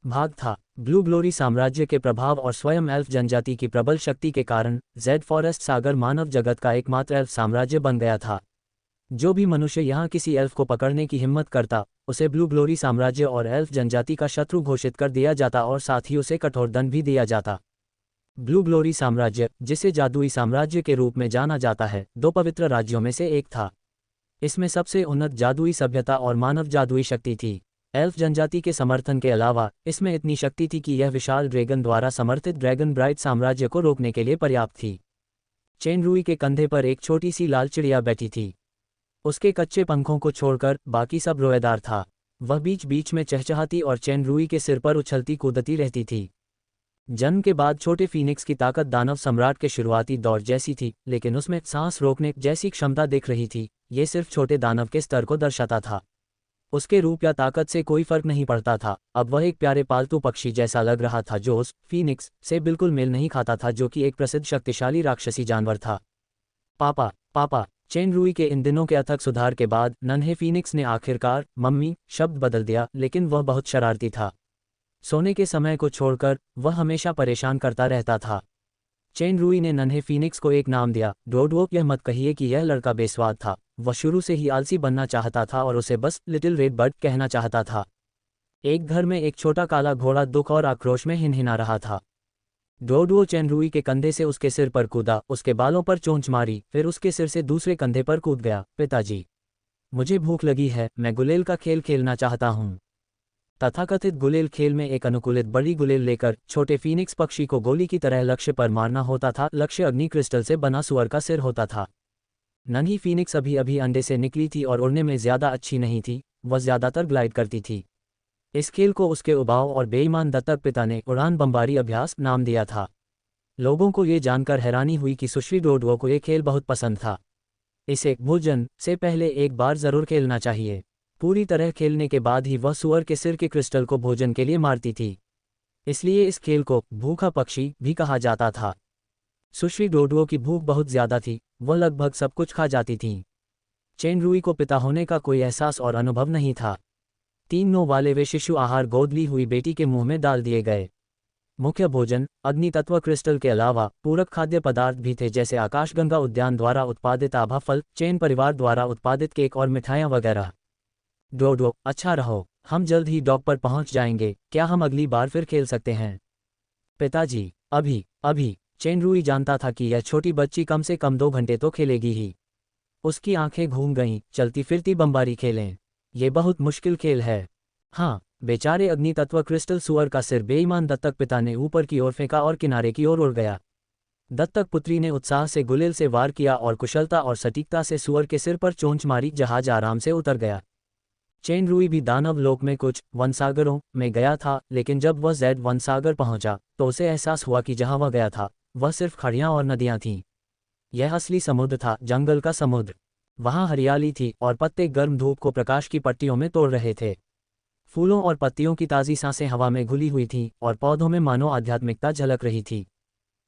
भाग था। ब्लू ग्लोरी साम्राज्य के प्रभाव और स्वयं एल्फ जनजाति की प्रबल शक्ति के कारण जेड फॉरेस्ट सागर मानव जगत का एकमात्र एल्फ साम्राज्य बन गया था। जो भी मनुष्य यहाँ किसी एल्फ को पकड़ने की हिम्मत करता, उसे ब्लू ग्लोरी साम्राज्य और एल्फ जनजाति का शत्रु घोषित कर दिया जाता और साथ ही उसे कठोर दंड भी दिया जाता। ब्लू ग्लोरी साम्राज्य, जिसे जादुई साम्राज्य के रूप में जाना जाता है, दो पवित्र राज्यों में से एक था। इसमें सबसे उन्नत जादुई सभ्यता और मानव जादुई शक्ति थी। एल्फ जनजाति के समर्थन के अलावा इसमें इतनी शक्ति थी कि यह विशाल ड्रैगन द्वारा समर्थित ड्रैगन ब्राइट साम्राज्य को रोकने के लिए पर्याप्त थी। चेनरुई के कंधे पर एक छोटी सी लाल चिड़िया बैठी थी। उसके कच्चे पंखों को छोड़कर बाकी सब रोएदार था। वह बीच बीच में चहचहाती और चेनरुई के सिर पर उछलती कूदती रहती थी। जन्म के बाद छोटे फीनिक्स की ताकत दानव सम्राट के शुरुआती दौर जैसी थी, लेकिन उसमें सांस रोकने जैसी क्षमता दिख रही थी। ये सिर्फ छोटे दानव के स्तर को दर्शाता था। उसके रूप या ताकत से कोई फर्क नहीं पड़ता था। अब वह एक प्यारे पालतू पक्षी जैसा लग रहा था जो उस फीनिक्स से बिल्कुल मेल नहीं खाता था, जो कि एक प्रसिद्ध शक्तिशाली राक्षसी जानवर था। पापा, पापा। चेन रुई के इन दिनों के अथक सुधार के बाद नन्हे फीनिक्स ने आखिरकार मम्मी शब्द बदल दिया, लेकिन वह बहुत शरारती था। सोने के समय को छोड़कर वह हमेशा परेशान करता रहता था। चेन रुई ने नन्हे फीनिक्स को एक नाम दिया, डोडवो। यह मत कहिए कि यह लड़का बेस्वाद था। वह शुरू से ही आलसी बनना चाहता था और उसे बस लिटिल रेड बर्ड कहना चाहता था। एक घर में एक छोटा काला घोड़ा दुख और आक्रोश में हिनहिना रहा था। डोडवो चेन रुई के कंधे से उसके सिर पर कूदा, उसके बालों पर चोंच मारी, फिर उसके सिर से दूसरे कंधे पर कूद गया। पिताजी, मुझे भूख लगी है, मैं गुलेल का खेल खेलना चाहता हूँ। तथाकथित गुलेल खेल में एक अनुकूलित बड़ी गुलेल लेकर छोटे फीनिक्स पक्षी को गोली की तरह लक्ष्य पर मारना होता था। लक्ष्य अग्नि क्रिस्टल से बना सुअर का सिर होता था। नन्ही फीनिक्स अभी अभी अंडे से निकली थी और उड़ने में ज्यादा अच्छी नहीं थी। वह ज्यादातर ग्लाइड करती थी। इस खेल को उसके उबाऊ और बेईमान दत्तक पिता ने उड़ान बमबारी अभ्यास नाम दिया था। लोगों को ये जानकर हैरानी हुई कि सुश्री डोडवो को ये खेल बहुत पसंद था। इसे भोजन से पहले एक बार जरूर खेलना चाहिए। पूरी तरह खेलने के बाद ही वह सुअर के सिर के क्रिस्टल को भोजन के लिए मारती थी। इसलिए इस खेल को भूखा पक्षी भी कहा जाता था। सुश्री डोडवो की भूख बहुत ज्यादा थी। वह लगभग सब कुछ खा जाती थी। चेन रुई को पिता होने का कोई एहसास और अनुभव नहीं था। 3 नौ वाले वे शिशु आहार गोद ली हुई बेटी के मुंह में डाल दिए गए। मुख्य भोजन अग्नि तत्व क्रिस्टल के अलावा पूरक खाद्य पदार्थ भी थे, जैसे आकाशगंगा उद्यान द्वारा उत्पादित आभा फल, चेन परिवार द्वारा उत्पादित केक और मिठाइयाँ वगैरह। डोडो, अच्छा रहो, हम जल्द ही डॉक पर पहुंच जाएंगे। क्या हम अगली बार फिर खेल सकते हैं? पिताजी, अभी अभी। चेन रुई जानता था कि यह छोटी बच्ची कम से कम 2 घंटे तो खेलेगी ही। उसकी आंखें घूम गईं। चलती फिरती बमबारी खेलें, ये बहुत मुश्किल खेल है। हाँ, बेचारे अग्नि तत्व क्रिस्टल सुअर का सिर बेईमान दत्तक पिता ने ऊपर की ओर फेंका और किनारे की ओर उड़ गया। दत्तक पुत्री ने उत्साह से गुलेल से वार किया और कुशलता और सटीकता से सुअर के सिर पर चोंच मारी। जहाज आराम से उतर गया। चेन रुई भी दानव लोक में कुछ वनसागरों में गया था, लेकिन जब वह जेड वनसागर पहुंचा तो उसे एहसास हुआ कि जहां वह गया था वह सिर्फ खाड़ियां और नदियां थीं। यह असली समुद्र था, जंगल का समुद्र। वहां हरियाली थी और पत्ते गर्म धूप को प्रकाश की पट्टियों में तोड़ रहे थे। फूलों और पत्तियों की ताज़ी सांसें हवा में घुली हुई थीं और पौधों में मानो आध्यात्मिकता झलक रही थी।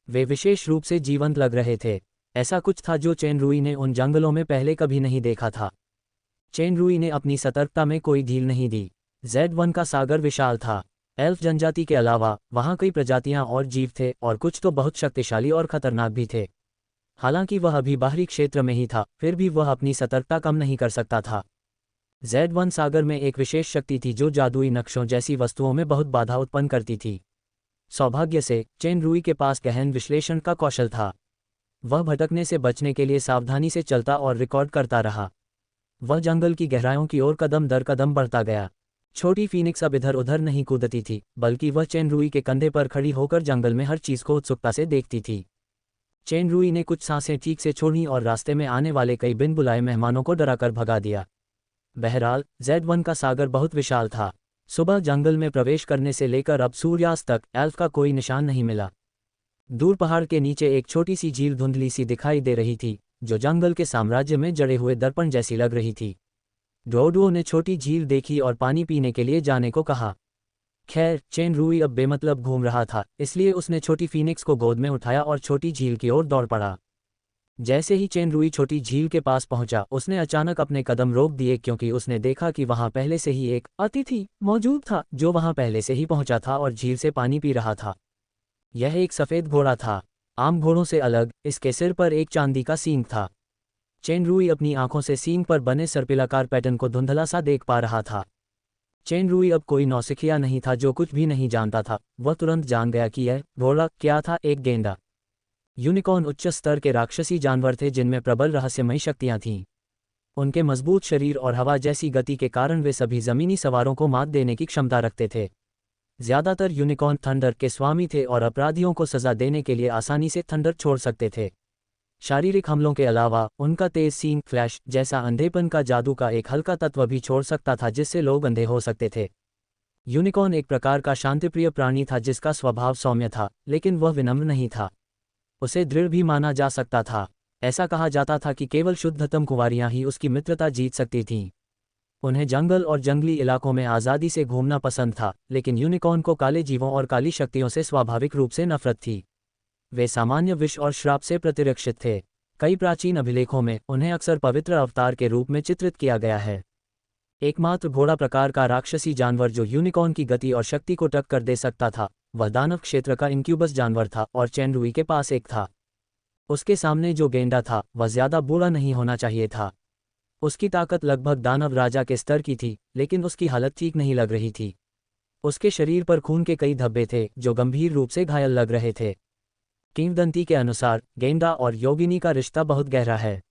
वे विशेष रूप से जीवंत लग रहे थे। ऐसा कुछ था जो चेन रुई ने उन जंगलों में पहले कभी नहीं देखा था। चेन रुई ने अपनी सतर्कता में कोई ढील नहीं दी। Z1 का सागर विशाल था। एल्फ जनजाति के अलावा वहाँ कई प्रजातियां और जीव थे, और कुछ तो बहुत शक्तिशाली और खतरनाक भी थे। हालांकि वह अभी बाहरी क्षेत्र में ही था, फिर भी वह अपनी सतर्कता कम नहीं कर सकता था। Z1 सागर में एक विशेष शक्ति थी जो जादुई नक्शों जैसी वस्तुओं में बहुत बाधा उत्पन्न करती थी। सौभाग्य से चेन रुई के पास गहन विश्लेषण का कौशल था। वह भटकने से बचने के लिए सावधानी से चलता और रिकॉर्ड करता रहा। वह जंगल की गहराइयों की ओर कदम दर कदम बढ़ता गया। छोटी फीनिक्स अब इधर उधर नहीं कूदती थी, बल्कि वह चेन रुई के कंधे पर खड़ी होकर जंगल में हर चीज को उत्सुकता से देखती थी। चेन रुई ने कुछ सांसें ठीक से छोड़ी और रास्ते में आने वाले कई बिन बुलाए मेहमानों को डराकर भगा दिया। बहरहाल Z1 का सागर बहुत विशाल था। सुबह जंगल में प्रवेश करने से लेकर अब सूर्यास्त तक एल्फ का कोई निशान नहीं मिला। दूर पहाड़ के नीचे एक छोटी सी झील धुंधली सी दिखाई दे रही थी, जो जंगल के साम्राज्य में जड़े हुए दर्पण जैसी लग रही थी। डोडवो ने छोटी झील देखी और पानी पीने के लिए जाने को कहा। खैर, चेन रुई अब बेमतलब घूम रहा था, इसलिए उसने छोटी फीनिक्स को गोद में उठाया और छोटी झील की ओर दौड़ पड़ा। जैसे ही चेन रुई छोटी झील के पास पहुंचा, उसने अचानक अपने कदम रोक दिए, क्योंकि उसने देखा कि वहां पहले से ही एक अतिथि मौजूद था, जो वहां पहले से ही पहुंचा था और झील से पानी पी रहा था। यह एक सफेद घोड़ा था। आम घोड़ों से अलग, इसके सिर पर एक चांदी का सींग था। चेन रुई अपनी आंखों से सींग पर बने सर्पिलाकार पैटर्न को धुंधला सा देख पा रहा था। चेन रुई अब कोई नौसिखिया नहीं था जो कुछ भी नहीं जानता था। वह तुरंत जान गया कि यह घोड़ा क्या था, एक गेंडा। यूनिकॉर्न उच्च स्तर के राक्षसी जानवर थे जिनमें प्रबल रहस्यमयी शक्तियां थीं। उनके मजबूत शरीर और हवा जैसी गति के कारण वे सभी जमीनी सवारों को मात देने की क्षमता रखते थे। ज्यादातर यूनिकॉर्न थंडर के स्वामी थे और अपराधियों को सजा देने के लिए आसानी से थंडर छोड़ सकते थे। शारीरिक हमलों के अलावा उनका तेज सींग फ्लैश जैसा अंधेपन का जादू का एक हल्का तत्व भी छोड़ सकता था, जिससे लोग अंधे हो सकते थे। यूनिकॉर्न एक प्रकार का शांतिप्रिय प्राणी था जिसका स्वभाव सौम्य था, लेकिन वह विनम्र नहीं था। उसे दृढ़ भी माना जा सकता था। ऐसा कहा जाता था कि केवल शुद्धतम कुंवारियां ही उसकी मित्रता जीत सकती थीं। उन्हें जंगल और जंगली इलाकों में आज़ादी से घूमना पसंद था, लेकिन यूनिकॉर्न को काले जीवों और काली शक्तियों से स्वाभाविक रूप से नफरत थी। वे सामान्य विष और श्राप से प्रतिरक्षित थे। कई प्राचीन अभिलेखों में उन्हें अक्सर पवित्र अवतार के रूप में चित्रित किया गया है। एकमात्र घोड़ा प्रकार का राक्षसी जानवर जो यूनिकॉर्न की गति और शक्ति को टक्कर दे सकता था, वह दानव क्षेत्र का इंक्यूबस जानवर था और चेनरुई के पास एक था। उसके सामने जो गेंडा था वह ज्यादा बुरा नहीं होना चाहिए था। उसकी ताकत लगभग दानव राजा के स्तर की थी, लेकिन उसकी हालत ठीक नहीं लग रही थी। उसके शरीर पर खून के कई धब्बे थे जो गंभीर रूप से घायल लग रहे थे। किंवदंती के अनुसार गेंडा और योगिनी का रिश्ता बहुत गहरा है।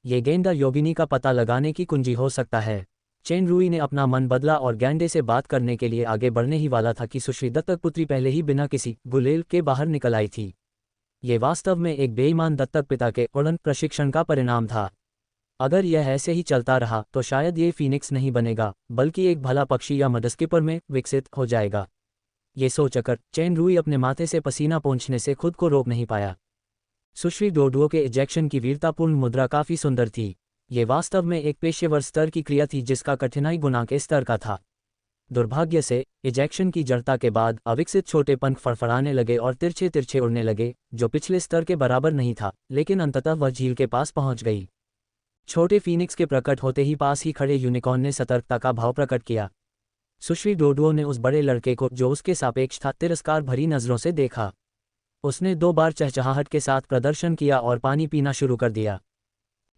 ये गेंडा योगिनी का पता लगाने की कुंजी हो सकता है। चेनरुई ने अपना मन बदला और गेंडे से बात करने के लिए आगे बढ़ने ही वाला था कि सुश्री दत्तक पुत्री पहले ही बिना किसी गुलेल के बाहर निकल आई थी। ये वास्तव में एक बेईमान दत्तक पिता के उड़न प्रशिक्षण का परिणाम था। अगर यह ऐसे ही चलता रहा तो शायद ये फीनिक्स नहीं बनेगा, बल्कि एक भला पक्षी या मडस्कीपर में विकसित हो जाएगा। ये सोचकर चेनरुई अपने माथे से पसीना पोंछने से खुद को रोक नहीं पाया। सुश्री डोडुओ के इजेक्शन की वीरतापूर्ण मुद्रा काफी सुंदर थी। ये वास्तव में एक पेशेवर स्तर की क्रिया थी जिसका कठिनाई गुना के स्तर का था। दुर्भाग्य से इजेक्शन की जड़ता के बाद अविकसित छोटे पंख फड़फड़ाने लगे और तिरछे तिरछे उड़ने लगे, जो पिछले स्तर के बराबर नहीं था, लेकिन अंततः वह झील के पास पहुंच गई। छोटे फीनिक्स के प्रकट होते ही पास ही खड़े यूनिकॉर्न ने सतर्कता का भाव प्रकट किया। सुश्री डोडुओ ने उस बड़े लड़के को, जो उसके सापेक्ष था, तिरस्कार भरी नजरों से देखा। उसने 2 बार चहचहाहट के साथ प्रदर्शन किया और पानी पीना शुरू कर दिया।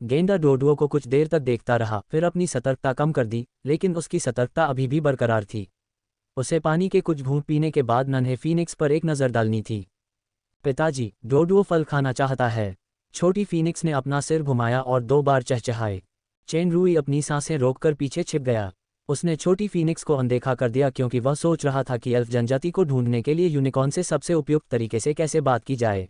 गेंडा डोडुओ को कुछ देर तक देखता रहा, फिर अपनी सतर्कता कम कर दी, लेकिन उसकी सतर्कता अभी भी बरकरार थी। उसे पानी के कुछ घूंट पीने के बाद नन्हे फीनिक्स पर एक नज़र डालनी थी। पिताजी, डोडुओ फल खाना चाहता है। छोटी फीनिक्स ने अपना सिर घुमाया और 2 बार चहचहाए। चेनरुई अपनी सांसें रोककर पीछे छिप गया। उसने छोटी फीनिक्स को अनदेखा कर दिया क्योंकि वह सोच रहा था कि एल्फ जनजाति को ढूंढने के लिए यूनिकॉर्न से सबसे उपयुक्त तरीके से कैसे बात की जाए।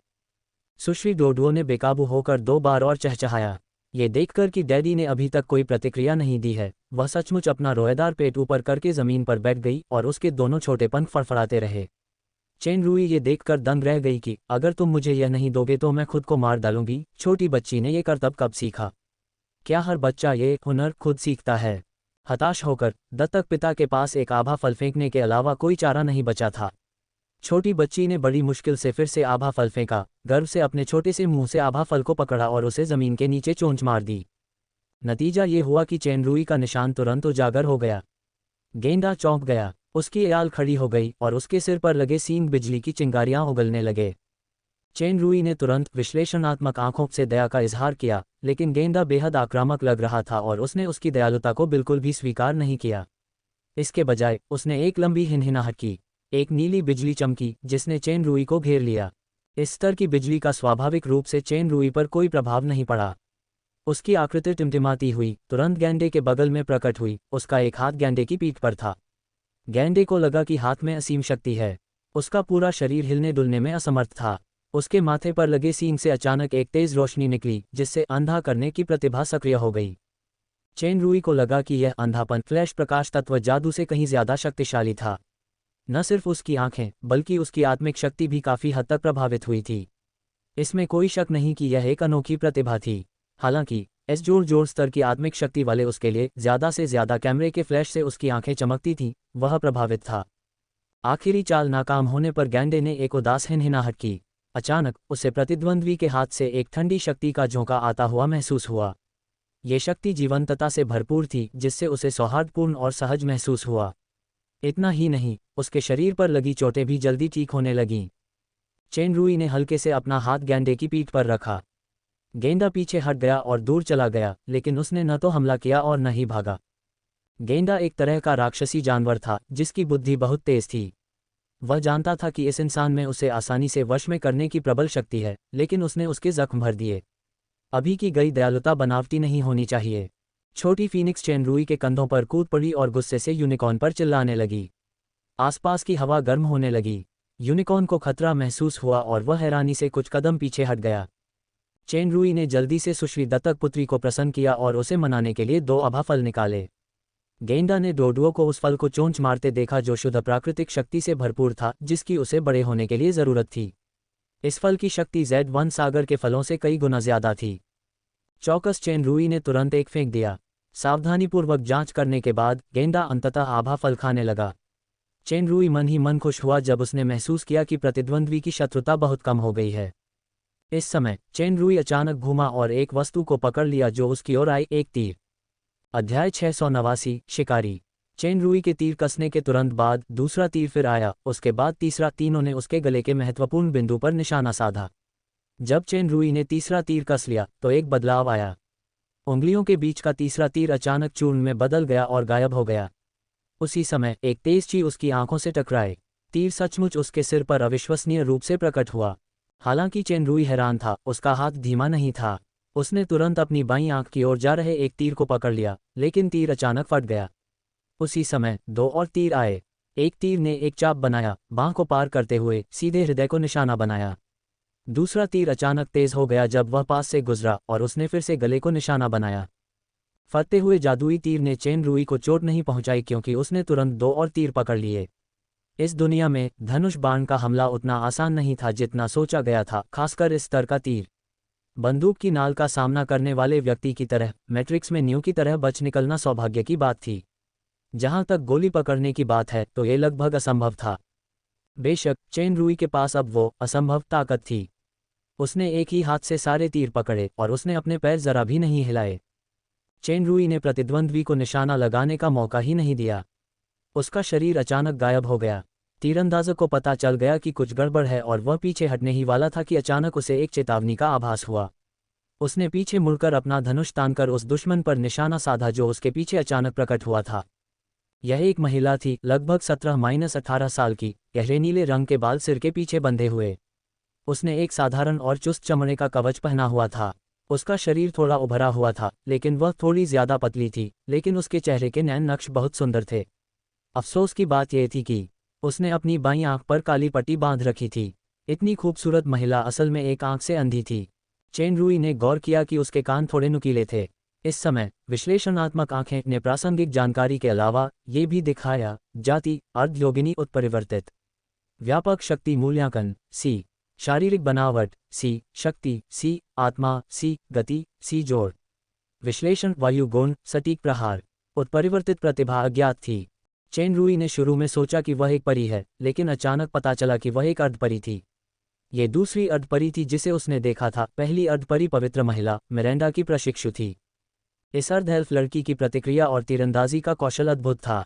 सुश्री डोडुओ ने बेकाबू होकर 2 बार और चहचहाया। ये देखकर कि डैडी ने अभी तक कोई प्रतिक्रिया नहीं दी है, वह सचमुच अपना रोएदार पेट ऊपर करके जमीन पर बैठ गई और उसके दोनों छोटे पंख फड़फड़ाते रहे। चेनरुई ये देखकर दंग रह गई कि अगर तुम मुझे यह नहीं दोगे तो मैं खुद को मार डालूंगी। छोटी बच्ची ने यह करतब कब सीखा? क्या हर बच्चा ये हुनर खुद सीखता है? हताश होकर दत्तक पिता के पास एक आभा फल फेंकने के अलावा कोई चारा नहीं बचा था। छोटी बच्ची ने बड़ी मुश्किल से फिर से आभा फल फेंका, गर्व से अपने छोटे से मुंह से आभा फल को पकड़ा और उसे जमीन के नीचे चोंच मार दी। नतीजा ये हुआ कि चेनरुई का निशान तुरंत उजागर हो गया। गेंडा चौंक गया, उसकी याल खड़ी हो गई और उसके सिर पर लगे सींग बिजली की चिंगारियां उगलने लगे। चेनरुई ने तुरंत विश्लेषणात्मक आंखों से दया का इजहार किया, लेकिन गेंडा बेहद आक्रामक लग रहा था और उसने उसकी दयालुता को बिल्कुल भी स्वीकार नहीं किया। इसके बजाय उसने एक लंबी हिनहिनाहट की। एक नीली बिजली चमकी जिसने चेनरुई को घेर लिया। इस स्तर की बिजली का स्वाभाविक रूप से चेनरुई पर कोई प्रभाव नहीं पड़ा। उसकी आकृति टिमटिमाती हुई तुरंत गेंडे के बगल में प्रकट हुई। उसका एक हाथ गेंडे की पीठ पर था। गेंडे को लगा कि हाथ में असीम शक्ति है। उसका पूरा शरीर हिलने डुलने में असमर्थ था। उसके माथे पर लगे सींग से अचानक एक तेज रोशनी निकली जिससे अंधा करने की प्रतिभा सक्रिय हो गई। चेनरुई को लगा कि यह अंधापन फ्लैश प्रकाश तत्व जादू से कहीं ज्यादा शक्तिशाली था। न सिर्फ उसकी आंखें बल्कि उसकी आत्मिक शक्ति भी काफी हद तक प्रभावित हुई थी। इसमें कोई शक नहीं कि यह एक अनोखी प्रतिभा थी। हालांकि इस जोर स्तर की आत्मिक शक्ति वाले उसके लिए ज्यादा से ज्यादा कैमरे के फ्लैश से उसकी आंखें चमकती थीं, वह प्रभावित था। आखिरी चाल नाकाम होने पर गेंडे ने एक उदास हिनहिनाहट की। अचानक उसे प्रतिद्वंद्वी के हाथ से एक ठंडी शक्ति का झोंका आता हुआ महसूस हुआ। ये शक्ति जीवंतता से भरपूर थी जिससे उसे सौहार्दपूर्ण और सहज महसूस हुआ। इतना ही नहीं, उसके शरीर पर लगी चोटें भी जल्दी ठीक होने लगीं। चेनरुई ने हल्के से अपना हाथ गेंडे की पीठ पर रखा। गेंडा पीछे हट गया और दूर चला गया, लेकिन उसने न तो हमला किया और न ही भागा। गेंडा एक तरह का राक्षसी जानवर था जिसकी बुद्धि बहुत तेज थी। वह जानता था कि इस इंसान में उसे आसानी से वश में करने की प्रबल शक्ति है, लेकिन उसने उसके जख्म भर दिए। अभी की गई दयालुता बनावटी नहीं होनी चाहिए। छोटी फीनिक्स चेनरुई के कंधों पर कूद पड़ी और गुस्से से यूनिकॉर्न पर चिल्लाने लगी। आसपास की हवा गर्म होने लगी। यूनिकॉर्न को खतरा महसूस हुआ और वह हैरानी से कुछ कदम पीछे हट गया। चेनरुई ने जल्दी से सुश्री दत्तक पुत्री को प्रसन्न किया और उसे मनाने के लिए 2 आभा फल निकाले। गेंडा ने डोडुओ को उस फल को चोंच मारते देखा जो शुद्ध प्राकृतिक शक्ति से भरपूर था, जिसकी उसे बड़े होने के लिए जरूरत थी। इस फल की शक्ति Z1 सागर के फलों से कई गुना ज्यादा थी। चौकस चेनरुई ने तुरंत एक फेंक दिया। सावधानीपूर्वक जांच करने के बाद गेंडा अंततः आभा फल खाने लगा। चेनरुई मन ही मन खुश हुआ जब उसने महसूस किया कि प्रतिद्वंद्वी की शत्रुता बहुत कम हो गई है। इस समय चेनरुई अचानक घूमा और एक वस्तु को पकड़ लिया जो उसकी ओर आई, एक तीर। अध्याय 689 शिकारी। चेनरुई के तीर कसने के तुरंत बाद दूसरा तीर फिर आया, उसके बाद तीसरा। तीनों ने उसके गले के महत्वपूर्ण बिंदु पर निशाना साधा। जब चेनरुई ने तीसरा तीर कस लिया तो एक बदलाव आया। उंगलियों के बीच का तीसरा तीर अचानक चूर्ण में बदल गया और गायब हो गया। उसी समय एक तेज चीख उसकी आंखों से टकराए। तीर सचमुच उसके सिर पर अविश्वसनीय रूप से प्रकट हुआ। हालांकि चेनरुई हैरान था, उसका हाथ धीमा नहीं था। उसने तुरंत अपनी बाईं आंख की ओर जा रहे एक तीर को पकड़ लिया, लेकिन तीर अचानक फट गया। उसी समय दो और तीर आए। एक तीर ने एक चाप बनाया, बांह को पार करते हुए सीधे हृदय को निशाना बनाया। दूसरा तीर अचानक तेज हो गया जब वह पास से गुजरा और उसने फिर से गले को निशाना बनाया। फटते हुए जादुई तीर ने चेनरुई को चोट नहीं पहुंचाई क्योंकि उसने तुरंत दो और तीर पकड़ लिए। इस दुनिया में धनुष बाण का हमला उतना आसान नहीं था जितना सोचा गया था, खासकर इस स्तर का तीर। बंदूक की नाल का सामना करने वाले व्यक्ति की तरह मैट्रिक्स में न्यू की तरह बच निकलना सौभाग्य की बात थी। जहां तक गोली पकड़ने की बात है तो ये लगभग असंभव था। बेशक चेनरुई के पास अब वो असंभव ताकत थी। उसने एक ही हाथ से सारे तीर पकड़े और उसने अपने पैर जरा भी नहीं हिलाए। चेनरुई ने प्रतिद्वंद्वी को निशाना लगाने का मौका ही नहीं दिया। उसका शरीर अचानक गायब हो गया। तीरंदाज को पता चल गया कि कुछ गड़बड़ है और वह पीछे हटने ही वाला था कि अचानक उसे एक चेतावनी का आभास हुआ। उसने पीछे मुड़कर अपना धनुष तानकर उस दुश्मन पर निशाना साधा जो उसके पीछे अचानक प्रकट हुआ था। यह एक महिला थी, लगभग 17-18 साल की, गहरे नीले रंग के बाल सिर के पीछे बंधे हुए। उसने एक साधारण और चुस्त चमड़े का कवच पहना हुआ था। उसका शरीर थोड़ा उभरा हुआ था, लेकिन वह थोड़ी ज्यादा पतली थी, लेकिन उसके चेहरे के नैन नक्श बहुत सुंदर थे। अफसोस की बात यह थी कि उसने अपनी बाईं आंख पर काली पट्टी बांध रखी थी। इतनी खूबसूरत महिला असल में एक आंख से अंधी थी। चेनरुई ने गौर किया कि उसके कान थोड़े नुकीले थे। इस समय विश्लेषणात्मक आंखें ने प्रासंगिक जानकारी के अलावा ये भी दिखाया: जाति अर्धयोगिनी उत्परिवर्तित, व्यापक शक्ति मूल्यांकन सी, शारीरिक बनावट सी, शक्ति सी, आत्मा सी, गति सी, जोड़, विश्लेषण वायु गुण सटीक प्रहार, उत्परिवर्तित प्रतिभा अज्ञात थी। चेनरुई ने शुरू में सोचा कि वह एक परी है, लेकिन अचानक पता चला कि वह एक अर्धपरी थी। ये दूसरी अर्धपरी थी जिसे उसने देखा था। पहली अर्धपरी पवित्र महिला मिरांडा की प्रशिक्षु थी। इस अर्ध-एल्फ लड़की की प्रतिक्रिया और तीरंदाजी का कौशल अद्भुत था,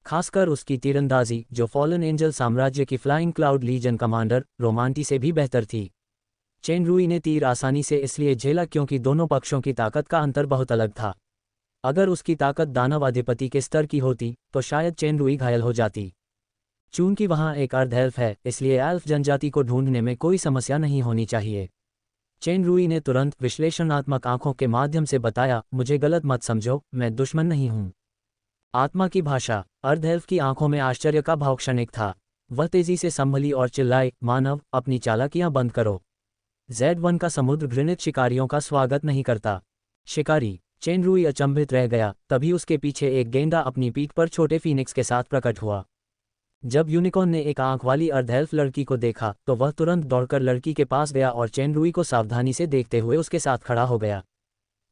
खासकर उसकी तीरंदाजी जो फॉलन एंजल साम्राज्य की फ्लाइंग क्लाउड लीजन कमांडर रोमांटी से भी बेहतर थी। चेनरुई ने तीर आसानी से इसलिए झेला क्योंकि दोनों पक्षों की ताकत का अंतर बहुत अलग था। अगर उसकी ताकत दानव अधिपति के स्तर की होती तो शायद चेनरुई घायल हो जाती। चूंकि वहां एक अर्ध-एल्फ है, इसलिए एल्फ जनजाति को ढूंढने में कोई समस्या नहीं होनी चाहिए। चेनरुई ने तुरंत विश्लेषणात्मक आंखों के माध्यम से बताया, मुझे गलत मत समझो, मैं दुश्मन नहीं हूं। आत्मा की भाषा। अर्ध-एल्फ की आंखों में आश्चर्य का भाव क्षणिक था। वह तेजी से संभली और चिल्लाए, मानव, अपनी चालाकियां बंद करो। Z1 का समुद्र घृणित शिकारियों का स्वागत नहीं करता। शिकारी। चेनरुई अचंभित रह गया। तभी उसके पीछे एक गेंडा अपनी पीठ पर छोटे फीनिक्स के साथ प्रकट हुआ। जब यूनिकॉर्न ने एक आंख वाली अर्ध-एल्फ लड़की को देखा तो वह तुरंत दौड़कर लड़की के पास गया और चेनरुई को सावधानी से देखते हुए उसके साथ खड़ा हो गया।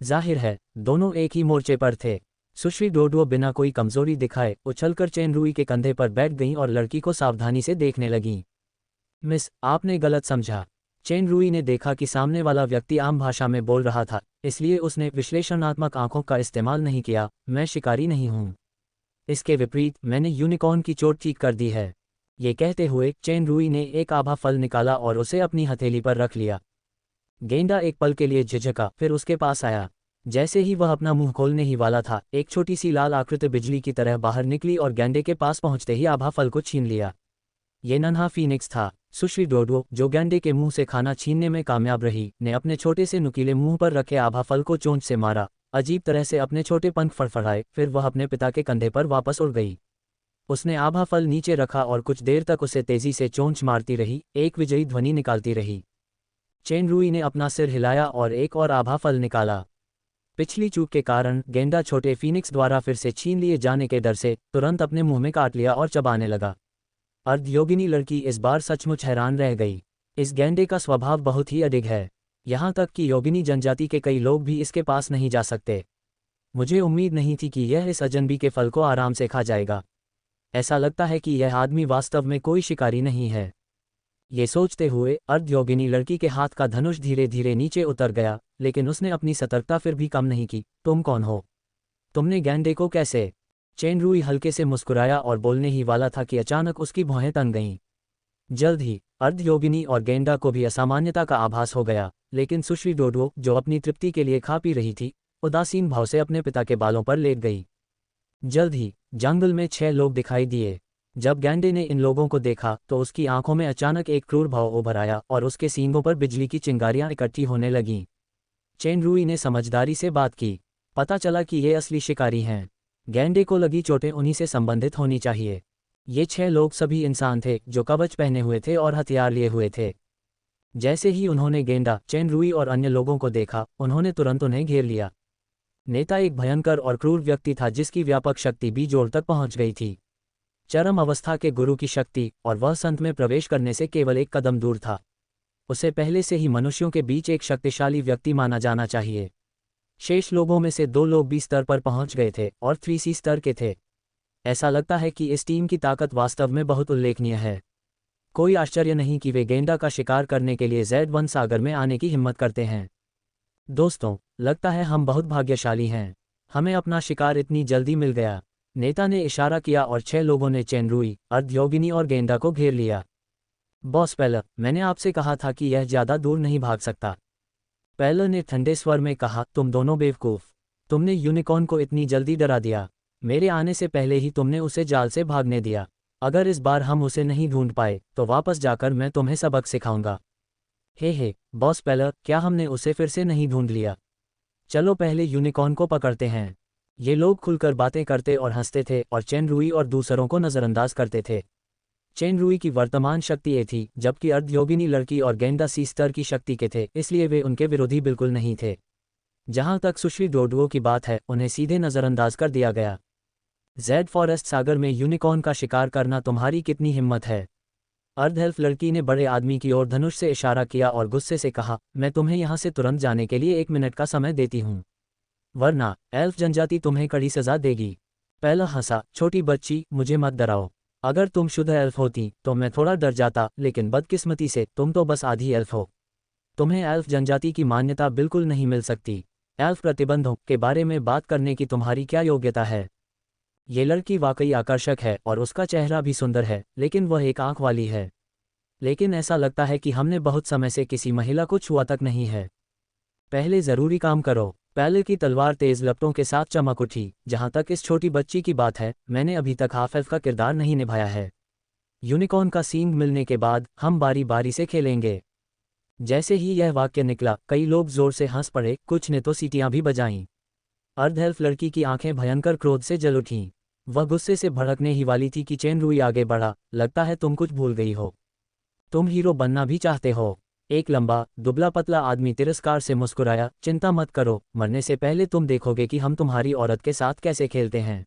जाहिर है दोनों एक ही मोर्चे पर थे। सुश्री डोडुओ बिना कोई कमजोरी दिखाए उछलकर चेनरुई के कंधे पर बैठ गईं और लड़की को सावधानी से देखने लगीं। मिस, आपने गलत समझा। चेनरुई ने देखा कि सामने वाला व्यक्ति आम भाषा में बोल रहा था, इसलिए उसने विश्लेषणात्मक आंखों का इस्तेमाल नहीं किया। मैं शिकारी नहीं हूं। इसके विपरीत मैंने यूनिकॉर्न की चोट ठीक कर दी है। ये कहते हुए चेनरुई ने एक आभा फल निकाला और उसे अपनी हथेली पर रख लिया। गेंडा एक पल के लिए झिझका, फिर उसके पास आया। जैसे ही वह अपना मुंह खोलने ही वाला था, एक छोटी सी लाल आकृति बिजली की तरह बाहर निकली और गेंडे के पास पहुंचते ही आभा फल को छीन लिया। ये नन्हा फीनिक्स था। सुश्री डोडुओ, जो गेंडे के मुंह से खाना छीनने में कामयाब रही, ने अपने छोटे से नुकीले मुंह पर रखे आभा फल को चोंच से मारा। अजीब तरह से अपने छोटे पंख फड़फड़ाए, फिर वह अपने पिता के कंधे पर वापस उड़ गई। उसने आभा फल नीचे रखा और कुछ देर तक उसे तेजी से चोंच मारती रही, एक विजयी ध्वनि निकालती रही। चेनरुई ने अपना सिर हिलाया और एक और आभा फल निकाला। पिछली चूक के कारण गेंडा छोटे फीनिक्स द्वारा फिर से छीन लिए जाने के डर से तुरंत अपने मुंह में काट लिया और चबाने लगा। अर्धयोगिनी लड़की इस बार सचमुच हैरान रह गई। इस गेंडे का स्वभाव बहुत ही अडिग है, यहाँ तक कि योगिनी जनजाति के कई लोग भी इसके पास नहीं जा सकते। मुझे उम्मीद नहीं थी कि यह इस अजनबी के फल को आराम से खा जाएगा। ऐसा लगता है कि यह आदमी वास्तव में कोई शिकारी नहीं है। ये सोचते हुए अर्धयोगिनी लड़की के हाथ का धनुष धीरे धीरे नीचे उतर गया, लेकिन उसने अपनी सतर्कता फिर भी कम नहीं की। तुम कौन हो? तुमने गेंडे को कैसे? चेन रुई हल्के से मुस्कुराया और बोलने ही वाला था कि अचानक उसकी भौहें तन गईं। जल्द ही अर्धयोगिनी और गेंडा को भी असामान्यता का आभास हो गया, लेकिन सुश्री डोडो, जो अपनी तृप्ति के लिए खा पी रही थी, उदासीन भाव से अपने पिता के बालों पर लेट गई। जल्द ही जंगल में 6 लोग दिखाई दिए। जब गेंडे ने इन लोगों को देखा तो उसकी आंखों में अचानक एक क्रूर भाव उभर आया और उसके सींगों पर बिजली की चिंगारियां इकट्ठी होने लगीं। चेन रुई ने समझदारी से बात की। पता चला कि ये असली शिकारी हैं। गेंडे को लगी चोटें उन्हीं से संबंधित होनी चाहिए। ये 6 लोग सभी इंसान थे जो कवच पहने हुए थे और हथियार लिए हुए थे। जैसे ही उन्होंने गेंडा, चेन रुई और अन्य लोगों को देखा, उन्होंने तुरंत उन्हें घेर लिया। नेता एक भयंकर और क्रूर व्यक्ति था जिसकी व्यापक शक्ति बेजोड़ तक पहुंच गई थी। चरम अवस्था के गुरु की शक्ति, और वह संत में प्रवेश करने से केवल एक कदम दूर था। उसे पहले से ही मनुष्यों के बीच एक शक्तिशाली व्यक्ति माना जाना चाहिए। शेष लोगों में से 2 लोग बी स्तर पर पहुंच गए थे और 3C स्तर के थे। ऐसा लगता है कि इस टीम की ताकत वास्तव में बहुत उल्लेखनीय है। कोई आश्चर्य नहीं कि वे गेंडा का शिकार करने के लिए Z1 सागर में आने की हिम्मत करते हैं। दोस्तों, लगता है हम बहुत भाग्यशाली हैं। हमें अपना शिकार इतनी जल्दी मिल गया। नेता ने इशारा किया और 6 लोगों ने चेन रुई, अर्धयोगिनी और गेंडा को घेर लिया। बॉस पेलर, मैंने आपसे कहा था कि यह ज्यादा दूर नहीं भाग सकता। पेलर ने ठंडे स्वर में कहा, तुम दोनों बेवकूफ। तुमने यूनिकॉर्न को इतनी जल्दी डरा दिया। मेरे आने से पहले ही तुमने उसे जाल से भागने दिया। अगर इस बार हम उसे नहीं ढूंढ पाए तो वापस जाकर मैं तुम्हें सबक सिखाऊंगा। हे बॉस पेलर, क्या हमने उसे फिर से नहीं ढूंढ लिया? चलो पहले यूनिकॉर्न को पकड़ते हैं। ये लोग खुलकर बातें करते और हंसते थे और चेन रुई और दूसरों को नज़रअंदाज करते थे। चेन रुई की वर्तमान शक्ति ए थी, जबकि अर्धयोगिनी लड़की और गेंडा C स्तर की शक्ति के थे, इसलिए वे उनके विरोधी बिल्कुल नहीं थे। जहां तक सुश्री डोडुओ की बात है, उन्हें सीधे नज़रअंदाज कर दिया गया। Z फॉरेस्ट सागर में यूनिकॉर्न का शिकार करना तुम्हारी कितनी हिम्मत है? अर्धएल्फ लड़की ने बड़े आदमी की ओर धनुष से इशारा किया और गुस्से से कहा, मैं तुम्हें यहाँ से तुरंत जाने के लिए 1 मिनट का समय देती हूँ, वरना एल्फ जनजाति तुम्हें कड़ी सजा देगी। पहला हंसा, छोटी बच्ची, मुझे मत डराओ। अगर तुम शुद्ध एल्फ होती तो मैं थोड़ा डर जाता, लेकिन बदकिस्मती से तुम तो बस आधी एल्फ हो। तुम्हें एल्फ जनजाति की मान्यता बिल्कुल नहीं मिल सकती। एल्फ प्रतिबंधों के बारे में बात करने की तुम्हारी क्या योग्यता है? ये लड़की वाकई आकर्षक है और उसका चेहरा भी सुंदर है, लेकिन वह एक आंख वाली है। लेकिन ऐसा लगता है कि हमने बहुत समय से किसी महिला को छुआ तक नहीं है। पहले जरूरी काम करो। पेलर की तलवार तेज लपटों के साथ चमक उठी। जहां तक इस छोटी बच्ची की बात है, मैंने अभी तक हाफ एल्फ का किरदार नहीं निभाया है। यूनिकॉर्न का सींग मिलने के बाद हम बारी बारी से खेलेंगे। जैसे ही यह वाक्य निकला, कई लोग जोर से हंस पड़े, कुछ ने तो सीटियां भी बजाईं। अर्धएल्फ लड़की की आंखें भयंकर क्रोध से जल उठीं। वह गुस्से से भड़कने ही वाली थी कि चेन रुई आगे बढ़ा। लगता है तुम कुछ भूल गई हो। तुम हीरो बनना भी चाहते हो? एक लंबा दुबला पतला आदमी तिरस्कार से मुस्कुराया। चिंता मत करो, मरने से पहले तुम देखोगे कि हम तुम्हारी औरत के साथ कैसे खेलते हैं।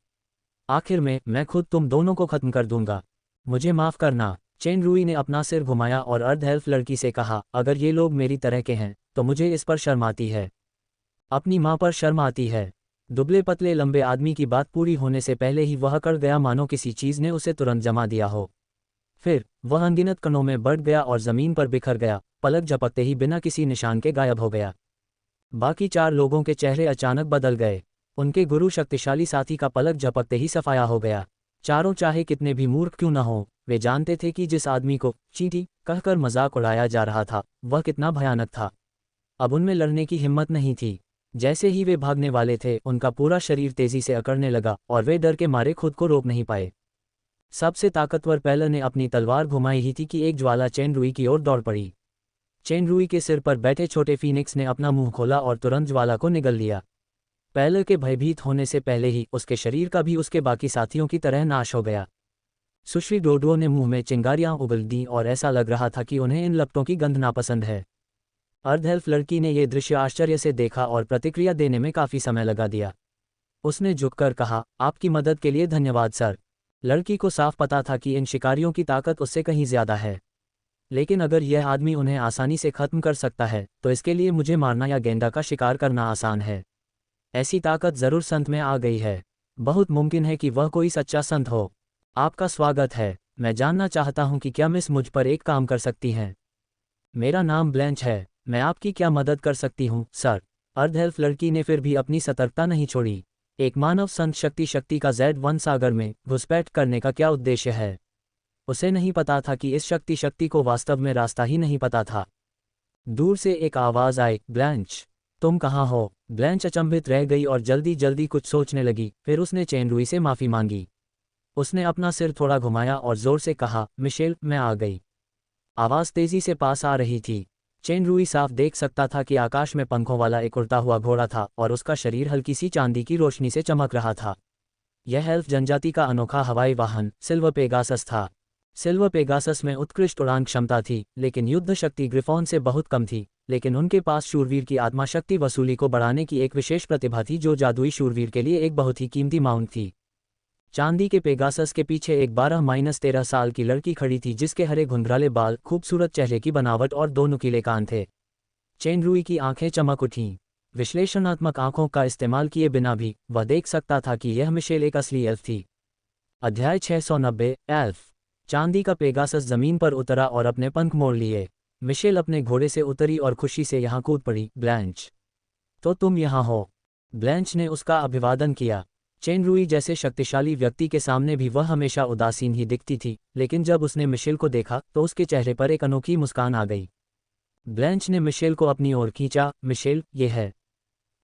आखिर में मैं खुद तुम दोनों को खत्म कर दूंगा। मुझे माफ करना। चेन रुई ने अपना सिर घुमाया और अर्धएल्फ लड़की से कहा, अगर ये लोग मेरी तरह के हैं तो मुझे इस पर शर्म आती है। अपनी माँ पर शर्म आती है। दुबले पतले लंबे आदमी की बात पूरी होने से पहले ही वह कर गया मानो किसी चीज ने उसे तुरंत जमा दिया हो। फिर वह अनगिनत कणों में बढ़ गया और जमीन पर बिखर गया। पलक झपकते ही बिना किसी निशान के गायब हो गया। बाकी 4 लोगों के चेहरे अचानक बदल गए। उनके गुरु शक्तिशाली साथी का पलक झपकते ही सफाया हो गया। चारों चाहे कितने भी मूर्ख क्यों न हो, वे जानते थे कि जिस आदमी को चींटी कहकर मजाक उड़ाया जा रहा था, वह कितना भयानक था। अब उनमें लड़ने की हिम्मत नहीं थी। जैसे ही वे भागने वाले थे, उनका पूरा शरीर तेजी से अकड़ने लगा और वे डर के मारे खुद को रोक नहीं पाए। सबसे ताकतवर पेलर ने अपनी तलवार घुमाई ही थी कि एक ज्वाला चेन रुई की ओर दौड़ पड़ी। चेन रुई के सिर पर बैठे छोटे फीनिक्स ने अपना मुंह खोला और तुरंत ज्वाला को निगल लिया। पेलर के भयभीत होने से पहले ही उसके शरीर का भी उसके बाकी साथियों की तरह नाश हो गया। सुश्री डोडुओ ने मुंह में चिंगारियां उगल दी और ऐसा लग रहा था कि उन्हें इन लपटों की गंध नापसंद है। अर्धएल्फ लड़की ने ये दृश्य आश्चर्य से देखा और प्रतिक्रिया देने में काफी समय लगा दिया। उसने झुककर कहा, आपकी मदद के लिए धन्यवाद सर। लड़की को साफ पता था कि इन शिकारियों की ताकत उससे कहीं ज्यादा है, लेकिन अगर यह आदमी उन्हें आसानी से खत्म कर सकता है तो इसके लिए मुझे मारना या गेंडा का शिकार करना आसान है। ऐसी ताकत जरूर संत में आ गई है। बहुत मुमकिन है कि वह कोई सच्चा संत हो। आपका स्वागत है। मैं जानना चाहता हूं कि क्या मिस मुझ पर एक काम कर सकती हैं। मेरा नाम ब्लैंच है। मैं आपकी क्या मदद कर सकती हूं सर? अर्धएल्फ लड़की ने फिर भी अपनी सतर्कता नहीं छोड़ी। एक मानव संत शक्ति का Z1 सागर में घुसपैठ करने का क्या उद्देश्य है? उसे नहीं पता था कि इस शक्ति को वास्तव में रास्ता ही नहीं पता था। दूर से एक आवाज आई, ब्लैंच, तुम कहाँ हो? ब्लैंच अचंभित रह गई और जल्दी जल्दी कुछ सोचने लगी। फिर उसने चेनरुई से माफी मांगी। उसने अपना सिर थोड़ा घुमाया और जोर से कहा, मिशेल, मैं आ गई। आवाज तेजी से पास आ रही थी। चेनरुई साफ देख सकता था कि आकाश में पंखों वाला एक उड़ता हुआ घोड़ा था और उसका शरीर हल्की सी चांदी की रोशनी से चमक रहा था। यह एल्फ जनजाति का अनोखा हवाई वाहन सिल्वर पेगासस था। सिल्वर पेगासस में उत्कृष्ट उड़ान क्षमता थी, लेकिन युद्ध शक्ति ग्रिफॉन से बहुत कम थी। लेकिन उनके पास शूरवीर की आत्मा शक्ति वसूली को बढ़ाने की एक विशेष प्रतिभा थी, जो जादुई शूरवीर के लिए एक बहुत ही कीमती माउंट थी। चांदी के पेगासस के पीछे एक 12-13 साल की लड़की खड़ी थी, जिसके हरे घुंघराले बाल, खूबसूरत चेहरे की बनावट और दो नुकीले कान थे। चेनरुई की आंखें चमक उठीं। विश्लेषणात्मक आंखों का इस्तेमाल किए बिना भी वह देख सकता था कि यह मिशेल एक असली एल्फ थी। अध्याय 690, एल्फ। चांदी का पेगासस जमीन पर उतरा और अपने पंख मोड़ लिए। मिशेल अपने घोड़े से उतरी और खुशी से यहाँ कूद पड़ी। ब्लैंच, तो तुम यहाँ हो? ब्लैंच ने उसका अभिवादन किया। चेनरुई जैसे शक्तिशाली व्यक्ति के सामने भी वह हमेशा उदासीन ही दिखती थी, लेकिन जब उसने मिशेल को देखा तो उसके चेहरे पर एक अनोखी मुस्कान आ गई। ब्लैंच ने मिशेल को अपनी ओर खींचा। मिशेल, ये है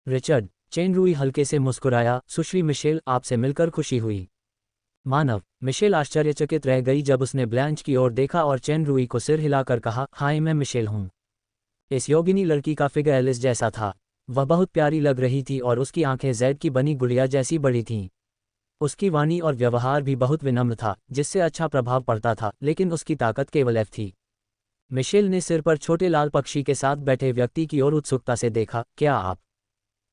रिचर्ड। चेनरुई हल्के से मुस्कुराया। सुश्री मिशेल, आपसे मिलकर खुशी हुई। मानव। मिशेल आश्चर्यचकित रह गई जब उसने ब्लैंच की ओर देखा और चेनरुई को सिर हिलाकर कहा, हाय, मैं मिशेल हूँ। इस योगिनी लड़की का फिगर एलिस जैसा था। वह बहुत प्यारी लग रही थी और उसकी आंखें जैद की बनी गुड़िया जैसी बड़ी थीं। उसकी वाणी और व्यवहार भी बहुत विनम्र था, जिससे अच्छा प्रभाव पड़ता था, लेकिन उसकी ताकत केवल एफ थी। मिशेल ने सिर पर छोटे लाल पक्षी के साथ बैठे व्यक्ति की ओर उत्सुकता से देखा। क्या आप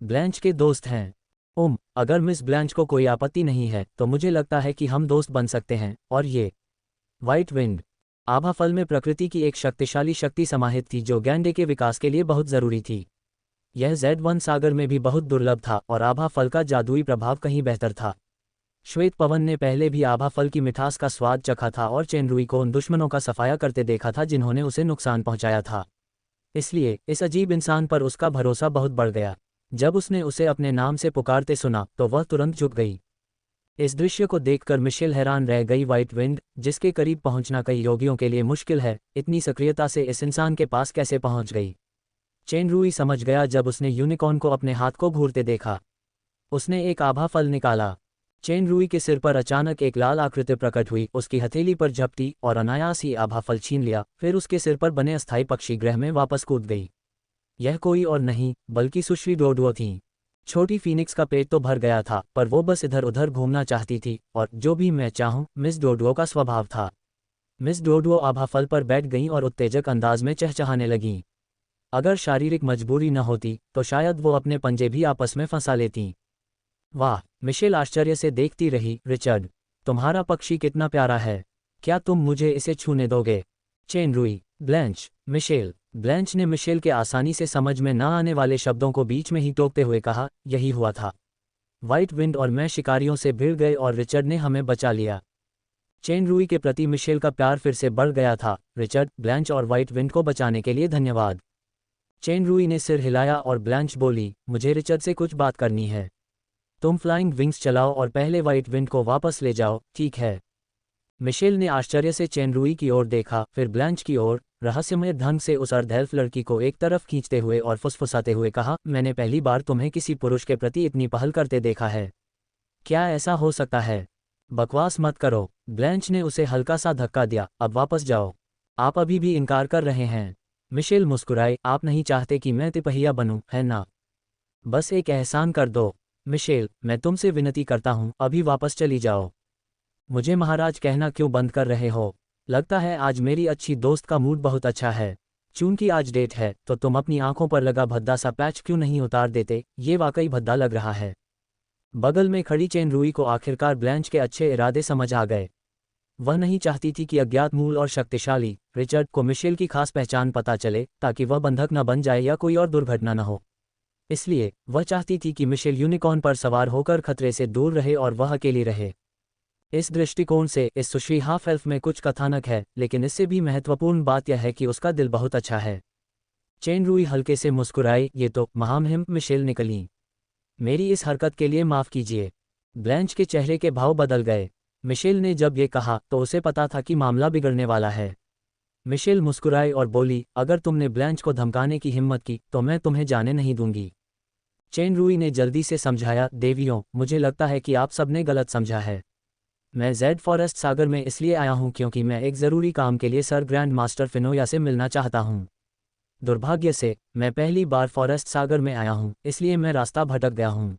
ब्लैंच के दोस्त हैं? अगर मिस ब्लैंच को कोई आपत्ति नहीं है तो मुझे लगता है कि हम दोस्त बन सकते हैं। और ये व्हाइट विंड आभा फल में प्रकृति की एक शक्तिशाली शक्ति समाहित थी, जो गैंडे के विकास के लिए बहुत जरूरी थी। यह Z1 सागर में भी बहुत दुर्लभ था और आभा फल का जादुई प्रभाव कहीं बेहतर था। श्वेत पवन ने पहले भी आभा फल की मिठास का स्वाद चखा था और चेनरुई को उन दुश्मनों का सफाया करते देखा था जिन्होंने उसे नुकसान पहुंचाया था। इसलिए इस अजीब इंसान पर उसका भरोसा बहुत बढ़ गया। जब उसने उसे अपने नाम से पुकारते सुना तो वह तुरंत झुक गई। इस दृश्य को देखकर मिशेल हैरान रह गई। व्हाइट विंड, जिसके करीब पहुंचना कई योगियों के लिए मुश्किल है, इतनी सक्रियता से इस इंसान के पास कैसे पहुंच गई? चेनरुई समझ गया जब उसने यूनिकॉर्न को अपने हाथ को घूरते देखा। उसने एक आभा फल निकाला। चेनरुई के सिर पर अचानक एक लाल आकृति प्रकट हुई, उसकी हथेली पर झपटी और अनायास ही आभा फल छीन लिया। फिर उसके सिर पर बने अस्थायी पक्षी ग्रह में वापस कूद गई। यह कोई और नहीं बल्कि सुश्री डोडुओ थीं। छोटी फीनिक्स का पेट तो भर गया था, पर वो बस इधर उधर घूमना चाहती थी, और जो भी मैं चाहूं मिस डोडुओ का स्वभाव था। मिस डोडुओ आभा फल पर बैठ गईं और उत्तेजक अंदाज में चहचहाने लगीं। अगर शारीरिक मजबूरी न होती तो शायद वो अपने पंजे भी आपस में फंसा लेतीं। वाह, मिशेल आश्चर्य से देखती रही। रिचर्ड, तुम्हारा पक्षी कितना प्यारा है। क्या तुम मुझे इसे छूने दोगे? चेनरुई, ब्लैंच, मिशेल। ब्लैंच ने मिशेल के आसानी से समझ में न आने वाले शब्दों को बीच में ही टोकते हुए कहा, यही हुआ था। व्हाइट विंड और मैं शिकारियों से भिड़ गए और रिचर्ड ने हमें बचा लिया। चेनरुई के प्रति मिशेल का प्यार फिर से बढ़ गया था। रिचर्ड, ब्लैंच और व्हाइट विंड को बचाने के लिए धन्यवाद। चेनरुई ने सिर हिलाया और ब्लैंच बोली, मुझे रिचर्ड से कुछ बात करनी है। तुम फ्लाइंग विंग्स चलाओ और पहले व्हाइट विंड को वापस ले जाओ, ठीक है? मिशेल ने आश्चर्य से चेनरुई की ओर देखा, फिर ब्लैंच की ओर, रहस्यमय ढंग से उस अर्धएल्फ लड़की को एक तरफ खींचते हुए और फुसफुसाते हुए कहा, मैंने पहली बार तुम्हें किसी पुरुष के प्रति इतनी पहल करते देखा है। क्या ऐसा हो सकता है? बकवास मत करो। ब्लैंच ने उसे हल्का सा धक्का दिया। अब वापस जाओ। आप अभी भी इनकार कर रहे हैं। मिशेल मुस्कुराए, आप नहीं चाहते कि मैं तिपहिया बनूं, है ना? बस एक एहसान कर दो। मिशेल, मैं तुमसे विनती करता हूं, अभी वापस चली जाओ। मुझे महाराज कहना क्यों बंद कर रहे हो? लगता है आज मेरी अच्छी दोस्त का मूड बहुत अच्छा है। चूंकि आज डेट है तो तुम अपनी आंखों पर लगा भद्दा सा पैच क्यों नहीं उतार देते, ये वाकई भद्दा लग रहा है। बगल में खड़ी चेन रूई को आखिरकार ब्लैंच के अच्छे इरादे समझ आ गए। वह नहीं चाहती थी कि अज्ञात मूल और शक्तिशाली रिचर्ड को मिशेल की खास पहचान पता चले, ताकि वह बंधक न बन जाए या कोई और दुर्घटना न हो। इसलिए वह चाहती थी कि मिशेल यूनिकॉर्न पर सवार होकर खतरे से दूर रहे और वह अकेली रहे। इस दृष्टिकोण से इस सुश्री हाफ एल्फ में कुछ कथानक है, लेकिन इससे भी महत्वपूर्ण बात यह है कि उसका दिल बहुत अच्छा है। चेन रूई हल्के से मुस्कुराई, ये तो महामहिम मिशेल निकली। मेरी इस हरकत के लिए माफ़ कीजिए। ब्लैंच के चेहरे के भाव बदल गए। मिशेल ने जब ये कहा तो उसे पता था कि मामला बिगड़ने वाला है। मिशेल मुस्कुराई और बोली, अगर तुमने ब्लैंच को धमकाने की हिम्मत की तो मैं तुम्हें जाने नहीं दूंगी। चेन रूई ने जल्दी से समझाया, देवियों, मुझे लगता है कि आप सबने गलत समझा है। मैं जेड फॉरेस्ट सागर में इसलिए आया हूं क्योंकि मैं एक ज़रूरी काम के लिए सर ग्रैंड मास्टर फिनोया से मिलना चाहता हूं। दुर्भाग्य से मैं पहली बार फॉरेस्ट सागर में आया हूं, इसलिए मैं रास्ता भटक गया हूं।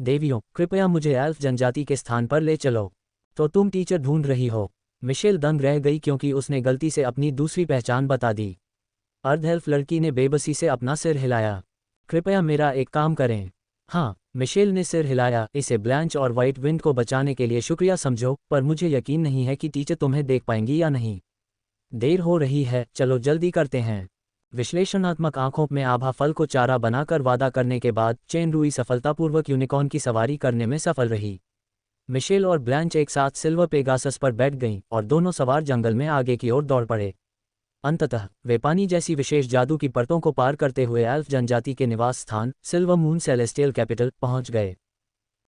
देवियों, कृपया मुझे एल्फ जनजाति के स्थान पर ले चलो। तो तुम टीचर ढूंढ रही हो? मिशेल दंग रह गई क्योंकि उसने गलती से अपनी दूसरी पहचान बता दी। अर्ध एल्फ लड़की ने बेबसी से अपना सिर हिलाया। कृपया मेरा एक काम करें। हाँ, मिशेल ने सिर हिलाया, इसे ब्लैंच और वाइट विंड को बचाने के लिए शुक्रिया समझो, पर मुझे यकीन नहीं है कि टीचर तुम्हें देख पाएंगी या नहीं। देर हो रही है, चलो जल्दी करते हैं। विश्लेषणात्मक आंखों में आभा फल को चारा बनाकर वादा करने के बाद चेन रूई सफलतापूर्वक यूनिकॉर्न की सवारी करने में सफल रही। मिशेल और ब्लैंच एक साथ सिल्वर पेगासस पर बैठ गईं और दोनों सवार जंगल में आगे की ओर दौड़ पड़े। अंततः वे पानी जैसी विशेष जादू की परतों को पार करते हुए एल्फ जनजाति के निवास स्थान सिल्वर मून सेलेस्टियल कैपिटल पहुंच गए।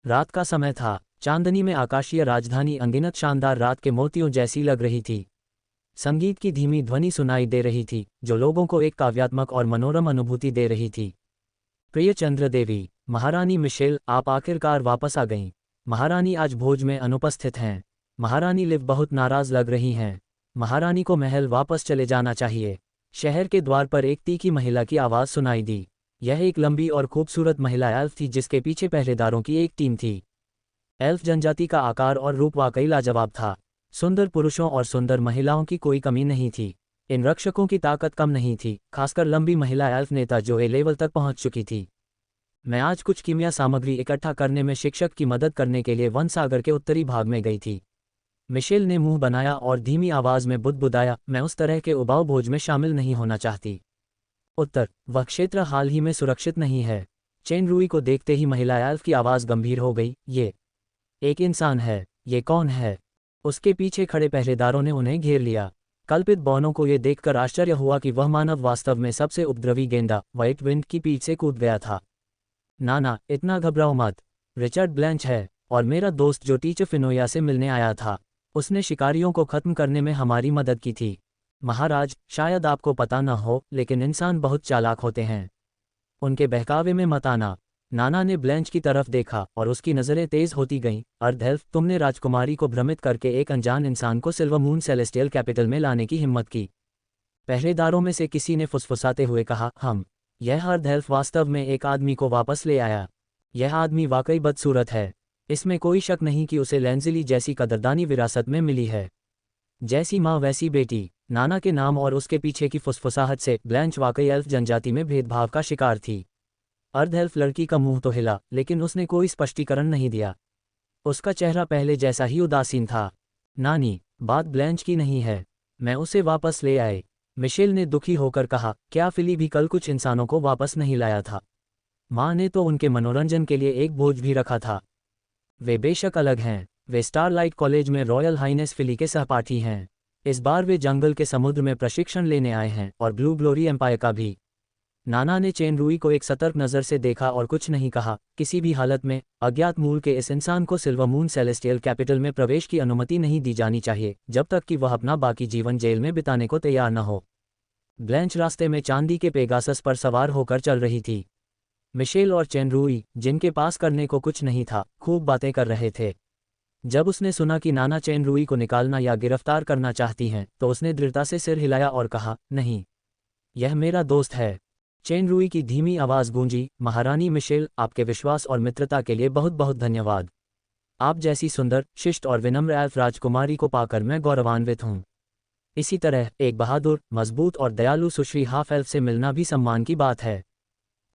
रात का समय था। चांदनी में आकाशीय राजधानी अनगिनत शानदार रात के मोतियों जैसी लग रही थी। संगीत की धीमी ध्वनि सुनाई दे रही थी, जो लोगों को एक काव्यात्मक और मनोरम अनुभूति दे रही थी। प्रिय चंद्र देवी, महारानी मिशेल, आप आखिरकार वापस आ गईं। महारानी आज भोज में अनुपस्थित हैं। महारानी लिव बहुत नाराज लग रही हैं। महारानी को महल वापस चले जाना चाहिए। शहर के द्वार पर एक तीखी महिला की आवाज़ सुनाई दी। यह एक लंबी और खूबसूरत महिला एल्फ थी जिसके पीछे पहरेदारों की एक टीम थी। एल्फ जनजाति का आकार और रूप वाकई लाजवाब था। सुंदर पुरुषों और सुंदर महिलाओं की कोई कमी नहीं थी। इन रक्षकों की ताकत कम नहीं थी, खासकर लंबी महिला एल्फ नेता जो ए लेवल तक पहुंच चुकी थी। मैं आज कुछ कीमिया सामग्री इकट्ठा करने में शिक्षक की मदद करने के लिए वन सागर के उत्तरी भाग में गई थी। मिशेल ने मुंह बनाया और धीमी आवाज में बुदबुदाया, मैं उस तरह के उबाऊ भोज में शामिल नहीं होना चाहती। उत्तर, वह क्षेत्र हाल ही में सुरक्षित नहीं है। चेन रूई को देखते ही महिला एल्फ की आवाज़ गंभीर हो गई, ये एक इंसान है। ये कौन है? उसके पीछे खड़े पहरेदारों ने उन्हें घेर लिया। कल्पित बौनों को यह देखकर आश्चर्य हुआ कि वह मानव वास्तव में सबसे उपद्रवी गेंदा व्हाइट विंड की पीठ से कूद गया था। ना, इतना घबराओ मत। रिचर्ड ब्लैंच है, और मेरा दोस्त जो टीचर फिनोया से मिलने आया था। उसने शिकारियों को खत्म करने में हमारी मदद की थी। महाराज, शायद आपको पता न हो, लेकिन इंसान बहुत चालाक होते हैं। उनके बहकावे में मत आना। नाना ने ब्लैंच की तरफ देखा और उसकी नज़रें तेज होती गईं। अर्ध एल्फ, तुमने राजकुमारी को भ्रमित करके एक अनजान इंसान को सिल्वर मून सेलेस्टियल कैपिटल में लाने की हिम्मत की। पहरेदारों में से किसी ने फुसफुसाते हुए कहा, यह अर्ध एल्फ वास्तव में एक आदमी को वापस ले आया। यह आदमी वाकई बदसूरत है। इसमें कोई शक नहीं कि उसे लेंजिली जैसी कदरदानी विरासत में मिली है। जैसी माँ वैसी बेटी। नाना के नाम और उसके पीछे की फुसफुसाहट से ब्लैंच वाकई एल्फ जनजाति में भेदभाव का शिकार थी। अर्ध एल्फ लड़की का मुंह तो हिला, लेकिन उसने कोई स्पष्टीकरण नहीं दिया। उसका चेहरा पहले जैसा ही उदासीन था। नानी, बात ब्लैंच की नहीं है। मैं उसे वापस ले आए। मिशेल ने दुखी होकर कहा, क्या फिली भी कल कुछ इंसानों को वापस नहीं लाया था? माँ ने तो उनके मनोरंजन के लिए एक बोझ भी रखा था। वे बेशक अलग हैं। वे स्टारलाइट कॉलेज में रॉयल हाइनेस फिली के सहपाठी हैं। इस बार वे जंगल के समुद्र में प्रशिक्षण लेने आए हैं, और ब्लू ग्लोरी एम्पायर का भी। नाना ने चेन रूई को एक सतर्क नज़र से देखा और कुछ नहीं कहा। किसी भी हालत में अज्ञात मूल के इस इंसान को सिल्वर मून सेलेस्टियल कैपिटल में प्रवेश की अनुमति नहीं दी जानी चाहिए, जब तक कि वह अपना बाकी जीवन जेल में बिताने को तैयार न हो। ब्लैंच रास्ते में चांदी के पेगासस पर सवार होकर चल रही थी। मिशेल और चेन रूई, जिनके पास करने को कुछ नहीं था, खूब बातें कर रहे थे। जब उसने सुना कि नाना चेन रूई को निकालना या गिरफ्तार करना चाहती हैं, तो उसने दृढ़ता से सिर हिलाया और कहा, नहीं, यह मेरा दोस्त है। चेन रूई की धीमी आवाज़ गूंजी, महारानी मिशेल, आपके विश्वास और मित्रता के लिए बहुत बहुत धन्यवाद। आप जैसी सुंदर, शिष्ट और विनम्र एल्फ राजकुमारी को पाकर मैं गौरवान्वित हूँ। इसी तरह एक बहादुर, मजबूत और दयालु सुश्री हाफ एल्फ से मिलना भी सम्मान की बात है।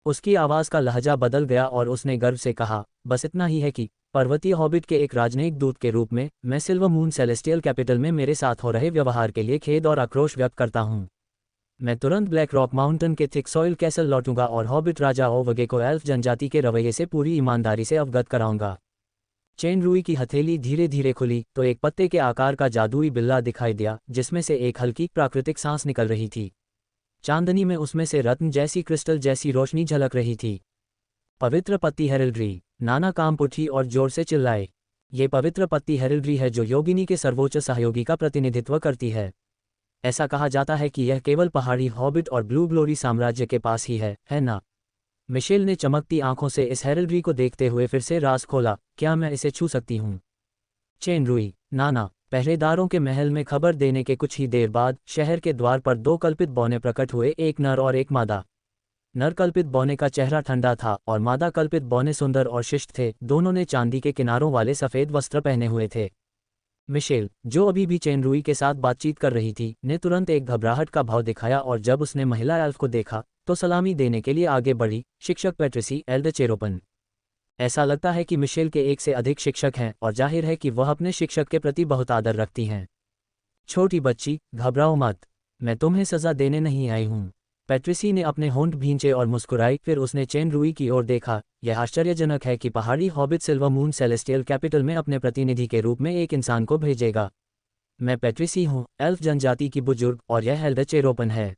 उसकी आवाज़ का लहजा बदल गया और उसने गर्व से कहा, बस इतना ही है कि पर्वतीय हॉबिट के एक राजनयिक दूत के रूप में मैं सिल्वर मून सेलेस्टियल कैपिटल में मेरे साथ हो रहे व्यवहार के लिए खेद और आक्रोश व्यक्त करता हूँ। मैं तुरंत ब्लैक रॉक माउंटेन के थिक सॉइल कैसल लौटूंगा और हॉबिट राजा ओवगे को एल्फ जनजाति के रवैये से पूरी ईमानदारी से अवगत कराऊंगा। चेन रुई की हथेली धीरे धीरे खुली तो एक पत्ते के आकार का जादुई बिल्ला दिखाई दिया जिसमें से एक हल्की प्राकृतिक सांस निकल रही थी। चांदनी में उसमें से रत्न जैसी क्रिस्टल जैसी रोशनी झलक रही थी। पवित्र पत्ती हेरिल्ड्री, नाना कांप उठी और जोर से चिल्लाए। ये पवित्र पत्ती हेरिल्ड्री है जो योगिनी के सर्वोच्च सहयोगी का प्रतिनिधित्व करती है। ऐसा कहा जाता है कि यह केवल पहाड़ी हॉबिट और ब्लू ग्लोरी साम्राज्य के पास ही है ना? मिशेल ने चमकती आंखों से इस हेरिल्ड्री को देखते हुए फिर से राज खोला, क्या मैं इसे छू सकती हूँ? चेन रुई, नाना, पहरेदारों के महल में खबर देने के कुछ ही देर बाद शहर के द्वार पर दो कल्पित बौने प्रकट हुए, एक नर और एक मादा। नर कल्पित बौने का चेहरा ठंडा था और मादा कल्पित बौने सुंदर और शिष्ट थे। दोनों ने चांदी के किनारों वाले सफ़ेद वस्त्र पहने हुए थे। मिशेल, जो अभी भी चेन रुई के साथ बातचीत कर रही थी, ने तुरंत एक घबराहट का भाव दिखाया और जब उसने महिला एल्फ को देखा तो सलामी देने के लिए आगे बढ़ी। शिक्षक पैट्रिसी एल्डेचेरोपन। ऐसा लगता है कि मिशेल के एक से अधिक शिक्षक हैं और जाहिर है कि वह अपने शिक्षक के प्रति बहुत आदर रखती हैं। छोटी बच्ची, घबराओ मत, मैं तुम्हें सज़ा देने नहीं आई हूँ। पैट्रिसी ने अपने होंठ भींचे और मुस्कुराई। फिर उसने चेन रुई की ओर देखा। यह आश्चर्यजनक है कि पहाड़ी hobbit silver moon celestial capital में अपने प्रतिनिधि के रूप में एक इंसान को भेजेगा। मैं पैट्रिसी हूँ, एल्फ जनजाति की बुजुर्ग, और यह एल्डेचेरोपन है,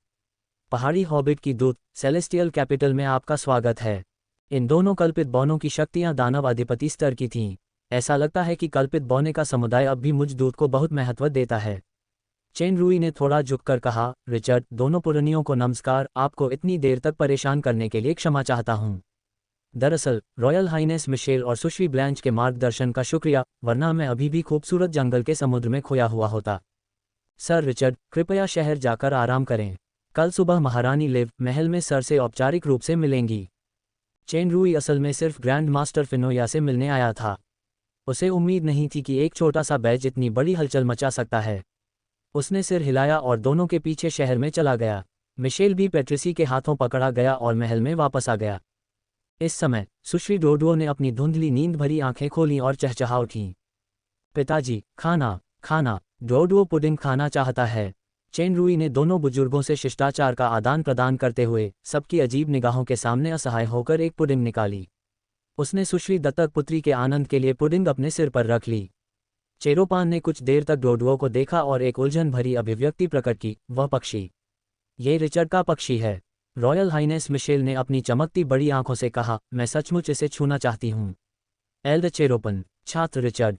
पहाड़ी हॉबिट की दूत। सेलेस्टियल कैपिटल में आपका स्वागत है। इन दोनों कल्पित बौनों की शक्तियां दानव अधिपति स्तर की थीं। ऐसा लगता है कि कल्पित बौने का समुदाय अब भी मुझ दूत को बहुत महत्व देता है। चेन रुई ने थोड़ा झुककर कहा, रिचर्ड, दोनों पुरनियों को नमस्कार। आपको इतनी देर तक परेशान करने के लिए क्षमा चाहता हूँ। दरअसल रॉयल हाइनेस मिशेल और सुश्री ब्लैंच के मार्गदर्शन का शुक्रिया, वरना मैं अभी भी खूबसूरत जंगल के समुद्र में खोया हुआ होता। सर रिचर्ड, कृपया शहर जाकर आराम करें। कल सुबह महारानी लिव महल में सर से औपचारिक रूप से मिलेंगी। चेन रुई असल में सिर्फ ग्रैंड मास्टर फिनोया से मिलने आया था। उसे उम्मीद नहीं थी कि एक छोटा सा बैज इतनी बड़ी हलचल मचा सकता है। उसने सिर हिलाया और दोनों के पीछे शहर में चला गया। मिशेल भी पैट्रिसी के हाथों पकड़ा गया और महल में वापस आ गया। इस समय सुश्री डोडुओ ने अपनी धुंधली नींद भरी आंखें खोलीं और चहचहा उठीं। पिताजी, खाना खाना, डोडुओ पुडिंग खाना चाहता है। चेन रुई ने दोनों बुजुर्गों से शिष्टाचार का आदान प्रदान करते हुए सबकी अजीब निगाहों के सामने असहाय होकर एक पुडिंग निकाली। उसने सुश्री दत्तक पुत्री के आनंद के लिए पुडिंग अपने सिर पर रख ली। चेरोपान ने कुछ देर तक डोडुओ को देखा और एक उलझन भरी अभिव्यक्ति प्रकट की, वह पक्षी, ये रिचर्ड का पक्षी है। रॉयल हाइनेस मिशेल ने अपनी चमकती बड़ी आंखों से कहा, मैं सचमुच इसे छूना चाहती हूँ। एल्डेचेरोपन, छात्र रिचर्ड,